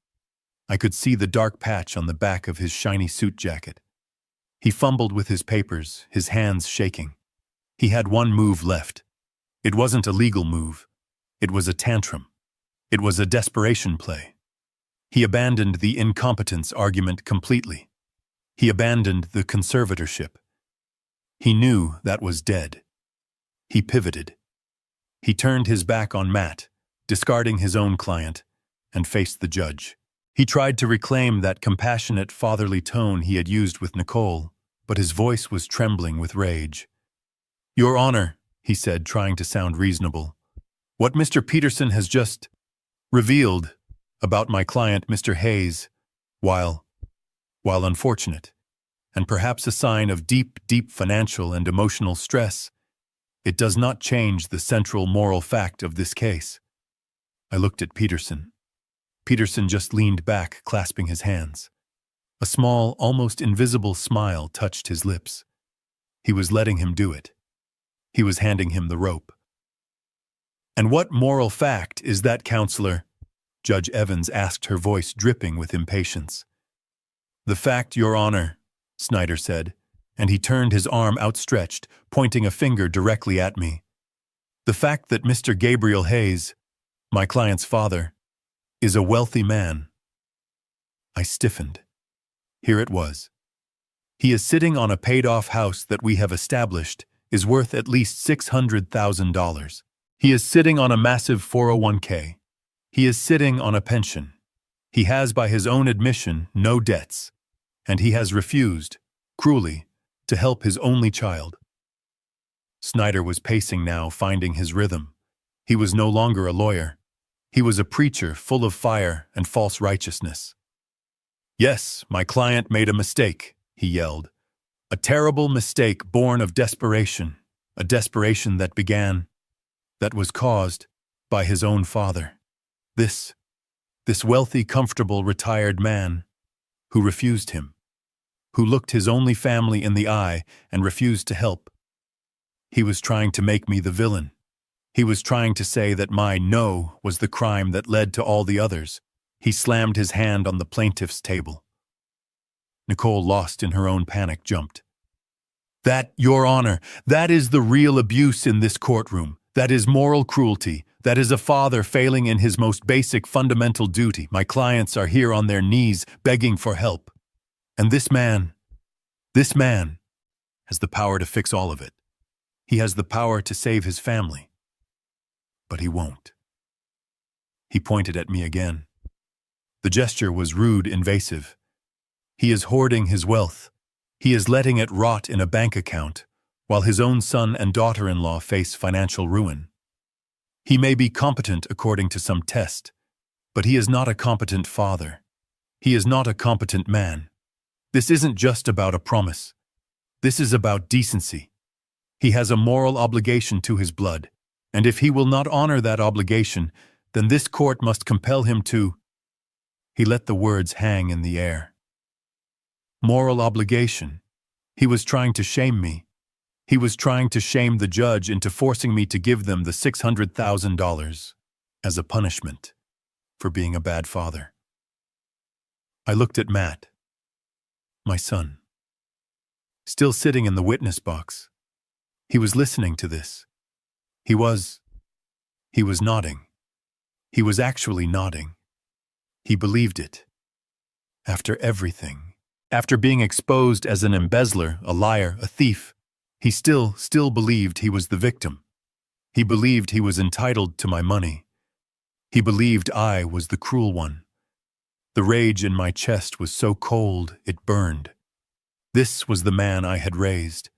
I could see the dark patch on the back of his shiny suit jacket. He fumbled with his papers, his hands shaking. He had one move left. It wasn't a legal move. It was a tantrum. It was a desperation play. He abandoned the incompetence argument completely. He abandoned the conservatorship. He knew that was dead. He pivoted. He turned his back on Matt, discarding his own client, and faced the judge. He tried to reclaim that compassionate, fatherly tone he had used with Nicole, but his voice was trembling with rage. "Your Honor," he said, trying to sound reasonable, "what Mr. Peterson has just revealed about my client, Mr. Hayes, while unfortunate, and perhaps a sign of deep, deep financial and emotional stress, it does not change the central moral fact of this case." I looked at Peterson. Peterson just leaned back, clasping his hands. A small, almost invisible smile touched his lips. He was letting him do it. He was handing him the rope. "And what moral fact is that, Counselor?" Judge Evans asked, her voice dripping with impatience. "The fact, Your Honor," Snyder said, and he turned his arm outstretched, pointing a finger directly at me. "The fact that Mr. Gabriel Hayes, my client's father, is a wealthy man." I stiffened. Here it was. He is sitting on a paid-off house that we have established is worth at least $600,000. He is sitting on a massive 401k. He is sitting on a pension. He has, by his own admission, no debts. And he has refused, cruelly, to help his only child. Snyder was pacing now, finding his rhythm. He was no longer a lawyer. He was a preacher full of fire and false righteousness. "Yes, my client made a mistake," he yelled. "A terrible mistake born of desperation, a desperation that was caused by his own father. This wealthy, comfortable, retired man who refused him, who looked his only family in the eye and refused to help. He was trying to make me the villain. He was trying to say that my no was the crime that led to all the others." He slammed his hand on the plaintiff's table. Nicole, lost in her own panic, jumped. "That, Your Honor, that is the real abuse in this courtroom. That is moral cruelty. That is a father failing in his most basic fundamental duty. My clients are here on their knees begging for help. And this man has the power to fix all of it. He has the power to save his family. But he won't." He pointed at me again. The gesture was rude, invasive. "He is hoarding his wealth. He is letting it rot in a bank account, while his own son and daughter-in-law face financial ruin. He may be competent according to some test, but he is not a competent father. He is not a competent man. This isn't just about a promise. This is about decency. He has a moral obligation to his blood, and if he will not honor that obligation, then this court must compel him to—" He let the words hang in the air. Moral obligation. He was trying to shame me. He was trying to shame the judge into forcing me to give them the $600,000 as a punishment for being a bad father. I looked at Matt, my son, still sitting in the witness box. He was listening to this. He was nodding. He was actually nodding. He believed it. After everything, after being exposed as an embezzler, a liar, a thief, he still believed he was the victim. He believed he was entitled to my money. He believed I was the cruel one. The rage in my chest was so cold it burned. This was the man I had raised.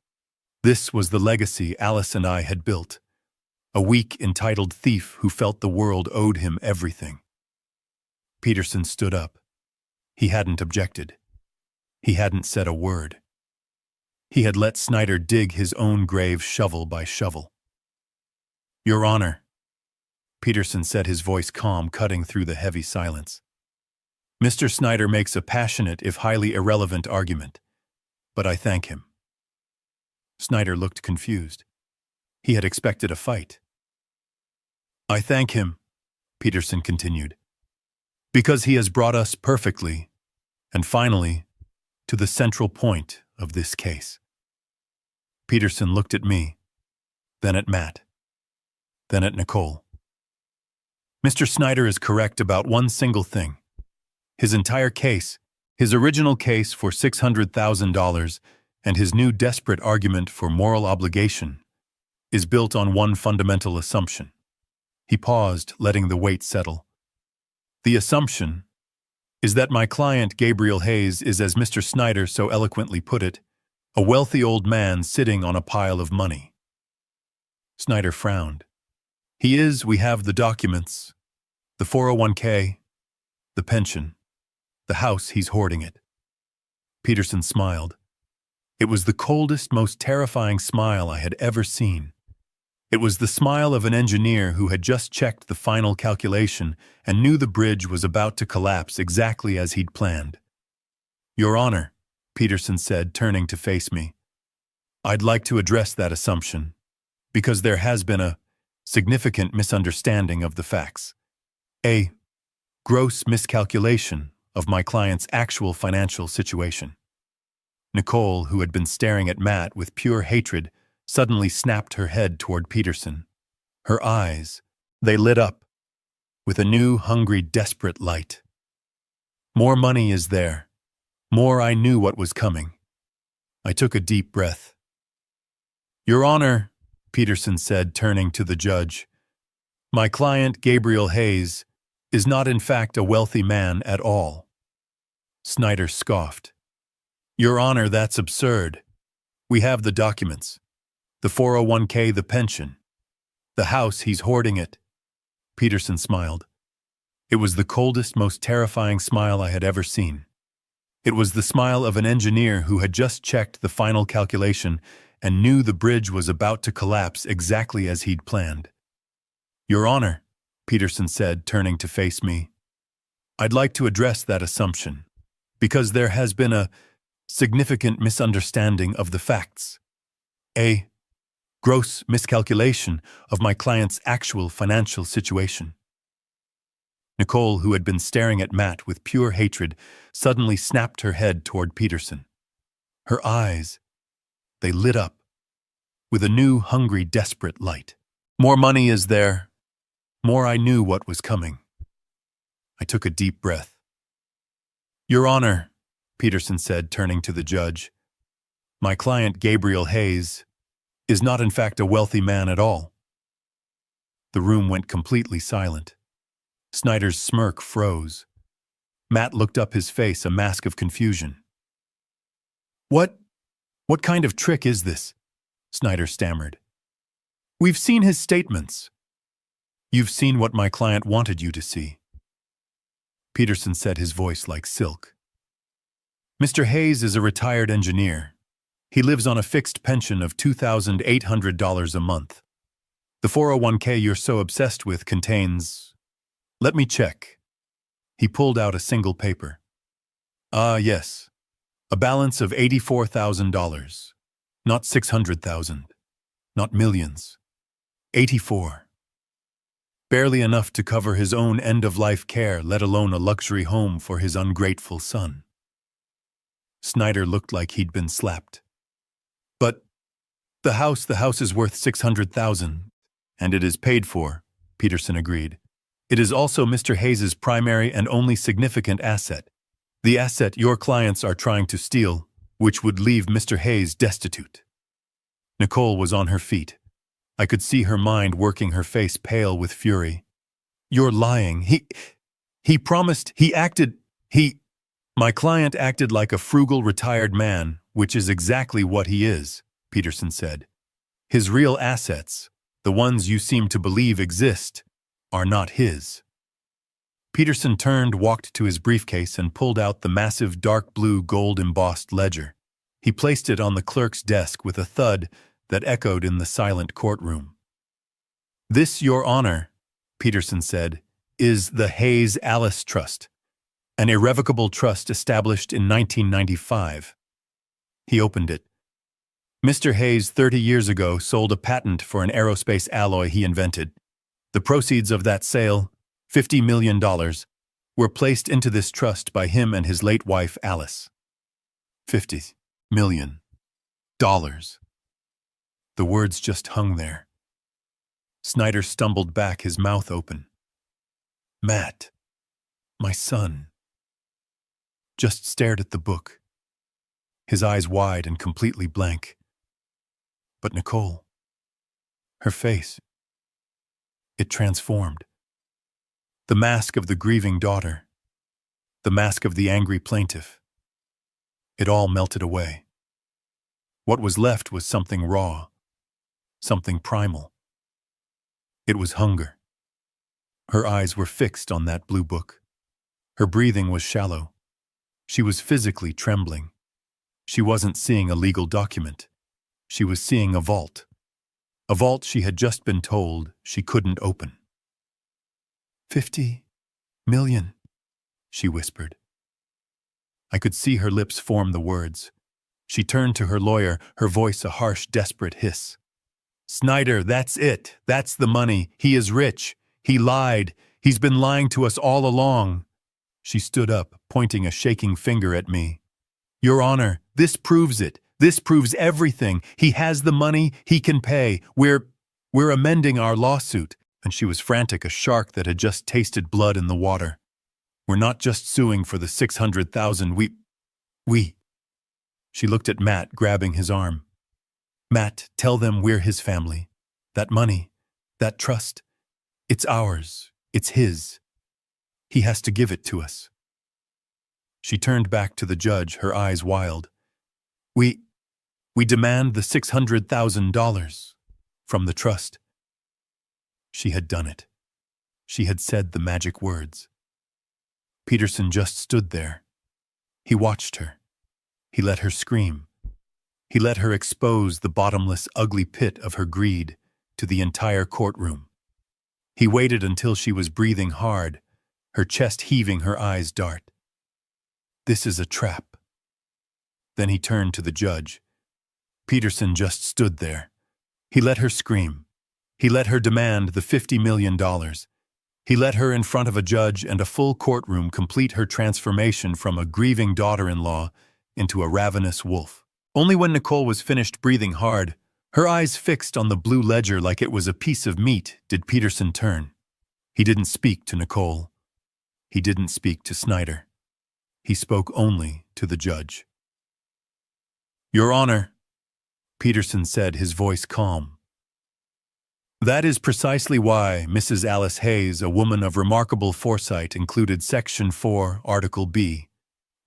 This was the legacy Alice and I had built. A weak, entitled thief who felt the world owed him everything. Peterson stood up. He hadn't objected. He hadn't said a word. He had let Snyder dig his own grave shovel by shovel. "Your Honor," Peterson said, his voice calm, cutting through the heavy silence. "Mr. Snyder makes a passionate, if highly irrelevant, argument, but I thank him." Snyder looked confused. He had expected a fight. "I thank him," Peterson continued, "because he has brought us perfectly, and finally, to the central point of this case." Peterson looked at me, then at Matt, then at Nicole. "Mr. Snyder is correct about one single thing. His entire case, his original case for $600,000 and his new desperate argument for moral obligation, is built on one fundamental assumption." He paused, letting the weight settle. "The assumption is that my client, Gabriel Hayes, is, as Mr. Snyder so eloquently put it, a wealthy old man sitting on a pile of money." Snyder frowned. "He is, we have the documents, the 401k, the pension, the house, he's hoarding it." Peterson smiled. It was the coldest, most terrifying smile I had ever seen. It was the smile of an engineer who had just checked the final calculation and knew the bridge was about to collapse exactly as he'd planned. "Your Honor," Peterson said, turning to face me, "I'd like to address that assumption, because there has been a significant misunderstanding of the facts. A gross miscalculation of my client's actual financial situation." Nicole, who had been staring at Matt with pure hatred, suddenly snapped her head toward Peterson. Her eyes, they lit up with a new, hungry, desperate light. "More money is there. More, I knew what was coming." I took a deep breath. "Your Honor," Peterson said, turning to the judge, "my client, Gabriel Hayes, is not in fact a wealthy man at all." Snyder scoffed. "Your Honor, that's absurd. We have the documents. The 401k, the pension. The house, he's hoarding it." Peterson smiled. It was the coldest, most terrifying smile I had ever seen. It was the smile of an engineer who had just checked the final calculation and knew the bridge was about to collapse exactly as he'd planned. "Your Honor," Peterson said, turning to face me, "I'd like to address that assumption, because there has been a significant misunderstanding of the facts. A gross miscalculation of my client's actual financial situation." Nicole, who had been staring at Matt with pure hatred, suddenly snapped her head toward Peterson. Her eyes, they lit up with a new, hungry, desperate light. "More money is there. More, I knew what was coming." I took a deep breath. "Your Honor," Peterson said, turning to the judge, "my client, Gabriel Hayes, is not in fact a wealthy man at all." The room went completely silent. Snyder's smirk froze. Matt looked up, his face a mask of confusion. What kind of trick is this?" Snyder stammered. "We've seen his statements." "You've seen what my client wanted you to see." Peterson said, his voice like silk. "Mr. Hayes is a retired engineer. He lives on a fixed pension of $2,800 a month. The 401k you're so obsessed with contains... Let me check." He pulled out a single paper. Yes. A balance of $84,000. Not $600,000. Not millions. 84. Barely enough to cover his own end-of-life care, let alone a luxury home for his ungrateful son." Snyder looked like he'd been slapped. "But the house is worth $600,000, and it is paid for," Peterson agreed. "It is also Mr. Hayes's primary and only significant asset, the asset your clients are trying to steal, which would leave Mr. Hayes destitute." Nicole was on her feet. I could see her mind working, her face pale with fury. "You're lying. He promised, My client acted like a frugal retired man, which is exactly what he is," Peterson said. "His real assets, the ones you seem to believe exist, are not his." Peterson turned, walked to his briefcase, and pulled out the massive dark blue gold embossed ledger. He placed it on the clerk's desk with a thud that echoed in the silent courtroom. "This, Your Honor," Peterson said, "is the Hayes Alice Trust, an irrevocable trust established in 1995. He opened it. Mr. Hayes 30 years ago sold a patent for an aerospace alloy he invented. The proceeds of that sale, $50 million, were placed into this trust by him and his late wife, Alice. $50 million. The words just hung there. Snyder stumbled back, his mouth open. Matt, my son, just stared at the book, his eyes wide and completely blank. But Nicole, her face, it transformed. The mask of the grieving daughter, the mask of the angry plaintiff, it all melted away. What was left was something raw, something primal. It was hunger. Her eyes were fixed on that blue book. Her breathing was shallow. She was physically trembling. She wasn't seeing a legal document. She was seeing a vault she had just been told she couldn't open. $50 million, she whispered. I could see her lips form the words. She turned to her lawyer, her voice a harsh, desperate hiss. Snyder, that's it. That's the money. He is rich. He lied. He's been lying to us all along. She stood up, pointing a shaking finger at me. Your Honor, this proves it. This proves everything. He has the money. He can pay. We're amending our lawsuit. And she was frantic, a shark that had just tasted blood in the water. We're not just suing for the $600,000. We. She looked at Matt, grabbing his arm. Matt, tell them we're his family. That money, that trust, it's ours. It's his. He has to give it to us. She turned back to the judge, her eyes wild. We demand the $600,000 from the trust. She had done it. She had said the magic words. Peterson just stood there. He watched her. He let her scream. He let her expose the bottomless, ugly pit of her greed to the entire courtroom. He waited until she was breathing hard, her chest heaving, her eyes dark. This is a trap. Then he turned to the judge. Peterson just stood there. He let her scream. He let her demand the $50 million. He let her in front of a judge and a full courtroom complete her transformation from a grieving daughter-in-law into a ravenous wolf. Only when Nicole was finished breathing hard, her eyes fixed on the blue ledger like it was a piece of meat, did Peterson turn. He didn't speak to Nicole. He didn't speak to Snyder. He spoke only to the judge. Your Honor, Peterson said, his voice calm. That is precisely why Mrs. Alice Hayes, a woman of remarkable foresight, included Section 4, Article B.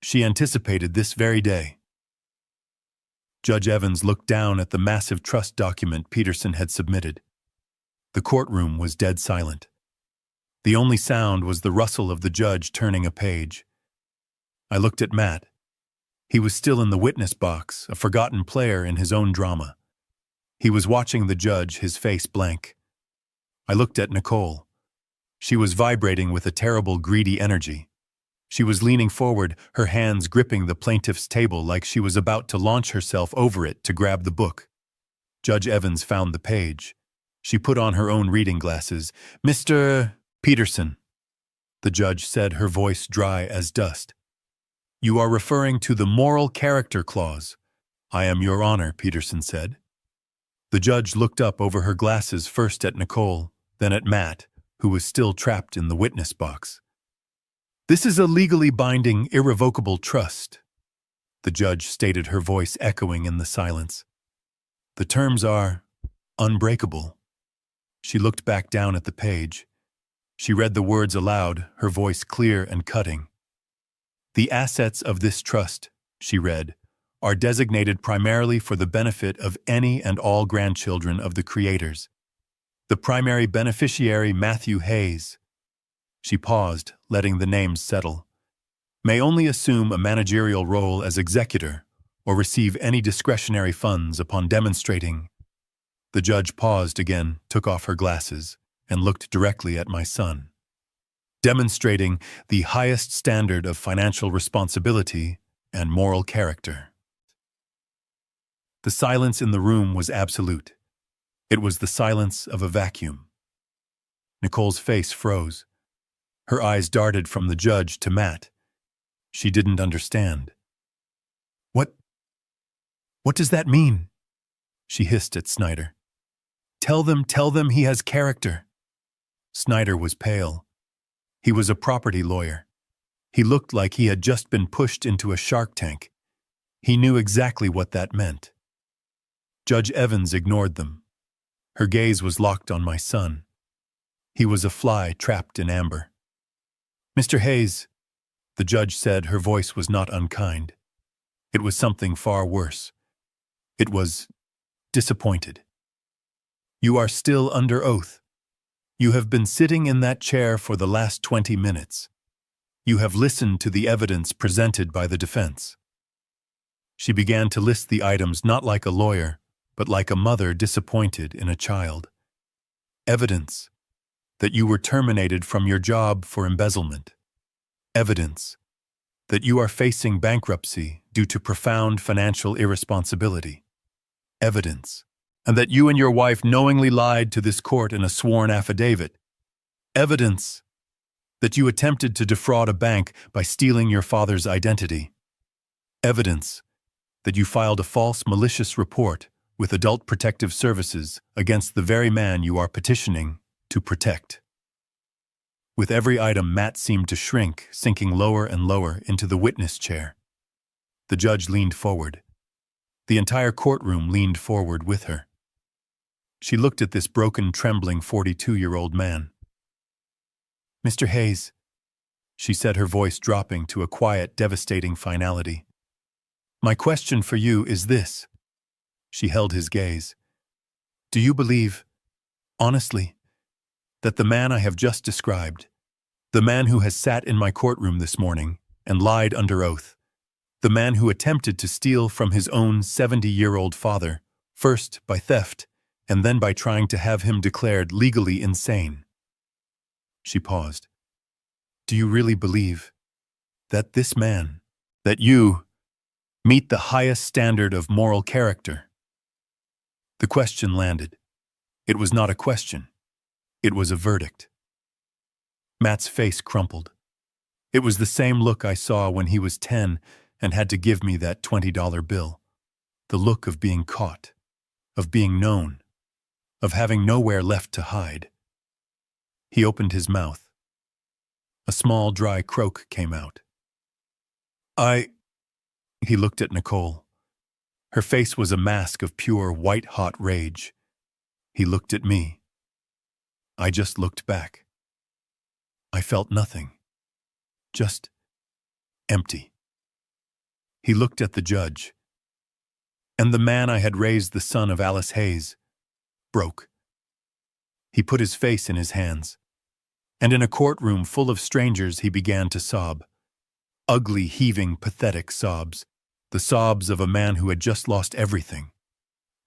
She anticipated this very day. Judge Evans looked down at the massive trust document Peterson had submitted. The courtroom was dead silent. The only sound was the rustle of the judge turning a page. I looked at Matt. He was still in the witness box, a forgotten player in his own drama. He was watching the judge, his face blank. I looked at Nicole. She was vibrating with a terrible, greedy energy. She was leaning forward, her hands gripping the plaintiff's table like she was about to launch herself over it to grab the book. Judge Evans found the page. She put on her own reading glasses. Mr. Peterson, the judge said, her voice dry as dust. You are referring to the moral character clause. I am, Your Honor, Peterson said. The judge looked up over her glasses, first at Nicole, then at Matt, who was still trapped in the witness box. This is a legally binding, irrevocable trust, the judge stated, her voice echoing in the silence. The terms are unbreakable. She looked back down at the page. She read the words aloud, her voice clear and cutting. The assets of this trust, she read, are designated primarily for the benefit of any and all grandchildren of the creators. The primary beneficiary, Matthew Hayes. She paused, letting the names settle. May only assume a managerial role as executor or receive any discretionary funds upon demonstrating. The judge paused again, took off her glasses, and looked directly at my son. Demonstrating the highest standard of financial responsibility and moral character. The silence in the room was absolute. It was the silence of a vacuum. Nicole's face froze. Her eyes darted from the judge to Matt. She didn't understand. What does that mean? She hissed at Snyder. Tell them he has character. Snyder was pale. He was a property lawyer. He looked like he had just been pushed into a shark tank. He knew exactly what that meant. Judge Evans ignored them. Her gaze was locked on my son. He was a fly trapped in amber. Mr. Hayes, the judge said. Her voice was not unkind. It was something far worse. It was disappointed. You are still under oath. You have been sitting in that chair for the last 20 minutes. You have listened to the evidence presented by the defense. She began to list the items not like a lawyer, but like a mother disappointed in a child. Evidence that you were terminated from your job for embezzlement. Evidence that you are facing bankruptcy due to profound financial irresponsibility. Evidence, and that you and your wife knowingly lied to this court in a sworn affidavit. Evidence that you attempted to defraud a bank by stealing your father's identity. Evidence that you filed a false malicious report with Adult Protective Services against the very man you are petitioning to protect. With every item, Matt seemed to shrink, sinking lower and lower into the witness chair. The judge leaned forward. The entire courtroom leaned forward with her. She looked at this broken, trembling 42-year-old man. Mr. Hayes, she said, her voice dropping to a quiet, devastating finality. My question for you is this. She held his gaze. Do you believe, honestly, that the man I have just described, the man who has sat in my courtroom this morning and lied under oath, the man who attempted to steal from his own 70-year-old father, first by theft and then by trying to have him declared legally insane? She paused. Do you really believe that this man, that you, meet the highest standard of moral character? The question landed. It was not a question. It was a verdict. Matt's face crumpled. It was the same look I saw when he was 10 and had to give me that $20 bill. The look of being caught, of being known, of having nowhere left to hide. He opened his mouth. A small, dry croak came out. He looked at Nicole. Her face was a mask of pure, white-hot rage. He looked at me. I just looked back. I felt nothing. Just empty. He looked at the judge. And the man I had raised, the son of Alice Hayes, broke. He put his face in his hands. And in a courtroom full of strangers, he began to sob. Ugly, heaving, pathetic sobs. The sobs of a man who had just lost everything.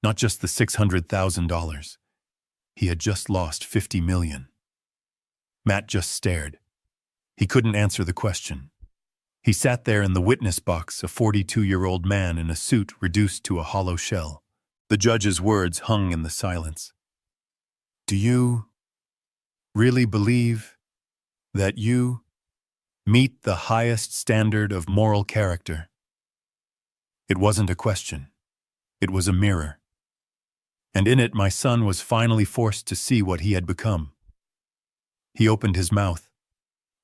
Not just the $600,000. He had just lost $50 million. Matt just stared. He couldn't answer the question. He sat there in the witness box, a 42-year-old man in a suit reduced to a hollow shell. The judge's words hung in the silence. Do you really believe that you meet the highest standard of moral character? It wasn't a question. It was a mirror. And in it, my son was finally forced to see what he had become. He opened his mouth.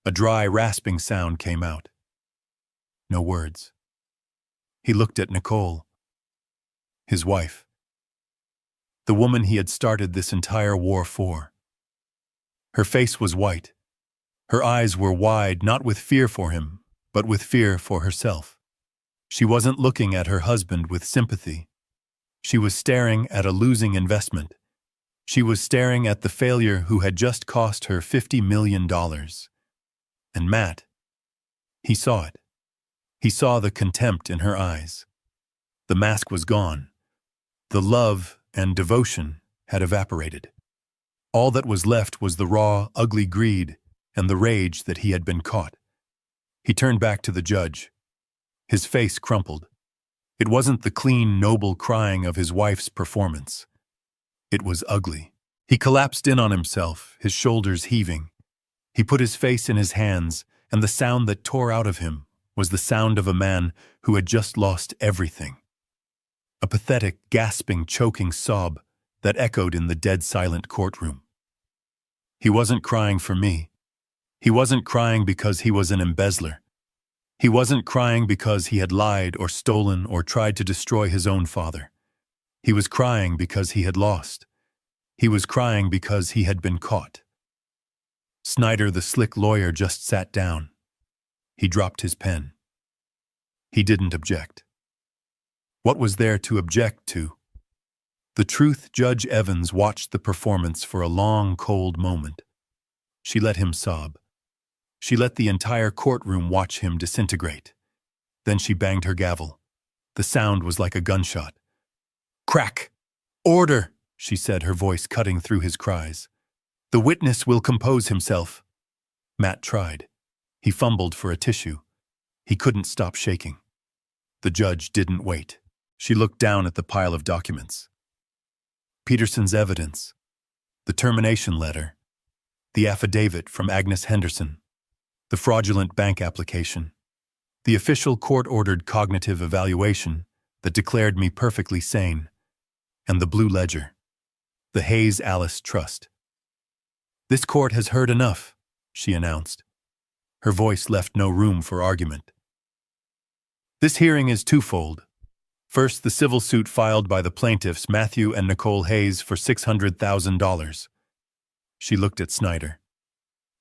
A dry, rasping sound came out. No words. He looked at Nicole, his wife, the woman he had started this entire war for. Her face was white. Her eyes were wide, not with fear for him, but with fear for herself. She wasn't looking at her husband with sympathy. She was staring at a losing investment. She was staring at the failure who had just cost her $50 million. And Matt, he saw it. He saw the contempt in her eyes. The mask was gone. The love and devotion had evaporated. All that was left was the raw, ugly greed and the rage that he had been caught. He turned back to the judge. His face crumpled. It wasn't the clean, noble crying of his wife's performance. It was ugly. He collapsed in on himself, his shoulders heaving. He put his face in his hands, and the sound that tore out of him was the sound of a man who had just lost everything. A pathetic, gasping, choking sob that echoed in the dead-silent courtroom. He wasn't crying for me. He wasn't crying because he was an embezzler. He wasn't crying because he had lied or stolen or tried to destroy his own father. He was crying because he had lost. He was crying because he had been caught. Snyder, the slick lawyer, just sat down. He dropped his pen. He didn't object. What was there to object to? The truth, Judge Evans watched the performance for a long, cold moment. She let him sob. She let the entire courtroom watch him disintegrate. Then she banged her gavel. The sound was like a gunshot. Crack! Order! She said, her voice cutting through his cries. The witness will compose himself. Matt tried. He fumbled for a tissue. He couldn't stop shaking. The judge didn't wait. She looked down at the pile of documents. Peterson's evidence, the termination letter, the affidavit from Agnes Henderson, the fraudulent bank application, the official court-ordered cognitive evaluation that declared me perfectly sane, and the blue ledger, the Hayes Alice Trust. This court has heard enough, she announced. Her voice left no room for argument. This hearing is twofold. First, the civil suit filed by the plaintiffs Matthew and Nicole Hayes for $600,000. She looked at Snyder.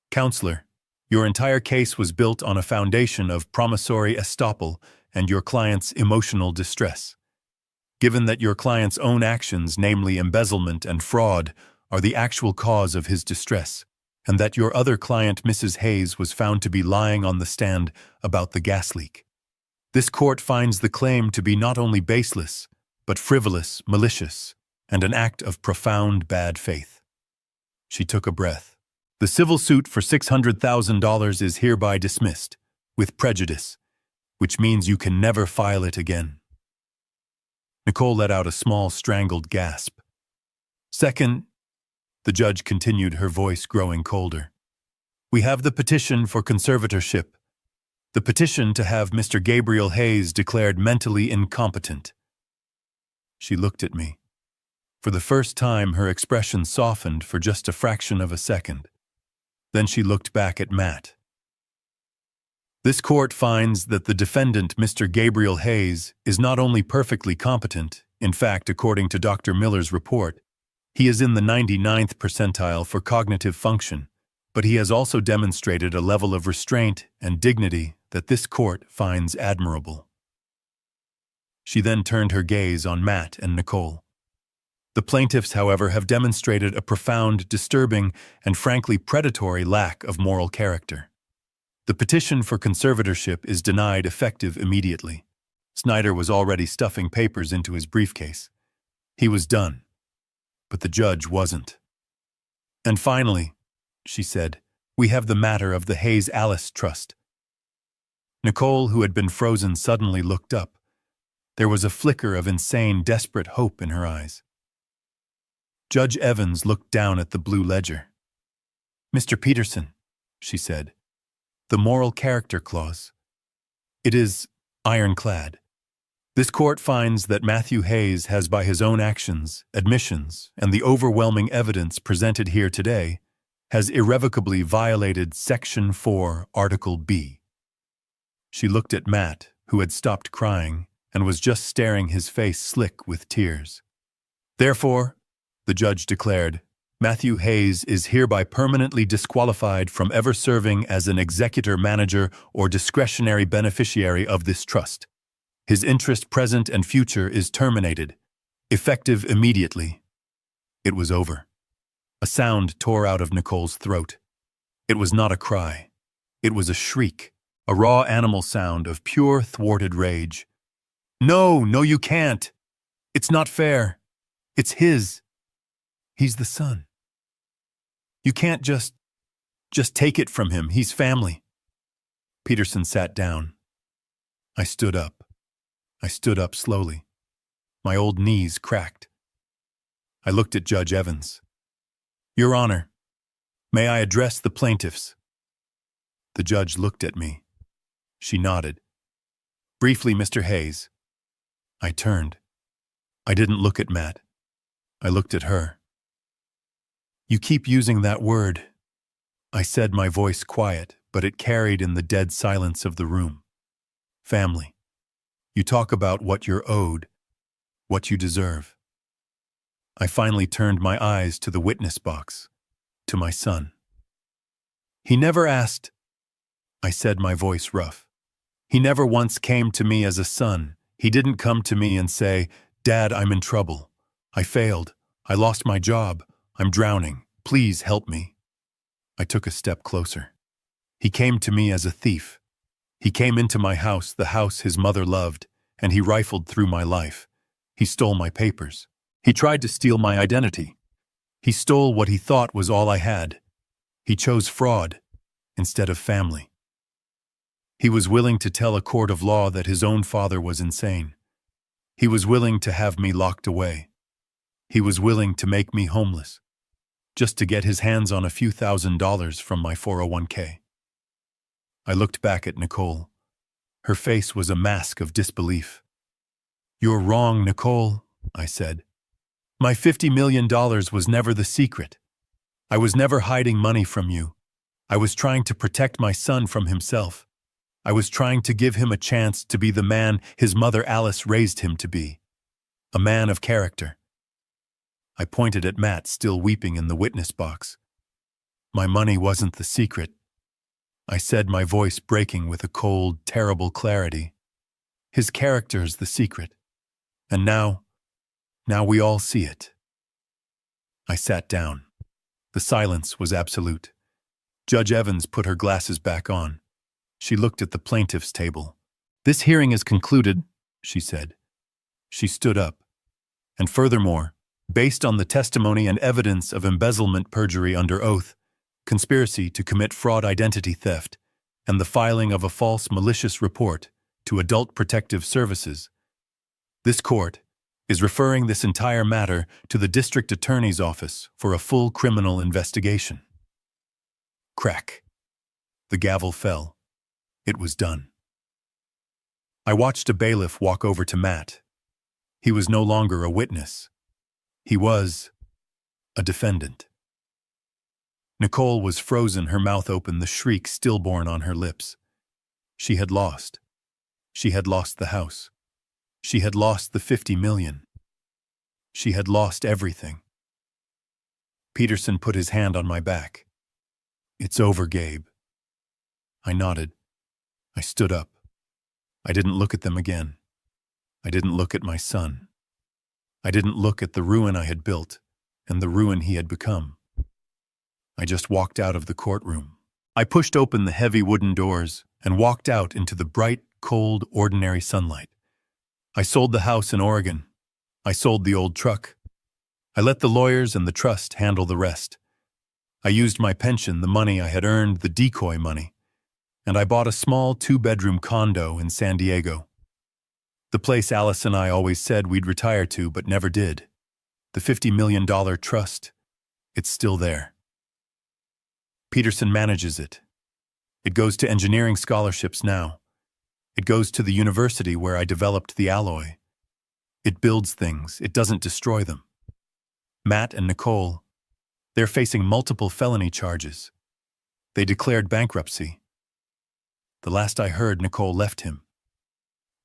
Counselor, your entire case was built on a foundation of promissory estoppel and your client's emotional distress. Given that your client's own actions, namely embezzlement and fraud, are the actual cause of his distress, and that your other client, Mrs. Hayes, was found to be lying on the stand about the gas leak. This court finds the claim to be not only baseless, but frivolous, malicious, and an act of profound bad faith. She took a breath. The civil suit for $600,000 is hereby dismissed, with prejudice, which means you can never file it again. Nicole let out a small, strangled gasp. Second, the judge continued, her voice growing colder. We have the petition for conservatorship. The petition to have Mr. Gabriel Hayes declared mentally incompetent. She looked at me. For the first time, her expression softened for just a fraction of a second. Then she looked back at Matt. This court finds that the defendant, Mr. Gabriel Hayes, is not only perfectly competent, in fact, according to Dr. Miller's report, he is in the 99th percentile for cognitive function, but he has also demonstrated a level of restraint and dignity that this court finds admirable. She then turned her gaze on Matt and Nicole. The plaintiffs, however, have demonstrated a profound, disturbing, and frankly predatory lack of moral character. The petition for conservatorship is denied effective immediately. Snyder was already stuffing papers into his briefcase. He was done, but the judge wasn't. And finally, she said, we have the matter of the Hayes Alice Trust. Nicole, who had been frozen, suddenly looked up. There was a flicker of insane, desperate hope in her eyes. Judge Evans looked down at the blue ledger. Mr. Peterson, she said, the moral character clause. It is ironclad. This court finds that Matthew Hayes has, by his own actions, admissions, and the overwhelming evidence presented here today, has irrevocably violated Section 4, Article B. She looked at Matt, who had stopped crying and was just staring, his face slick with tears. Therefore, the judge declared, Matthew Hayes is hereby permanently disqualified from ever serving as an executor, manager, or discretionary beneficiary of this trust. His interest, present and future, is terminated, effective immediately. It was over. A sound tore out of Nicole's throat. It was not a cry. It was a shriek, a raw animal sound of pure, thwarted rage. No, no, you can't. It's not fair. It's his. He's the son. You can't just take it from him. He's family. Peterson sat down. I stood up. I stood up slowly. My old knees cracked. I looked at Judge Evans. Your Honor, may I address the plaintiffs? The judge looked at me. She nodded. Briefly, Mr. Hayes. I turned. I didn't look at Matt. I looked at her. You keep using that word. I said, my voice quiet, but it carried in the dead silence of the room. Family. You talk about what you're owed, what you deserve. I finally turned my eyes to the witness box, to my son. He never asked, I said, my voice rough. He never once came to me as a son. He didn't come to me and say, Dad, I'm in trouble. I failed. I lost my job. I'm drowning. Please help me. I took a step closer. He came to me as a thief. He came into my house, the house his mother loved, and he rifled through my life. He stole my papers. He tried to steal my identity. He stole what he thought was all I had. He chose fraud instead of family. He was willing to tell a court of law that his own father was insane. He was willing to have me locked away. He was willing to make me homeless, just to get his hands on a few $1,000s from my 401k. I looked back at Nicole. Her face was a mask of disbelief. You're wrong, Nicole, I said. My $50 million was never the secret. I was never hiding money from you. I was trying to protect my son from himself. I was trying to give him a chance to be the man his mother Alice raised him to be. A man of character. I pointed at Matt, still weeping in the witness box. My money wasn't the secret. I said, my voice breaking with a cold, terrible clarity. His character's the secret. And now we all see it. I sat down. The silence was absolute. Judge Evans put her glasses back on. She looked at the plaintiff's table. This hearing is concluded, she said. She stood up. And furthermore, based on the testimony and evidence of embezzlement, perjury under oath, conspiracy to commit fraud, identity theft, and the filing of a false malicious report to Adult Protective Services, this court is referring this entire matter to the District Attorney's Office for a full criminal investigation. Crack. The gavel fell. It was done. I watched a bailiff walk over to Matt. He was no longer a witness. He was a defendant. Nicole was frozen, her mouth open, the shriek stillborn on her lips. She had lost. She had lost the house. She had lost the $50 million. She had lost everything. Peterson put his hand on my back. It's over, Gabe. I nodded. I stood up. I didn't look at them again. I didn't look at my son. I didn't look at the ruin I had built and the ruin he had become. I just walked out of the courtroom. I pushed open the heavy wooden doors and walked out into the bright, cold, ordinary sunlight. I sold the house in Oregon. I sold the old truck. I let the lawyers and the trust handle the rest. I used my pension, the money I had earned, the decoy money, and I bought a small 2-bedroom condo in San Diego. The place Alice and I always said we'd retire to but never did. The $50 million trust. It's still there. Peterson manages it. It goes to engineering scholarships now. It goes to the university where I developed the alloy. It builds things. It doesn't destroy them. Matt and Nicole, they're facing multiple felony charges. They declared bankruptcy. The last I heard, Nicole left him.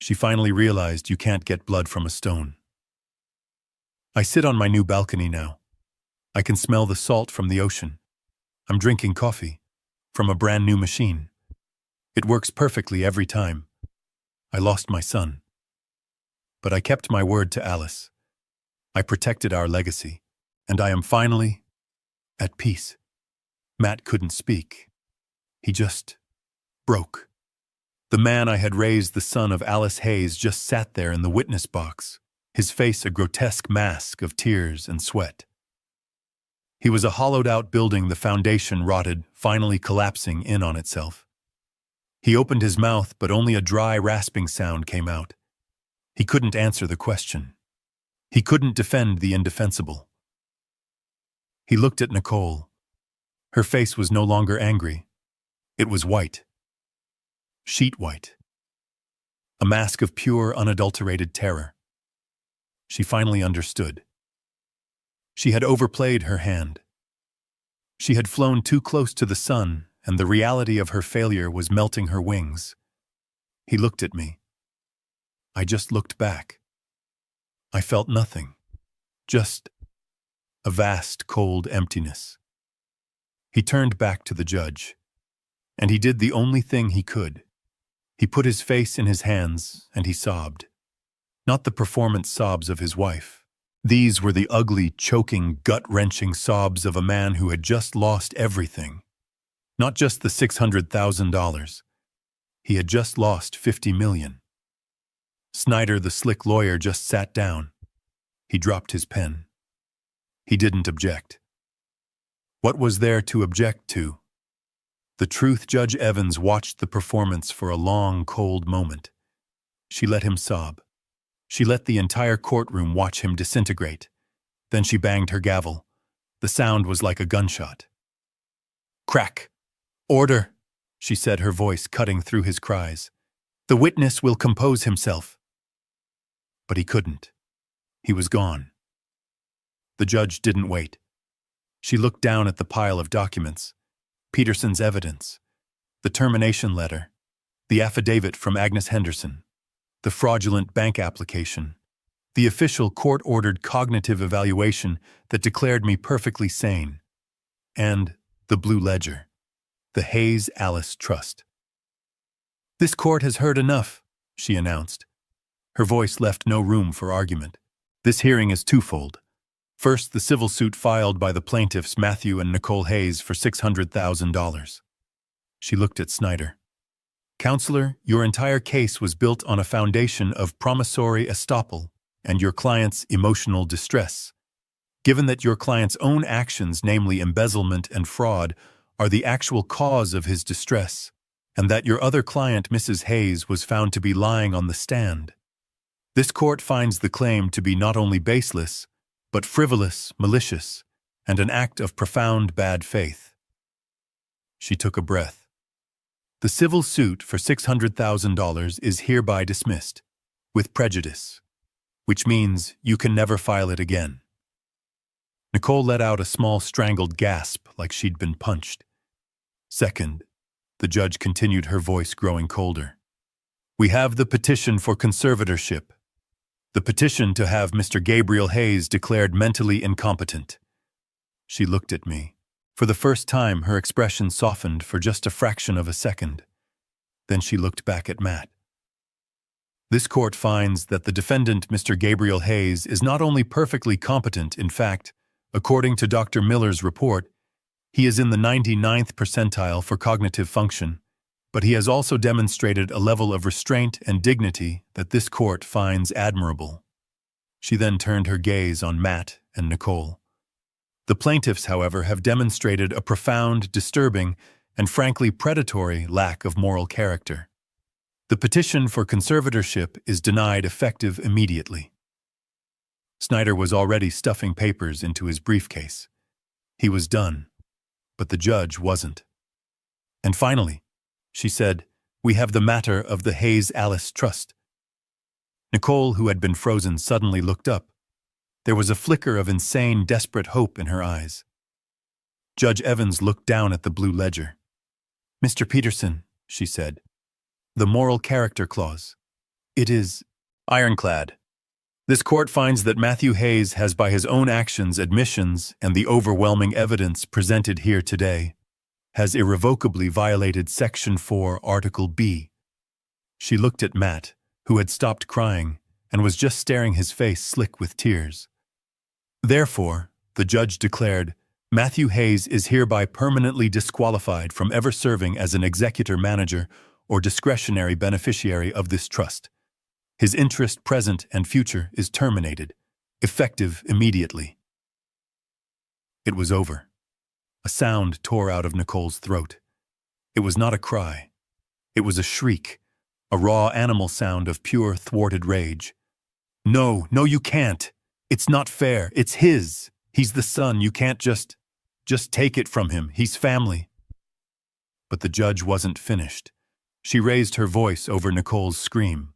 She finally realized you can't get blood from a stone. I sit on my new balcony now. I can smell the salt from the ocean. I'm drinking coffee from a brand new machine. It works perfectly every time. I lost my son. But I kept my word to Alice. I protected our legacy, and I am finally at peace. Matt couldn't speak. He just broke. The man I had raised, the son of Alice Hayes, just sat there in the witness box, his face a grotesque mask of tears and sweat. He was a hollowed-out building, the foundation rotted, finally collapsing in on itself. He opened his mouth, but only a dry, rasping sound came out. He couldn't answer the question. He couldn't defend the indefensible. He looked at Nicole. Her face was no longer angry. It was white. Sheet white. A mask of pure, unadulterated terror. She finally understood. She had overplayed her hand. She had flown too close to the sun, and the reality of her failure was melting her wings. He looked at me. I just looked back. I felt nothing. Just a vast, cold emptiness. He turned back to the judge, and he did the only thing he could. He put his face in his hands, and he sobbed. Not the performance sobs of his wife. These were the ugly, choking, gut-wrenching sobs of a man who had just lost everything. Not just the $600,000. He had just lost $50 million. Snyder, the slick lawyer, just sat down. He dropped his pen. He didn't object. What was there to object to? The truth, Judge Evans watched the performance for a long, cold moment. She let him sob. She let the entire courtroom watch him disintegrate. Then she banged her gavel. The sound was like a gunshot. Crack! Order, she said, her voice cutting through his cries. The witness will compose himself. But he couldn't. He was gone. The judge didn't wait. She looked down at the pile of documents. Peterson's evidence, the termination letter, the affidavit from Agnes Henderson, the fraudulent bank application, the official court-ordered cognitive evaluation that declared me perfectly sane, and the blue ledger, the Hayes Alice Trust. This court has heard enough, she announced. Her voice left no room for argument. This hearing is twofold. First, the civil suit filed by the plaintiffs Matthew and Nicole Hayes for $600,000. She looked at Snyder. Counselor, your entire case was built on a foundation of promissory estoppel and your client's emotional distress. Given that your client's own actions, namely embezzlement and fraud, are the actual cause of his distress, and that your other client, Mrs. Hayes, was found to be lying on the stand, this court finds the claim to be not only baseless, but frivolous, malicious, and an act of profound bad faith. She took a breath. The civil suit for $600,000 is hereby dismissed, with prejudice, which means you can never file it again. Nicole let out a small strangled gasp like she'd been punched. Second, the judge continued, her voice growing colder. We have the petition for conservatorship. The petition to have Mr. Gabriel Hayes declared mentally incompetent. She looked at me. For the first time, her expression softened for just a fraction of a second. Then she looked back at Matt. This court finds that the defendant, Mr. Gabriel Hayes, is not only perfectly competent, in fact, according to Dr. Miller's report, he is in the 99th percentile for cognitive function, but he has also demonstrated a level of restraint and dignity that this court finds admirable. She then turned her gaze on Matt and Nicole. The plaintiffs, however, have demonstrated a profound, disturbing, and frankly predatory lack of moral character. The petition for conservatorship is denied effective immediately. Snyder was already stuffing papers into his briefcase. He was done, but the judge wasn't. And finally, she said, we have the matter of the Hayes Alice Trust. Nicole, who had been frozen, suddenly looked up. There was a flicker of insane, desperate hope in her eyes. Judge Evans looked down at the blue ledger. Mr. Peterson, she said, the moral character clause. It is ironclad. This court finds that Matthew Hayes has by his own actions, admissions, and the overwhelming evidence presented here today, has irrevocably violated Section 4, Article B. She looked at Matt, who had stopped crying and was just staring, his face slick with tears. Therefore, the judge declared, Matthew Hayes is hereby permanently disqualified from ever serving as an executor, manager, or discretionary beneficiary of this trust. His interest, present and future, is terminated, effective immediately. It was over. A sound tore out of Nicole's throat. It was not a cry. It was a shriek, a raw animal sound of pure, thwarted rage. No, you can't. It's not fair. It's his. He's the son. You can't just take it from him. He's family. But the judge wasn't finished. She raised her voice over Nicole's scream.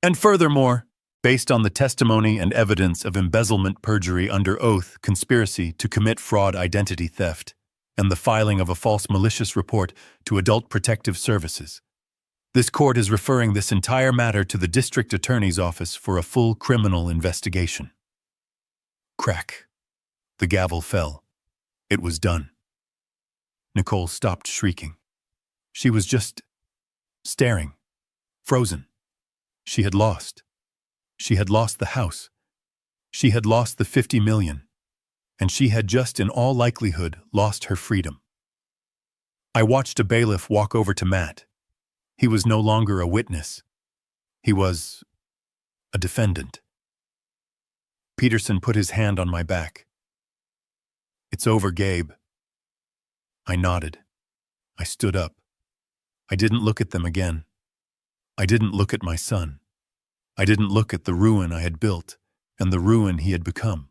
And furthermore, based on the testimony and evidence of embezzlement, perjury under oath, conspiracy to commit fraud, identity theft, and the filing of a false malicious report to Adult Protective Services, this court is referring this entire matter to the district attorney's office for a full criminal investigation. Crack. The gavel fell. It was done. Nicole stopped shrieking. She was just staring, frozen. She had lost. She had lost the house. She had lost the $50 million. And she had just, in all likelihood, lost her freedom. I watched a bailiff walk over to Matt. He was no longer a witness. He was a defendant. Peterson put his hand on my back. It's over, Gabe. I nodded. I stood up. I didn't look at them again. I didn't look at my son. I didn't look at the ruin I had built and the ruin he had become.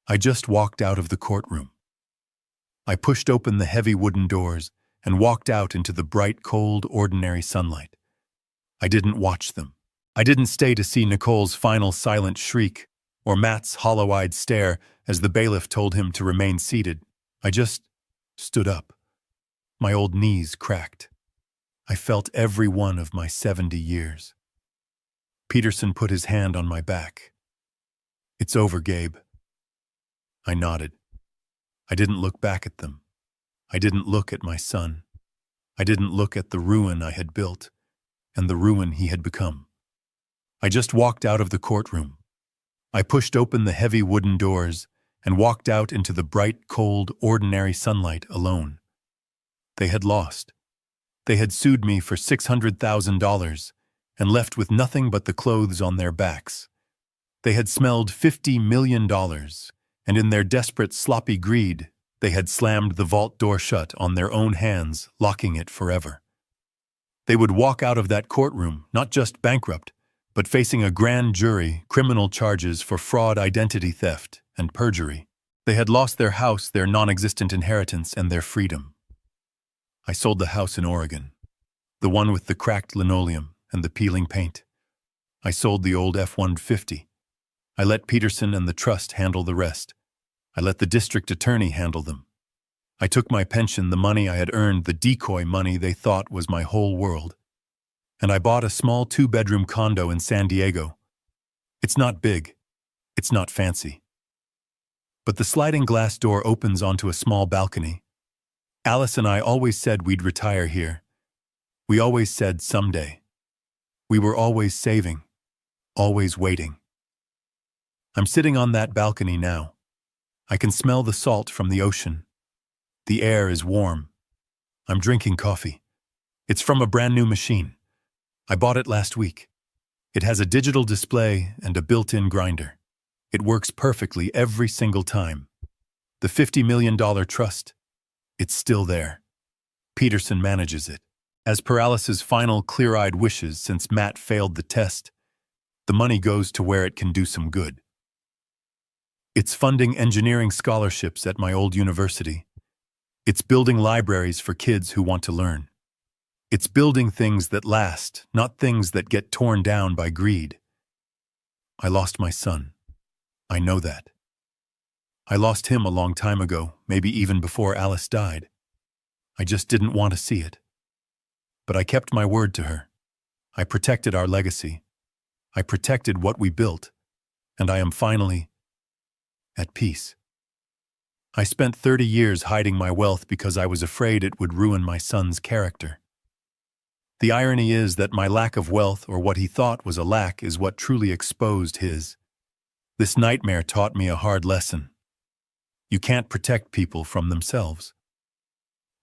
I just walked out of the courtroom. I pushed open the heavy wooden doors and walked out into the bright, cold, ordinary sunlight. I didn't watch them. I didn't stay to see Nicole's final silent shriek or Matt's hollow-eyed stare as the bailiff told him to remain seated. I just stood up. My old knees cracked. I felt every one of my 70 years. Peterson put his hand on my back. It's over, Gabe. I nodded. I didn't look back at them. I didn't look at my son. I didn't look at the ruin I had built and the ruin he had become. I just walked out of the courtroom. I pushed open the heavy wooden doors and walked out into the bright, cold, ordinary sunlight alone. They had lost. They had sued me for $600,000 and left with nothing but the clothes on their backs. They had smelled $50 million, and in their desperate, sloppy greed, they had slammed the vault door shut on their own hands, locking it forever. They would walk out of that courtroom, not just bankrupt, but facing a grand jury, criminal charges for fraud, identity theft, and perjury. They had lost their house, their non-existent inheritance, and their freedom. I sold the house in Oregon, the one with the cracked linoleum and the peeling paint. I sold the old F-150. I let Peterson and the trust handle the rest. I let the district attorney handle them. I took my pension, the money I had earned, the decoy money they thought was my whole world. And I bought a small 2-bedroom condo in San Diego. It's not big. It's not fancy. But the sliding glass door opens onto a small balcony. Alice and I always said we'd retire here. We always said someday. We were always saving, always waiting. I'm sitting on that balcony now. I can smell the salt from the ocean. The air is warm. I'm drinking coffee. It's from a brand new machine. I bought it last week. It has a digital display and a built-in grinder. It works perfectly every single time. The $50 million trust, it's still there. Peterson manages it. As per Alice's final clear-eyed wishes since Matt failed the test, the money goes to where it can do some good. It's funding engineering scholarships at my old university. It's building libraries for kids who want to learn. It's building things that last, not things that get torn down by greed. I lost my son. I know that. I lost him a long time ago, maybe even before Alice died. I just didn't want to see it. But I kept my word to her. I protected our legacy. I protected what we built. And I am finally at peace. I spent 30 years hiding my wealth because I was afraid it would ruin my son's character. The irony is that my lack of wealth, or what he thought was a lack, is what truly exposed his. This nightmare taught me a hard lesson. You can't protect people from themselves.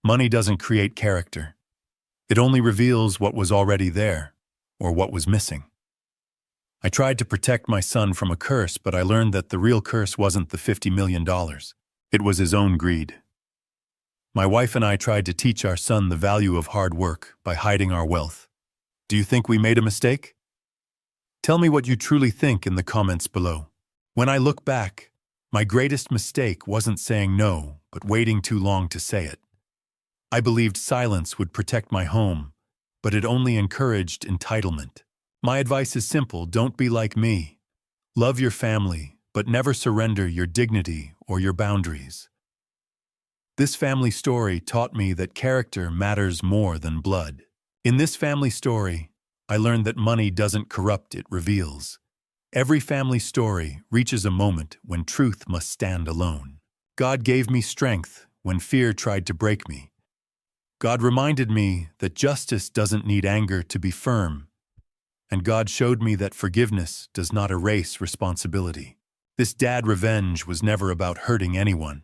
Money doesn't create character. It only reveals what was already there, or what was missing. I tried to protect my son from a curse, but I learned that the real curse wasn't the $50 million. It was his own greed. My wife and I tried to teach our son the value of hard work by hiding our wealth. Do you think we made a mistake? Tell me what you truly think in the comments below. When I look back, my greatest mistake wasn't saying no, but waiting too long to say it. I believed silence would protect my home, but it only encouraged entitlement. My advice is simple: don't be like me. Love your family, but never surrender your dignity or your boundaries. This family story taught me that character matters more than blood. In this family story, I learned that money doesn't corrupt, it reveals. Every family story reaches a moment when truth must stand alone. God gave me strength when fear tried to break me. God reminded me that justice doesn't need anger to be firm. And God showed me that forgiveness does not erase responsibility. This dad revenge was never about hurting anyone.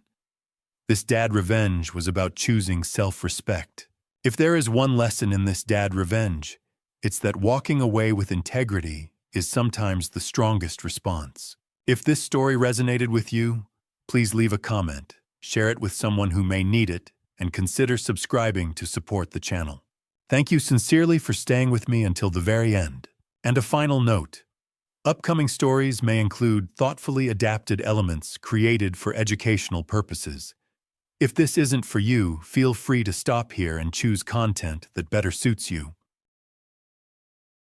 This dad revenge was about choosing self-respect. If there is one lesson in this dad revenge, it's that walking away with integrity is sometimes the strongest response. If this story resonated with you, please leave a comment, share it with someone who may need it, and consider subscribing to support the channel. Thank you sincerely for staying with me until the very end. And a final note: upcoming stories may include thoughtfully adapted elements created for educational purposes. If this isn't for you, feel free to stop here and choose content that better suits you.